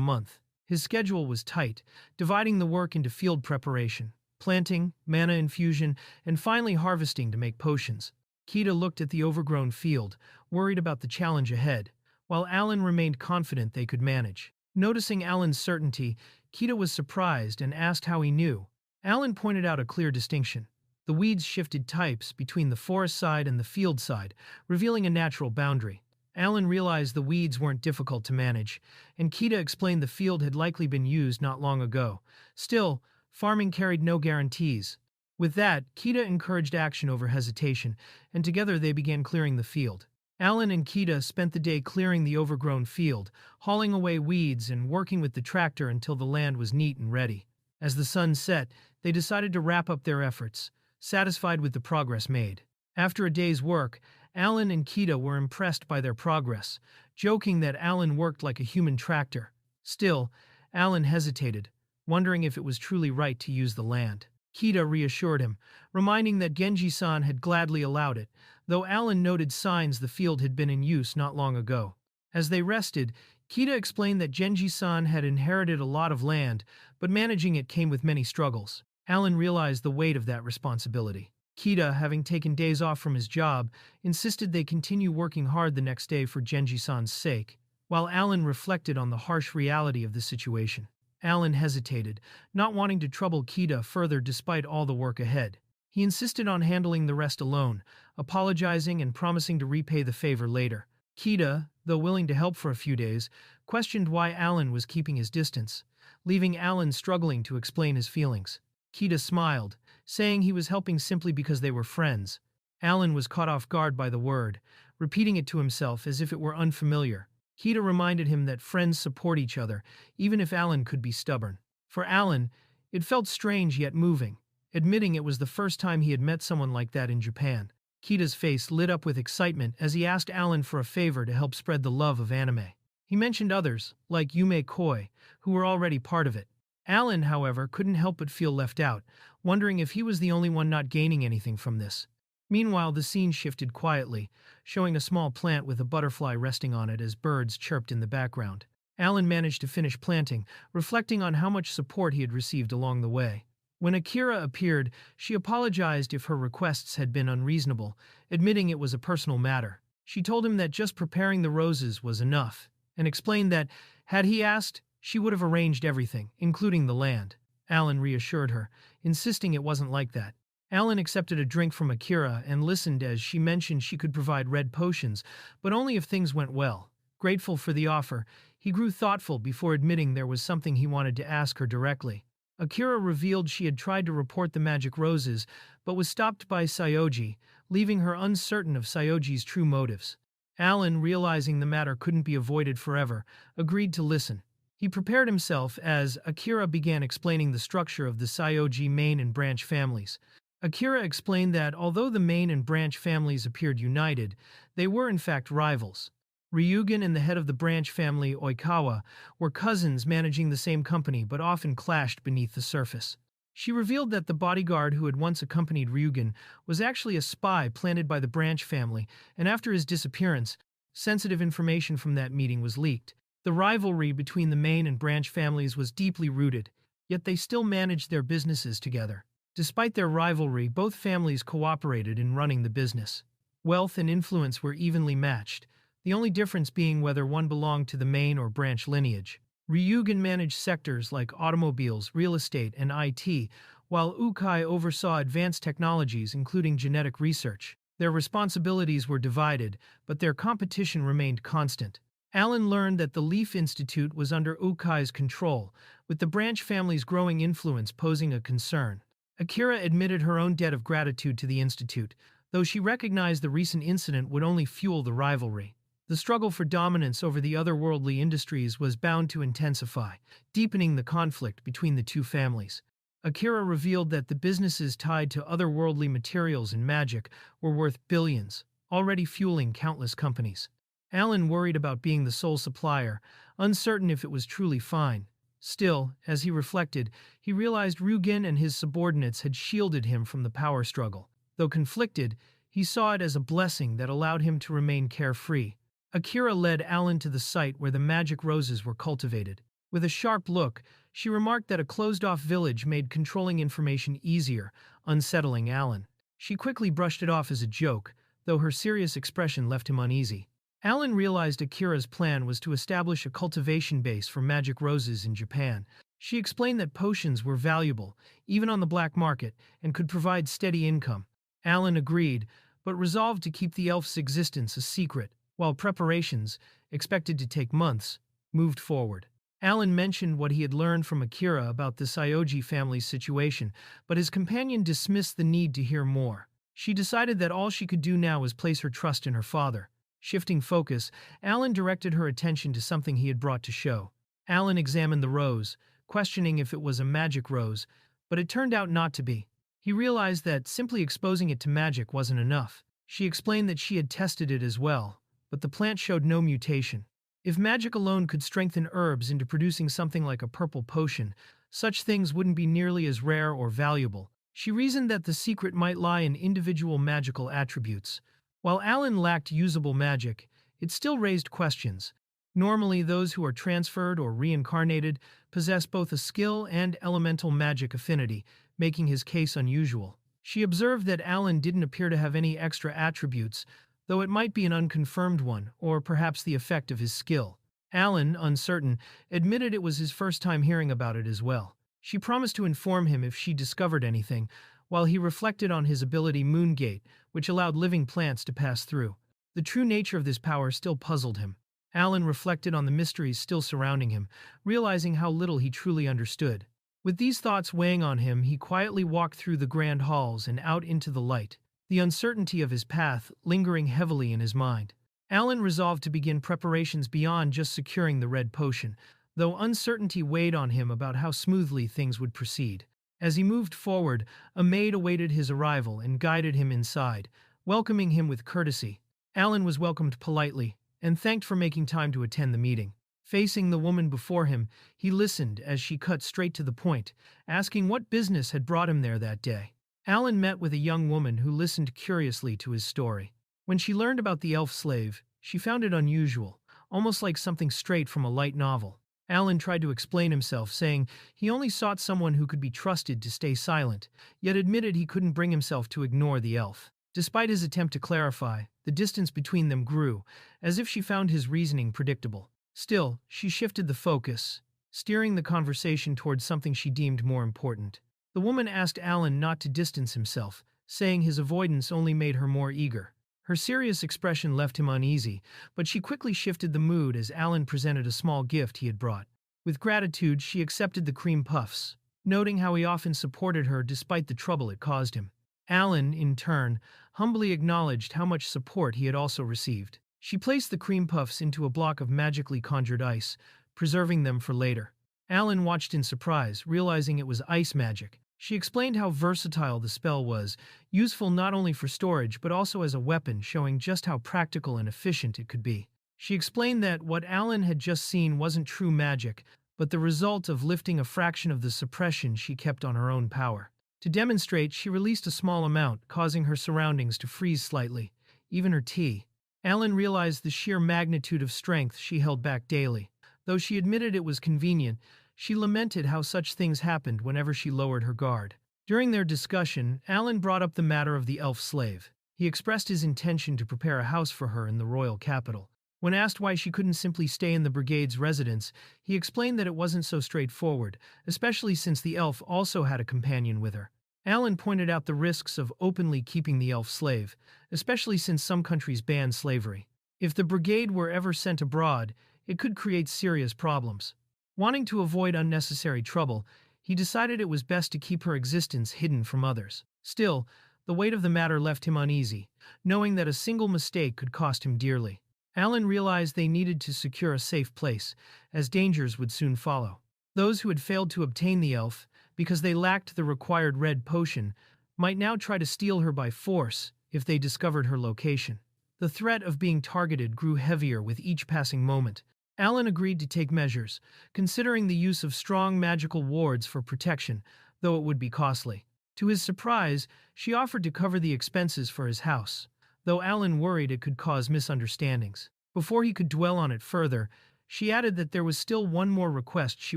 month. His schedule was tight, dividing the work into field preparation, planting, mana infusion, and finally harvesting to make potions. Kita looked at the overgrown field, worried about the challenge ahead, while Alan remained confident they could manage. Noticing Alan's certainty, Kita was surprised and asked how he knew. Alan pointed out a clear distinction. The weeds shifted types between the forest side and the field side, revealing a natural boundary. Alan realized the weeds weren't difficult to manage, and Kita explained the field had likely been used not long ago. Still, farming carried no guarantees. With that, Kita encouraged action over hesitation, and together they began clearing the field. Alan and Kita spent the day clearing the overgrown field, hauling away weeds and working with the tractor until the land was neat and ready. As the sun set, they decided to wrap up their efforts, satisfied with the progress made. After a day's work, Alan and Kita were impressed by their progress, joking that Alan worked like a human tractor. Still, Alan hesitated, wondering if it was truly right to use the land. Kita reassured him, reminding that Genji-san had gladly allowed it, though Alan noted signs the field had been in use not long ago. As they rested, Kita explained that Genji-san had inherited a lot of land, but managing it came with many struggles. Alan realized the weight of that responsibility. Kita, having taken days off from his job, insisted they continue working hard the next day for Genji-san's sake, while Alan reflected on the harsh reality of the situation. Alan hesitated, not wanting to trouble Kita further despite all the work ahead. He insisted on handling the rest alone, apologizing and promising to repay the favor later. Kita, though willing to help for a few days, questioned why Alan was keeping his distance, leaving Alan struggling to explain his feelings. Kita smiled, saying he was helping simply because they were friends. Alan was caught off guard by the word, repeating it to himself as if it were unfamiliar. Kita reminded him that friends support each other, even if Alan could be stubborn. For Alan, it felt strange yet moving, admitting it was the first time he had met someone like that in Japan. Kita's face lit up with excitement as he asked Alan for a favor to help spread the love of anime. He mentioned others, like Yume Koi, who were already part of it. Alan, however, couldn't help but feel left out, wondering if he was the only one not gaining anything from this. Meanwhile, the scene shifted quietly, showing a small plant with a butterfly resting on it as birds chirped in the background. Alan managed to finish planting, reflecting on how much support he had received along the way. When Akira appeared, she apologized if her requests had been unreasonable, admitting it was a personal matter. She told him that just preparing the roses was enough, and explained that, had he asked, she would have arranged everything, including the land. Alan reassured her, insisting it wasn't like that. Alan accepted a drink from Akira and listened as she mentioned she could provide red potions, but only if things went well. Grateful for the offer, he grew thoughtful before admitting there was something he wanted to ask her directly. Akira revealed she had tried to report the magic roses, but was stopped by Saioji, leaving her uncertain of Saioji's true motives. Alan, realizing the matter couldn't be avoided forever, agreed to listen. He prepared himself as Akira began explaining the structure of the Saioji main and branch families. Akira explained that although the main and branch families appeared united, they were in fact rivals. Ryugen and the head of the branch family, Oikawa, were cousins managing the same company but often clashed beneath the surface. She revealed that the bodyguard who had once accompanied Ryugen was actually a spy planted by the branch family, and after his disappearance, sensitive information from that meeting was leaked. The rivalry between the main and branch families was deeply rooted, yet they still managed their businesses together. Despite their rivalry, both families cooperated in running the business. Wealth and influence were evenly matched, the only difference being whether one belonged to the main or branch lineage. Ryugen managed sectors like automobiles, real estate, and IT, while Ukai oversaw advanced technologies including genetic research. Their responsibilities were divided, but their competition remained constant. Alan learned that the Leaf Institute was under Ukai's control, with the branch family's growing influence posing a concern. Akira admitted her own debt of gratitude to the Institute, though she recognized the recent incident would only fuel the rivalry. The struggle for dominance over the otherworldly industries was bound to intensify, deepening the conflict between the two families. Akira revealed that the businesses tied to otherworldly materials and magic were worth billions, already fueling countless companies. Alan worried about being the sole supplier, uncertain if it was truly fine. Still, as he reflected, he realized Ryugen and his subordinates had shielded him from the power struggle. Though conflicted, he saw it as a blessing that allowed him to remain carefree. Akira led Alan to the site where the magic roses were cultivated. With a sharp look, she remarked that a closed-off village made controlling information easier, unsettling Alan. She quickly brushed it off as a joke, though her serious expression left him uneasy. Alan realized Akira's plan was to establish a cultivation base for magic roses in Japan. She explained that potions were valuable, even on the black market, and could provide steady income. Alan agreed, but resolved to keep the elf's existence a secret, while preparations, expected to take months, moved forward. Alan mentioned what he had learned from Akira about the Saioji family's situation, but his companion dismissed the need to hear more. She decided that all she could do now was place her trust in her father. Shifting focus, Alan directed her attention to something he had brought to show. Alan examined the rose, questioning if it was a magic rose, but it turned out not to be. He realized that simply exposing it to magic wasn't enough. She explained that she had tested it as well, but the plant showed no mutation. If magic alone could strengthen herbs into producing something like a purple potion, such things wouldn't be nearly as rare or valuable. She reasoned that the secret might lie in individual magical attributes. While Alan lacked usable magic, it still raised questions. Normally, those who are transferred or reincarnated possess both a skill and elemental magic affinity, making his case unusual. She observed that Alan didn't appear to have any extra attributes, though it might be an unconfirmed one, or perhaps the effect of his skill. Alan, uncertain, admitted it was his first time hearing about it as well. She promised to inform him if she discovered anything, while he reflected on his ability Moongate, which allowed living plants to pass through. The true nature of this power still puzzled him. Alan reflected on the mysteries still surrounding him, realizing how little he truly understood. With these thoughts weighing on him, he quietly walked through the grand halls and out into the light, the uncertainty of his path lingering heavily in his mind. Alan resolved to begin preparations beyond just securing the red potion, though uncertainty weighed on him about how smoothly things would proceed. As he moved forward, a maid awaited his arrival and guided him inside, welcoming him with courtesy. Alan was welcomed politely and thanked for making time to attend the meeting. Facing the woman before him, he listened as she cut straight to the point, asking what business had brought him there that day. Alan met with a young woman who listened curiously to his story. When she learned about the elf slave, she found it unusual, almost like something straight from a light novel. Alan tried to explain himself, saying he only sought someone who could be trusted to stay silent, yet admitted he couldn't bring himself to ignore the elf. Despite his attempt to clarify, the distance between them grew, as if she found his reasoning predictable. Still, she shifted the focus, steering the conversation towards something she deemed more important. The woman asked Alan not to distance himself, saying his avoidance only made her more eager. Her serious expression left him uneasy, but she quickly shifted the mood as Alan presented a small gift he had brought. With gratitude, she accepted the cream puffs, noting how he often supported her despite the trouble it caused him. Alan, in turn, humbly acknowledged how much support he had also received. She placed the cream puffs into a block of magically conjured ice, preserving them for later. Alan watched in surprise, realizing it was ice magic. She explained how versatile the spell was, useful not only for storage but also as a weapon, showing just how practical and efficient it could be. She explained that what Alan had just seen wasn't true magic, but the result of lifting a fraction of the suppression she kept on her own power. To demonstrate, she released a small amount, causing her surroundings to freeze slightly, even her tea. Alan realized the sheer magnitude of strength she held back daily. Though she admitted it was convenient, she lamented how such things happened whenever she lowered her guard. During their discussion, Alan brought up the matter of the elf slave. He expressed his intention to prepare a house for her in the royal capital. When asked why she couldn't simply stay in the Brigade's residence, he explained that it wasn't so straightforward, especially since the elf also had a companion with her. Alan pointed out the risks of openly keeping the elf slave, especially since some countries ban slavery. If the Brigade were ever sent abroad, it could create serious problems. Wanting to avoid unnecessary trouble, he decided it was best to keep her existence hidden from others. Still, the weight of the matter left him uneasy, knowing that a single mistake could cost him dearly. Alan realized they needed to secure a safe place, as dangers would soon follow. Those who had failed to obtain the elf, because they lacked the required red potion, might now try to steal her by force if they discovered her location. The threat of being targeted grew heavier with each passing moment. Alan agreed to take measures, considering the use of strong magical wards for protection, though it would be costly. To his surprise, she offered to cover the expenses for his house, though Alan worried it could cause misunderstandings. Before he could dwell on it further, She added that there was still one more request she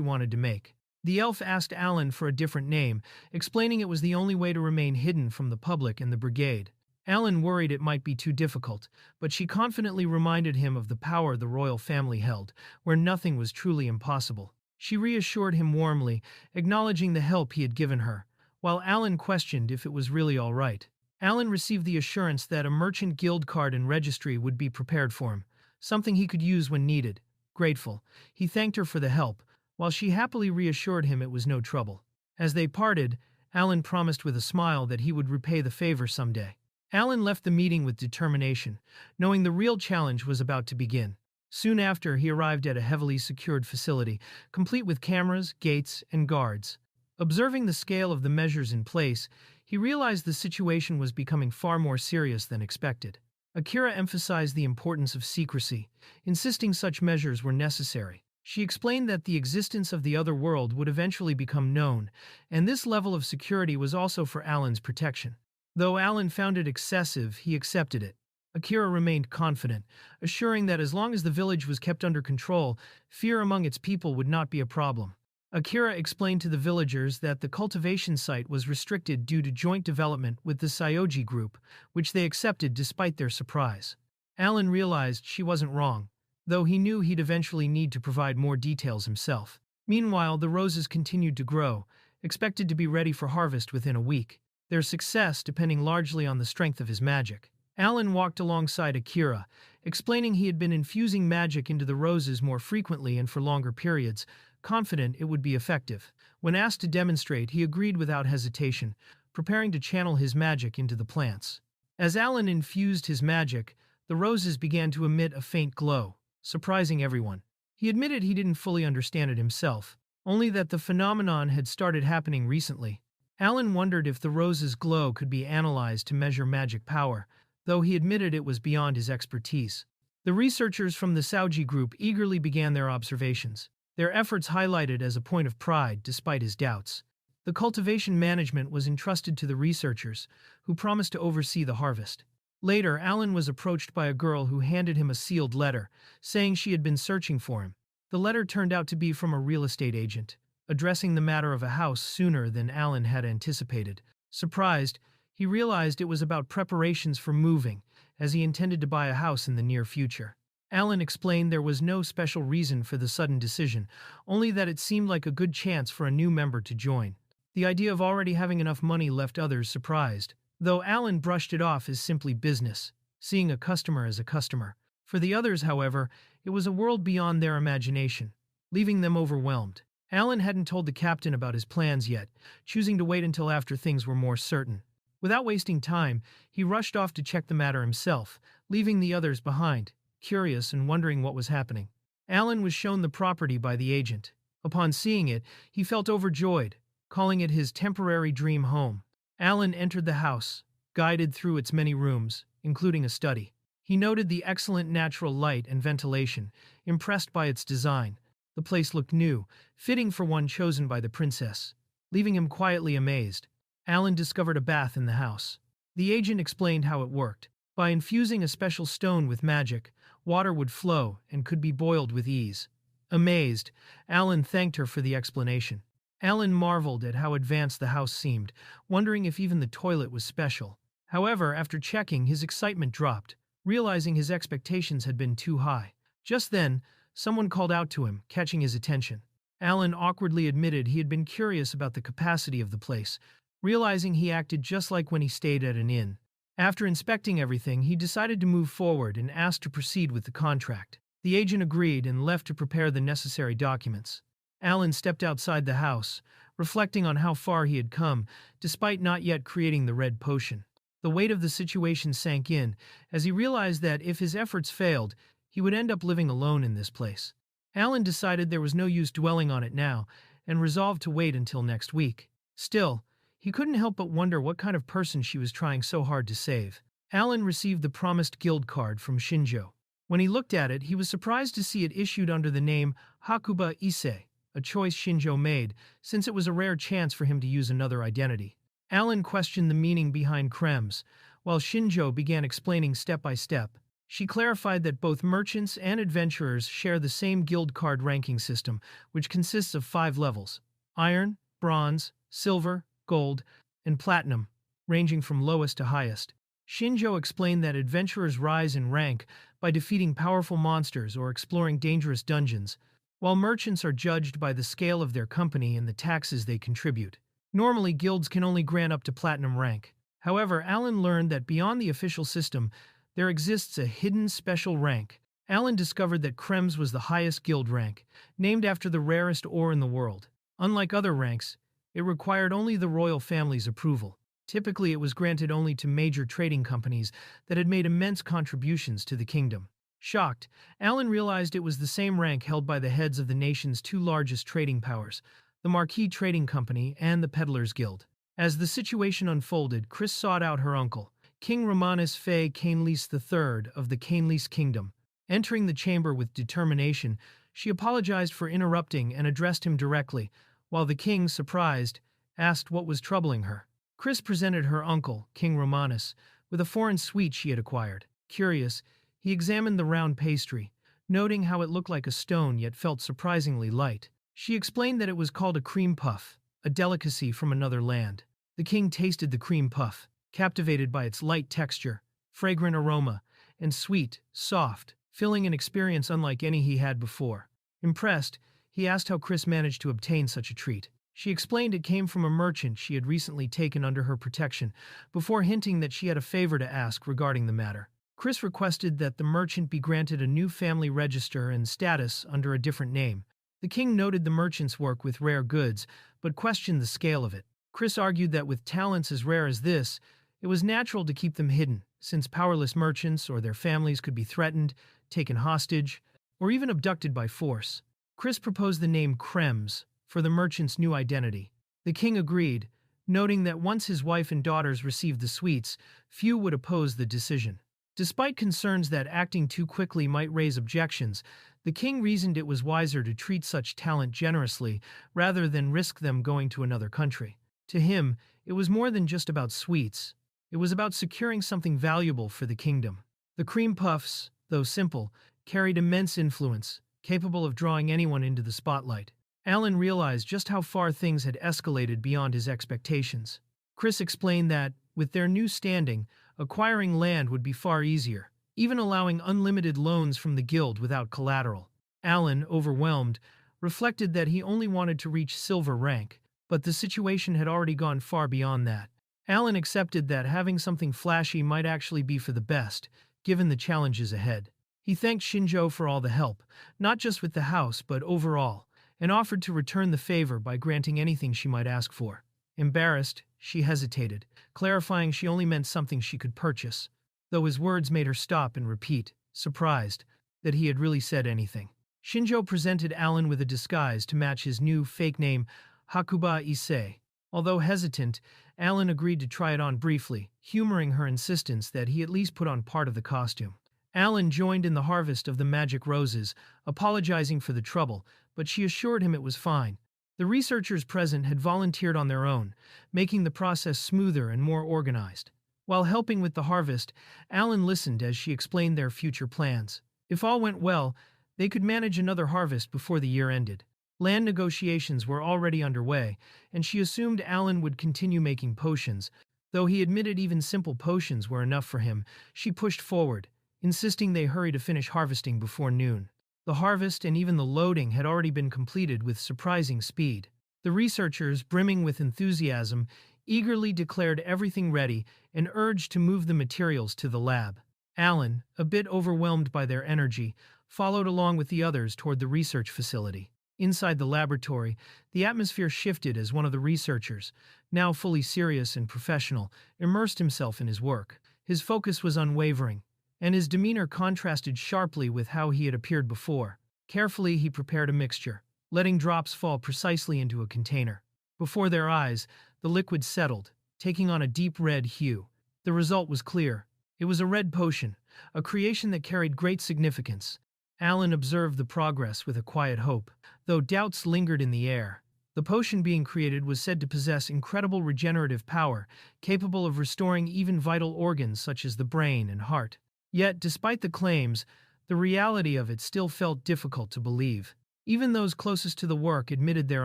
wanted to make. The elf asked Alan for a different name, explaining it was the only way to remain hidden from the public and the Brigade. Alan worried it might be too difficult, but she confidently reminded him of the power the royal family held, where nothing was truly impossible. She reassured him warmly, acknowledging the help he had given her, while Alan questioned if it was really all right. Alan received the assurance that a merchant guild card and registry would be prepared for him, something he could use when needed. Grateful, he thanked her for the help, while she happily reassured him it was no trouble. As they parted, Alan promised with a smile that he would repay the favor someday. Alan left the meeting with determination, knowing the real challenge was about to begin. Soon after, he arrived at a heavily secured facility, complete with cameras, gates, and guards. Observing the scale of the measures in place, he realized the situation was becoming far more serious than expected. Akira emphasized the importance of secrecy, insisting such measures were necessary. She explained that the existence of the other world would eventually become known, and this level of security was also for Alan's protection. Though Alan found it excessive, he accepted it. Akira remained confident, assuring that as long as the village was kept under control, fear among its people would not be a problem. Akira explained to the villagers that the cultivation site was restricted due to joint development with the Saioji group, which they accepted despite their surprise. Alan realized she wasn't wrong, though he knew he'd eventually need to provide more details himself. Meanwhile, the roses continued to grow, expected to be ready for harvest within a week, their success depending largely on the strength of his magic. Alan walked alongside Akira, explaining he had been infusing magic into the roses more frequently and for longer periods, confident it would be effective. When asked to demonstrate, he agreed without hesitation, preparing to channel his magic into the plants. As Alan infused his magic, the roses began to emit a faint glow, surprising everyone. He admitted he didn't fully understand it himself, only that the phenomenon had started happening recently. Alan wondered if the rose's glow could be analyzed to measure magic power, though he admitted it was beyond his expertise. The researchers from the Saioji group eagerly began their observations, their efforts highlighted as a point of pride despite his doubts. The cultivation management was entrusted to the researchers, who promised to oversee the harvest. Later, Alan was approached by a girl who handed him a sealed letter, saying she had been searching for him. The letter turned out to be from a real estate agent, addressing the matter of a house sooner than Alan had anticipated. Surprised, he realized it was about preparations for moving, as he intended to buy a house in the near future. Alan explained there was no special reason for the sudden decision, only that it seemed like a good chance for a new member to join. The idea of already having enough money left others surprised, though Alan brushed it off as simply business, seeing a customer as a customer. For the others, however, it was a world beyond their imagination, leaving them overwhelmed. Alan hadn't told the captain about his plans yet, choosing to wait until after things were more certain. Without wasting time, he rushed off to check the matter himself, leaving the others behind, curious and wondering what was happening. Alan was shown the property by the agent. Upon seeing it, he felt overjoyed, calling it his temporary dream home. Alan entered the house, guided through its many rooms, including a study. He noted the excellent natural light and ventilation, impressed by its design. The place looked new, fitting for one chosen by the princess. Leaving him quietly amazed, Alan discovered a bath in the house. The agent explained how it worked. By infusing a special stone with magic, water would flow and could be boiled with ease. Amazed, Alan thanked her for the explanation. Alan marveled at how advanced the house seemed, wondering if even the toilet was special. However, after checking, his excitement dropped, realizing his expectations had been too high. Just then, someone called out to him, catching his attention. Alan awkwardly admitted he had been curious about the capacity of the place, realizing he acted just like when he stayed at an inn. After inspecting everything, he decided to move forward and asked to proceed with the contract. The agent agreed and left to prepare the necessary documents. Alan stepped outside the house, reflecting on how far he had come, despite not yet creating the red potion. The weight of the situation sank in, as he realized that if his efforts failed, he would end up living alone in this place. Alan decided there was no use dwelling on it now, and resolved to wait until next week. Still, he couldn't help but wonder what kind of person she was trying so hard to save. Alan received the promised guild card from Shinjo. When he looked at it, he was surprised to see it issued under the name Hakuba Issei, a choice Shinjo made, since it was a rare chance for him to use another identity. Alan questioned the meaning behind Krems, while Shinjo began explaining step by step. She clarified that both merchants and adventurers share the same guild card ranking system, which consists of 5 levels: iron, bronze, silver, gold, and platinum, ranging from lowest to highest. Shinjo explained that adventurers rise in rank by defeating powerful monsters or exploring dangerous dungeons, while merchants are judged by the scale of their company and the taxes they contribute. Normally, guilds can only grant up to platinum rank. However, Alan learned that beyond the official system, there exists a hidden special rank. Alan discovered that Krems was the highest guild rank, named after the rarest ore in the world. Unlike other ranks, it required only the royal family's approval. Typically, it was granted only to major trading companies that had made immense contributions to the kingdom. Shocked, Alan realized it was the same rank held by the heads of the nation's 2 largest trading powers, the Marquis Trading Company and the Peddlers Guild. As the situation unfolded, Chris sought out her uncle, King Romanus Fay Cainlease III of the Cainlease Kingdom. Entering the chamber with determination, she apologized for interrupting and addressed him directly, while the king, surprised, asked what was troubling her. Chris presented her uncle, King Romanus, with a foreign sweet she had acquired. Curious, he examined the round pastry, noting how it looked like a stone yet felt surprisingly light. She explained that it was called a cream puff, a delicacy from another land. The king tasted the cream puff, captivated by its light texture, fragrant aroma, and sweet, soft, filling an experience unlike any he had before. Impressed, he asked how Chris managed to obtain such a treat. She explained it came from a merchant she had recently taken under her protection, before hinting that she had a favor to ask regarding the matter. Chris requested that the merchant be granted a new family register and status under a different name. The king noted the merchant's work with rare goods, but questioned the scale of it. Chris argued that with talents as rare as this, it was natural to keep them hidden, since powerless merchants or their families could be threatened, taken hostage, or even abducted by force. Chris proposed the name Krems for the merchant's new identity. The king agreed, noting that once his wife and daughters received the sweets, few would oppose the decision. Despite concerns that acting too quickly might raise objections, the king reasoned it was wiser to treat such talent generously rather than risk them going to another country. To him, it was more than just about sweets. It was about securing something valuable for the kingdom. The cream puffs, though simple, carried immense influence, capable of drawing anyone into the spotlight. Alan realized just how far things had escalated beyond his expectations. Chris explained that, with their new standing, acquiring land would be far easier, even allowing unlimited loans from the guild without collateral. Alan, overwhelmed, reflected that he only wanted to reach silver rank, but the situation had already gone far beyond that. Alan accepted that having something flashy might actually be for the best, given the challenges ahead. He thanked Shinjo for all the help, not just with the house but overall, and offered to return the favor by granting anything she might ask for. Embarrassed, she hesitated, clarifying she only meant something she could purchase, though his words made her stop and repeat, surprised, that he had really said anything. Shinjo presented Alan with a disguise to match his new fake name, Hakuba Issei. Although hesitant, Alan agreed to try it on briefly, humoring her insistence that he at least put on part of the costume. Alan joined in the harvest of the magic roses, apologizing for the trouble, but she assured him it was fine. The researchers present had volunteered on their own, making the process smoother and more organized. While helping with the harvest, Alan listened as she explained their future plans. If all went well, they could manage another harvest before the year ended. Land negotiations were already underway, and she assumed Alan would continue making potions. Though he admitted even simple potions were enough for him, she pushed forward, insisting they hurry to finish harvesting before noon. The harvest and even the loading had already been completed with surprising speed. The researchers, brimming with enthusiasm, eagerly declared everything ready and urged to move the materials to the lab. Alan, a bit overwhelmed by their energy, followed along with the others toward the research facility. Inside the laboratory, the atmosphere shifted as one of the researchers, now fully serious and professional, immersed himself in his work. His focus was unwavering, and his demeanor contrasted sharply with how he had appeared before. Carefully, he prepared a mixture, letting drops fall precisely into a container. Before their eyes, the liquid settled, taking on a deep red hue. The result was clear. It was a red potion, a creation that carried great significance. Alan observed the progress with a quiet hope, though doubts lingered in the air. The potion being created was said to possess incredible regenerative power, capable of restoring even vital organs such as the brain and heart. Yet, despite the claims, the reality of it still felt difficult to believe. Even those closest to the work admitted their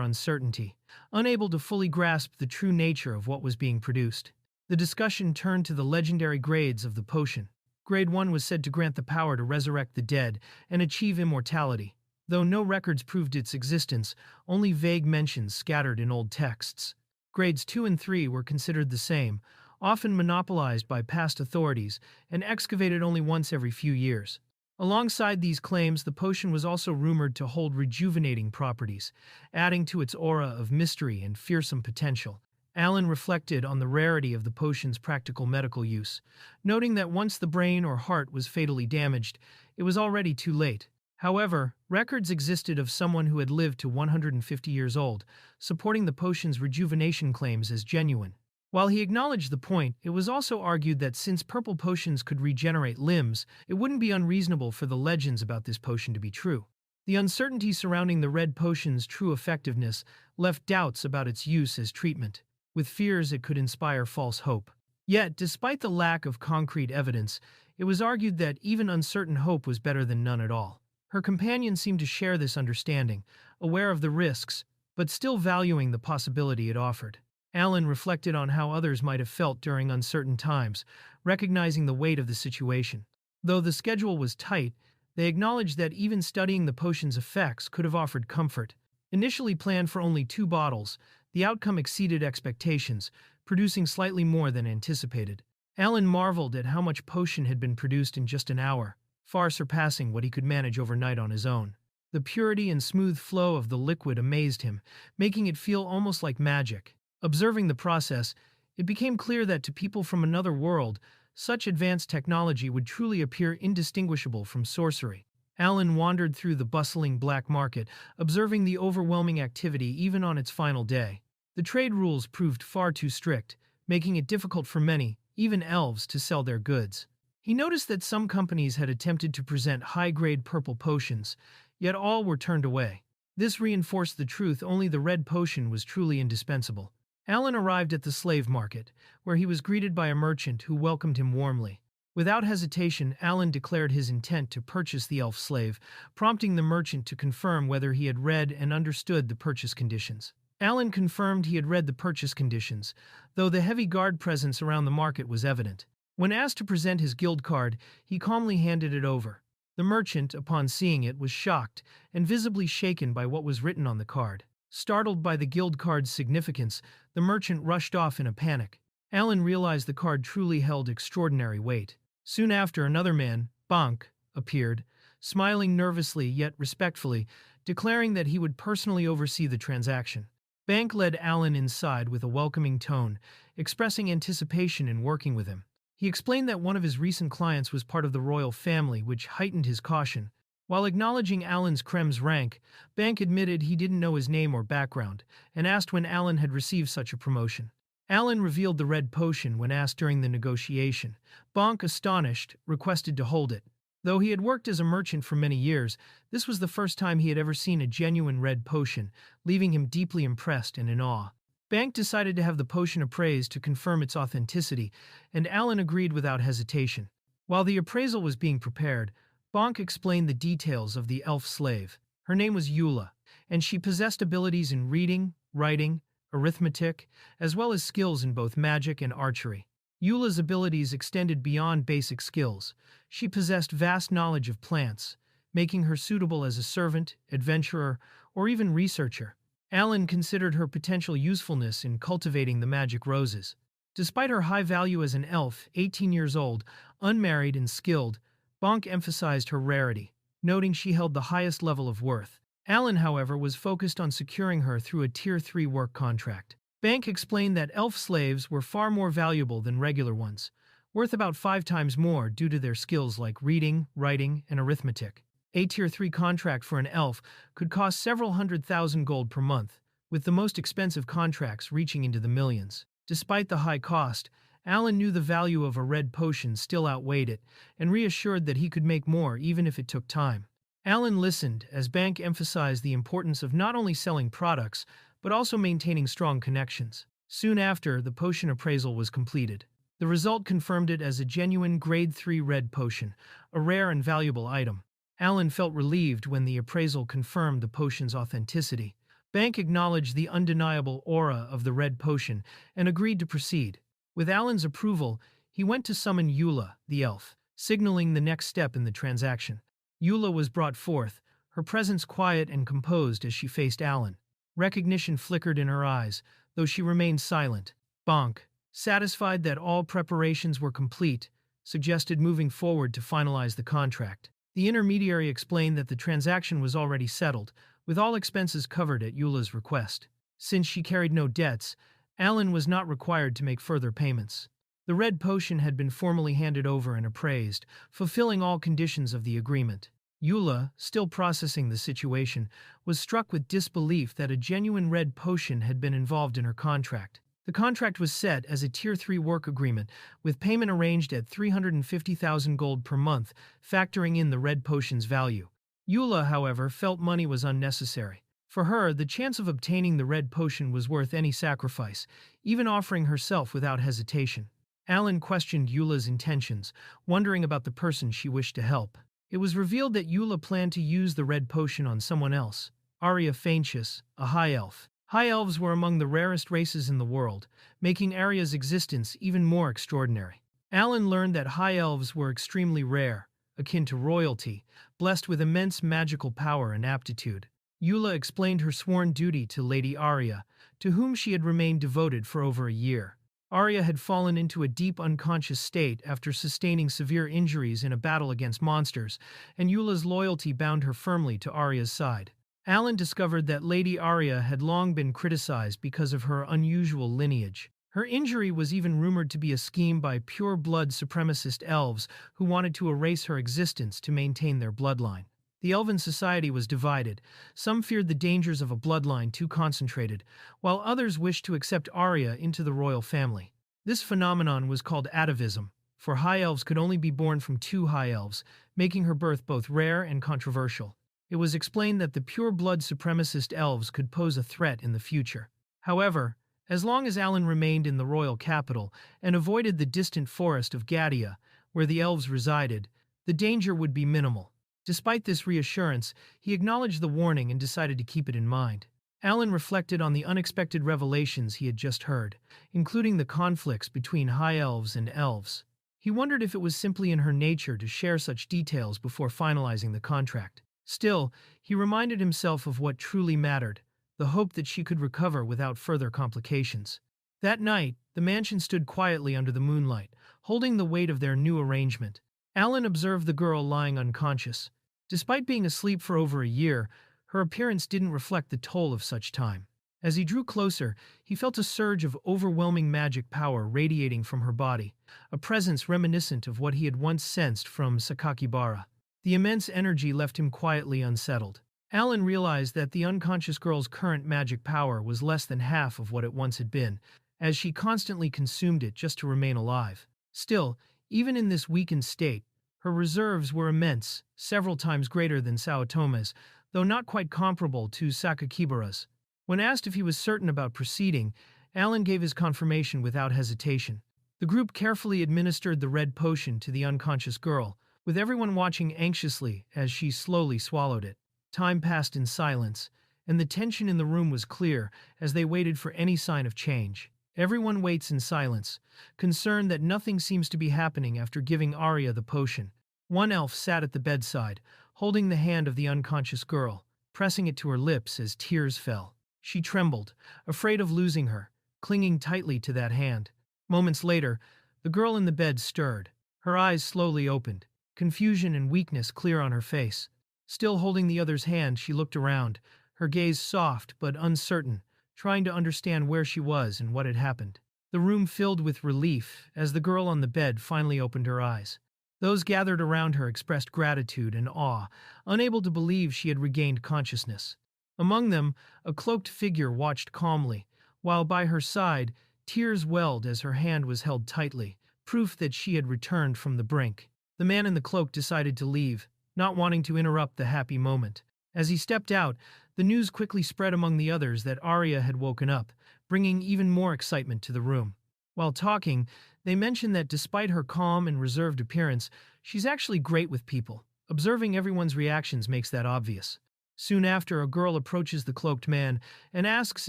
uncertainty, unable to fully grasp the true nature of what was being produced. The discussion turned to the legendary grades of the potion. Grade 1 was said to grant the power to resurrect the dead and achieve immortality. Though no records proved its existence, only vague mentions scattered in old texts. Grades 2 and 3 were considered the same, often monopolized by past authorities and excavated only once every few years. Alongside these claims, the potion was also rumored to hold rejuvenating properties, adding to its aura of mystery and fearsome potential. Alan reflected on the rarity of the potion's practical medical use, noting that once the brain or heart was fatally damaged, it was already too late. However, records existed of someone who had lived to 150 years old, supporting the potion's rejuvenation claims as genuine. While he acknowledged the point, it was also argued that since purple potions could regenerate limbs, it wouldn't be unreasonable for the legends about this potion to be true. The uncertainty surrounding the red potion's true effectiveness left doubts about its use as treatment, with fears it could inspire false hope. Yet, despite the lack of concrete evidence, it was argued that even uncertain hope was better than none at all. Her companion seemed to share this understanding, aware of the risks, but still valuing the possibility it offered. Alan reflected on how others might have felt during uncertain times, recognizing the weight of the situation. Though the schedule was tight, they acknowledged that even studying the potion's effects could have offered comfort. Initially planned for only 2 bottles, the outcome exceeded expectations, producing slightly more than anticipated. Alan marveled at how much potion had been produced in just an hour, far surpassing what he could manage overnight on his own. The purity and smooth flow of the liquid amazed him, making it feel almost like magic. Observing the process, it became clear that to people from another world, such advanced technology would truly appear indistinguishable from sorcery. Alan wandered through the bustling black market, observing the overwhelming activity even on its final day. The trade rules proved far too strict, making it difficult for many, even elves, to sell their goods. He noticed that some companies had attempted to present high-grade purple potions, yet all were turned away. This reinforced the truth only the red potion was truly indispensable. Alan arrived at the slave market, where he was greeted by a merchant who welcomed him warmly. Without hesitation, Alan declared his intent to purchase the elf slave, prompting the merchant to confirm whether he had read and understood the purchase conditions. Alan confirmed he had read the purchase conditions, though the heavy guard presence around the market was evident. When asked to present his guild card, he calmly handed it over. The merchant, upon seeing it, was shocked and visibly shaken by what was written on the card. Startled by the guild card's significance, the merchant rushed off in a panic. Alan realized the card truly held extraordinary weight. Soon after, another man, Bank, appeared, smiling nervously yet respectfully, declaring that he would personally oversee the transaction. Bank led Alan inside with a welcoming tone, expressing anticipation in working with him. He explained that one of his recent clients was part of the royal family, which heightened his caution. While acknowledging Alan's crem's rank, Bank admitted he didn't know his name or background, and asked when Alan had received such a promotion. Alan revealed the red potion when asked during the negotiation. Bank, astonished, requested to hold it. Though he had worked as a merchant for many years, this was the first time he had ever seen a genuine red potion, leaving him deeply impressed and in awe. Bank decided to have the potion appraised to confirm its authenticity, and Alan agreed without hesitation. While the appraisal was being prepared, Bank explained the details of the elf slave. Her name was Eula, and she possessed abilities in reading, writing, arithmetic, as well as skills in both magic and archery. Eula's abilities extended beyond basic skills. She possessed vast knowledge of plants, making her suitable as a servant, adventurer, or even researcher. Alan considered her potential usefulness in cultivating the magic roses. Despite her high value as an elf, 18 years old, unmarried and skilled, Bank emphasized her rarity, noting she held the highest level of worth. Alan, however, was focused on securing her through a Tier 3 work contract. Bank explained that elf slaves were far more valuable than regular ones, worth about 5 times more due to their skills like reading, writing, and arithmetic. A Tier 3 contract for an elf could cost several 100,000 gold per month, with the most expensive contracts reaching into the millions. Despite the high cost, Alan knew the value of a red potion still outweighed it, and reassured that he could make more even if it took time. Alan listened as Bank emphasized the importance of not only selling products, but also maintaining strong connections. Soon after, the potion appraisal was completed. The result confirmed it as a genuine Grade 3 red potion, a rare and valuable item. Alan felt relieved when the appraisal confirmed the potion's authenticity. Bank acknowledged the undeniable aura of the red potion and agreed to proceed. With Alan's approval, he went to summon Eula, the elf, signaling the next step in the transaction. Eula was brought forth, her presence quiet and composed as she faced Alan. Recognition flickered in her eyes, though she remained silent. Bonk, satisfied that all preparations were complete, suggested moving forward to finalize the contract. The intermediary explained that the transaction was already settled, with all expenses covered at Eula's request. Since she carried no debts, Alan was not required to make further payments. The red potion had been formally handed over and appraised, fulfilling all conditions of the agreement. Eula, still processing the situation, was struck with disbelief that a genuine red potion had been involved in her contract. The contract was set as a Tier 3 work agreement, with payment arranged at 350,000 gold per month, factoring in the red potion's value. Eula, however, felt money was unnecessary. For her, the chance of obtaining the red potion was worth any sacrifice, even offering herself without hesitation. Alan questioned Eula's intentions, wondering about the person she wished to help. It was revealed that Eula planned to use the red potion on someone else, Arya Faintius, a high elf. High elves were among the rarest races in the world, making Arya's existence even more extraordinary. Alan learned that high elves were extremely rare, akin to royalty, blessed with immense magical power and aptitude. Eula explained her sworn duty to Lady Arya, to whom she had remained devoted for over a year. Arya had fallen into a deep unconscious state after sustaining severe injuries in a battle against monsters, and Eula's loyalty bound her firmly to Arya's side. Alan discovered that Lady Arya had long been criticized because of her unusual lineage. Her injury was even rumored to be a scheme by pure-blood supremacist elves who wanted to erase her existence to maintain their bloodline. The elven society was divided. Some feared the dangers of a bloodline too concentrated, while others wished to accept Arya into the royal family. This phenomenon was called atavism, for high elves could only be born from two high elves, making her birth both rare and controversial. It was explained that the pure-blood supremacist elves could pose a threat in the future. However, as long as Alan remained in the royal capital and avoided the distant forest of Gadia, where the elves resided, the danger would be minimal. Despite this reassurance, he acknowledged the warning and decided to keep it in mind. Alan reflected on the unexpected revelations he had just heard, including the conflicts between high elves and elves. He wondered if it was simply in her nature to share such details before finalizing the contract. Still, he reminded himself of what truly mattered, the hope that she could recover without further complications. That night, the mansion stood quietly under the moonlight, holding the weight of their new arrangement. Alan observed the girl lying unconscious. Despite being asleep for over a year, her appearance didn't reflect the toll of such time. As he drew closer, he felt a surge of overwhelming magic power radiating from her body, a presence reminiscent of what he had once sensed from Sakakibara. The immense energy left him quietly unsettled. Alan realized that the unconscious girl's current magic power was less than half of what it once had been, as she constantly consumed it just to remain alive. Still, even in this weakened state, her reserves were immense, several times greater than Saotome's, though not quite comparable to Sakakibara's. When asked if he was certain about proceeding, Alan gave his confirmation without hesitation. The group carefully administered the red potion to the unconscious girl, with everyone watching anxiously as she slowly swallowed it. Time passed in silence, and the tension in the room was clear as they waited for any sign of change. Everyone waits in silence, concerned that nothing seems to be happening after giving Arya the potion. One elf sat at the bedside, holding the hand of the unconscious girl, pressing it to her lips as tears fell. She trembled, afraid of losing her, clinging tightly to that hand. Moments later, the girl in the bed stirred. Her eyes slowly opened, confusion and weakness clear on her face. Still holding the other's hand, she looked around, her gaze soft but uncertain, trying to understand where she was and what had happened. The room filled with relief as the girl on the bed finally opened her eyes. Those gathered around her expressed gratitude and awe, unable to believe she had regained consciousness. Among them, a cloaked figure watched calmly, while by her side, tears welled as her hand was held tightly, proof that she had returned from the brink. The man in the cloak decided to leave, not wanting to interrupt the happy moment. As he stepped out, the news quickly spread among the others that Arya had woken up, bringing even more excitement to the room. While talking, they mention that despite her calm and reserved appearance, she's actually great with people. Observing everyone's reactions makes that obvious. Soon after, a girl approaches the cloaked man and asks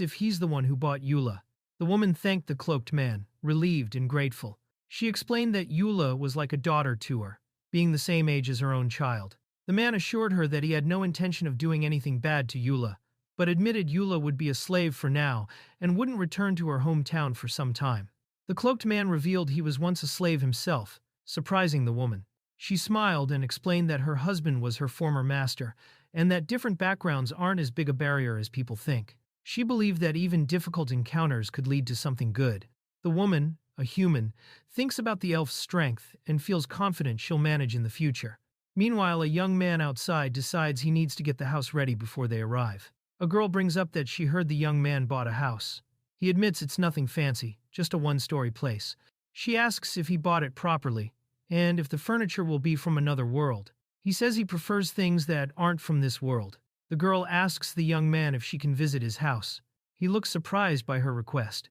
if he's the one who bought Eula. The woman thanked the cloaked man, relieved and grateful. She explained that Eula was like a daughter to her, being the same age as her own child. The man assured her that he had no intention of doing anything bad to Eula, but admitted Eula would be a slave for now and wouldn't return to her hometown for some time. The cloaked man revealed he was once a slave himself, surprising the woman. She smiled and explained that her husband was her former master, and that different backgrounds aren't as big a barrier as people think. She believed that even difficult encounters could lead to something good. The woman, a human, thinks about the elf's strength and feels confident she'll manage in the future. Meanwhile, a young man outside decides he needs to get the house ready before they arrive. A girl brings up that she heard the young man bought a house. He admits it's nothing fancy, just a one-story place. She asks if he bought it properly, and if the furniture will be from another world. He says he prefers things that aren't from this world. The girl asks the young man if she can visit his house. He looks surprised by her request.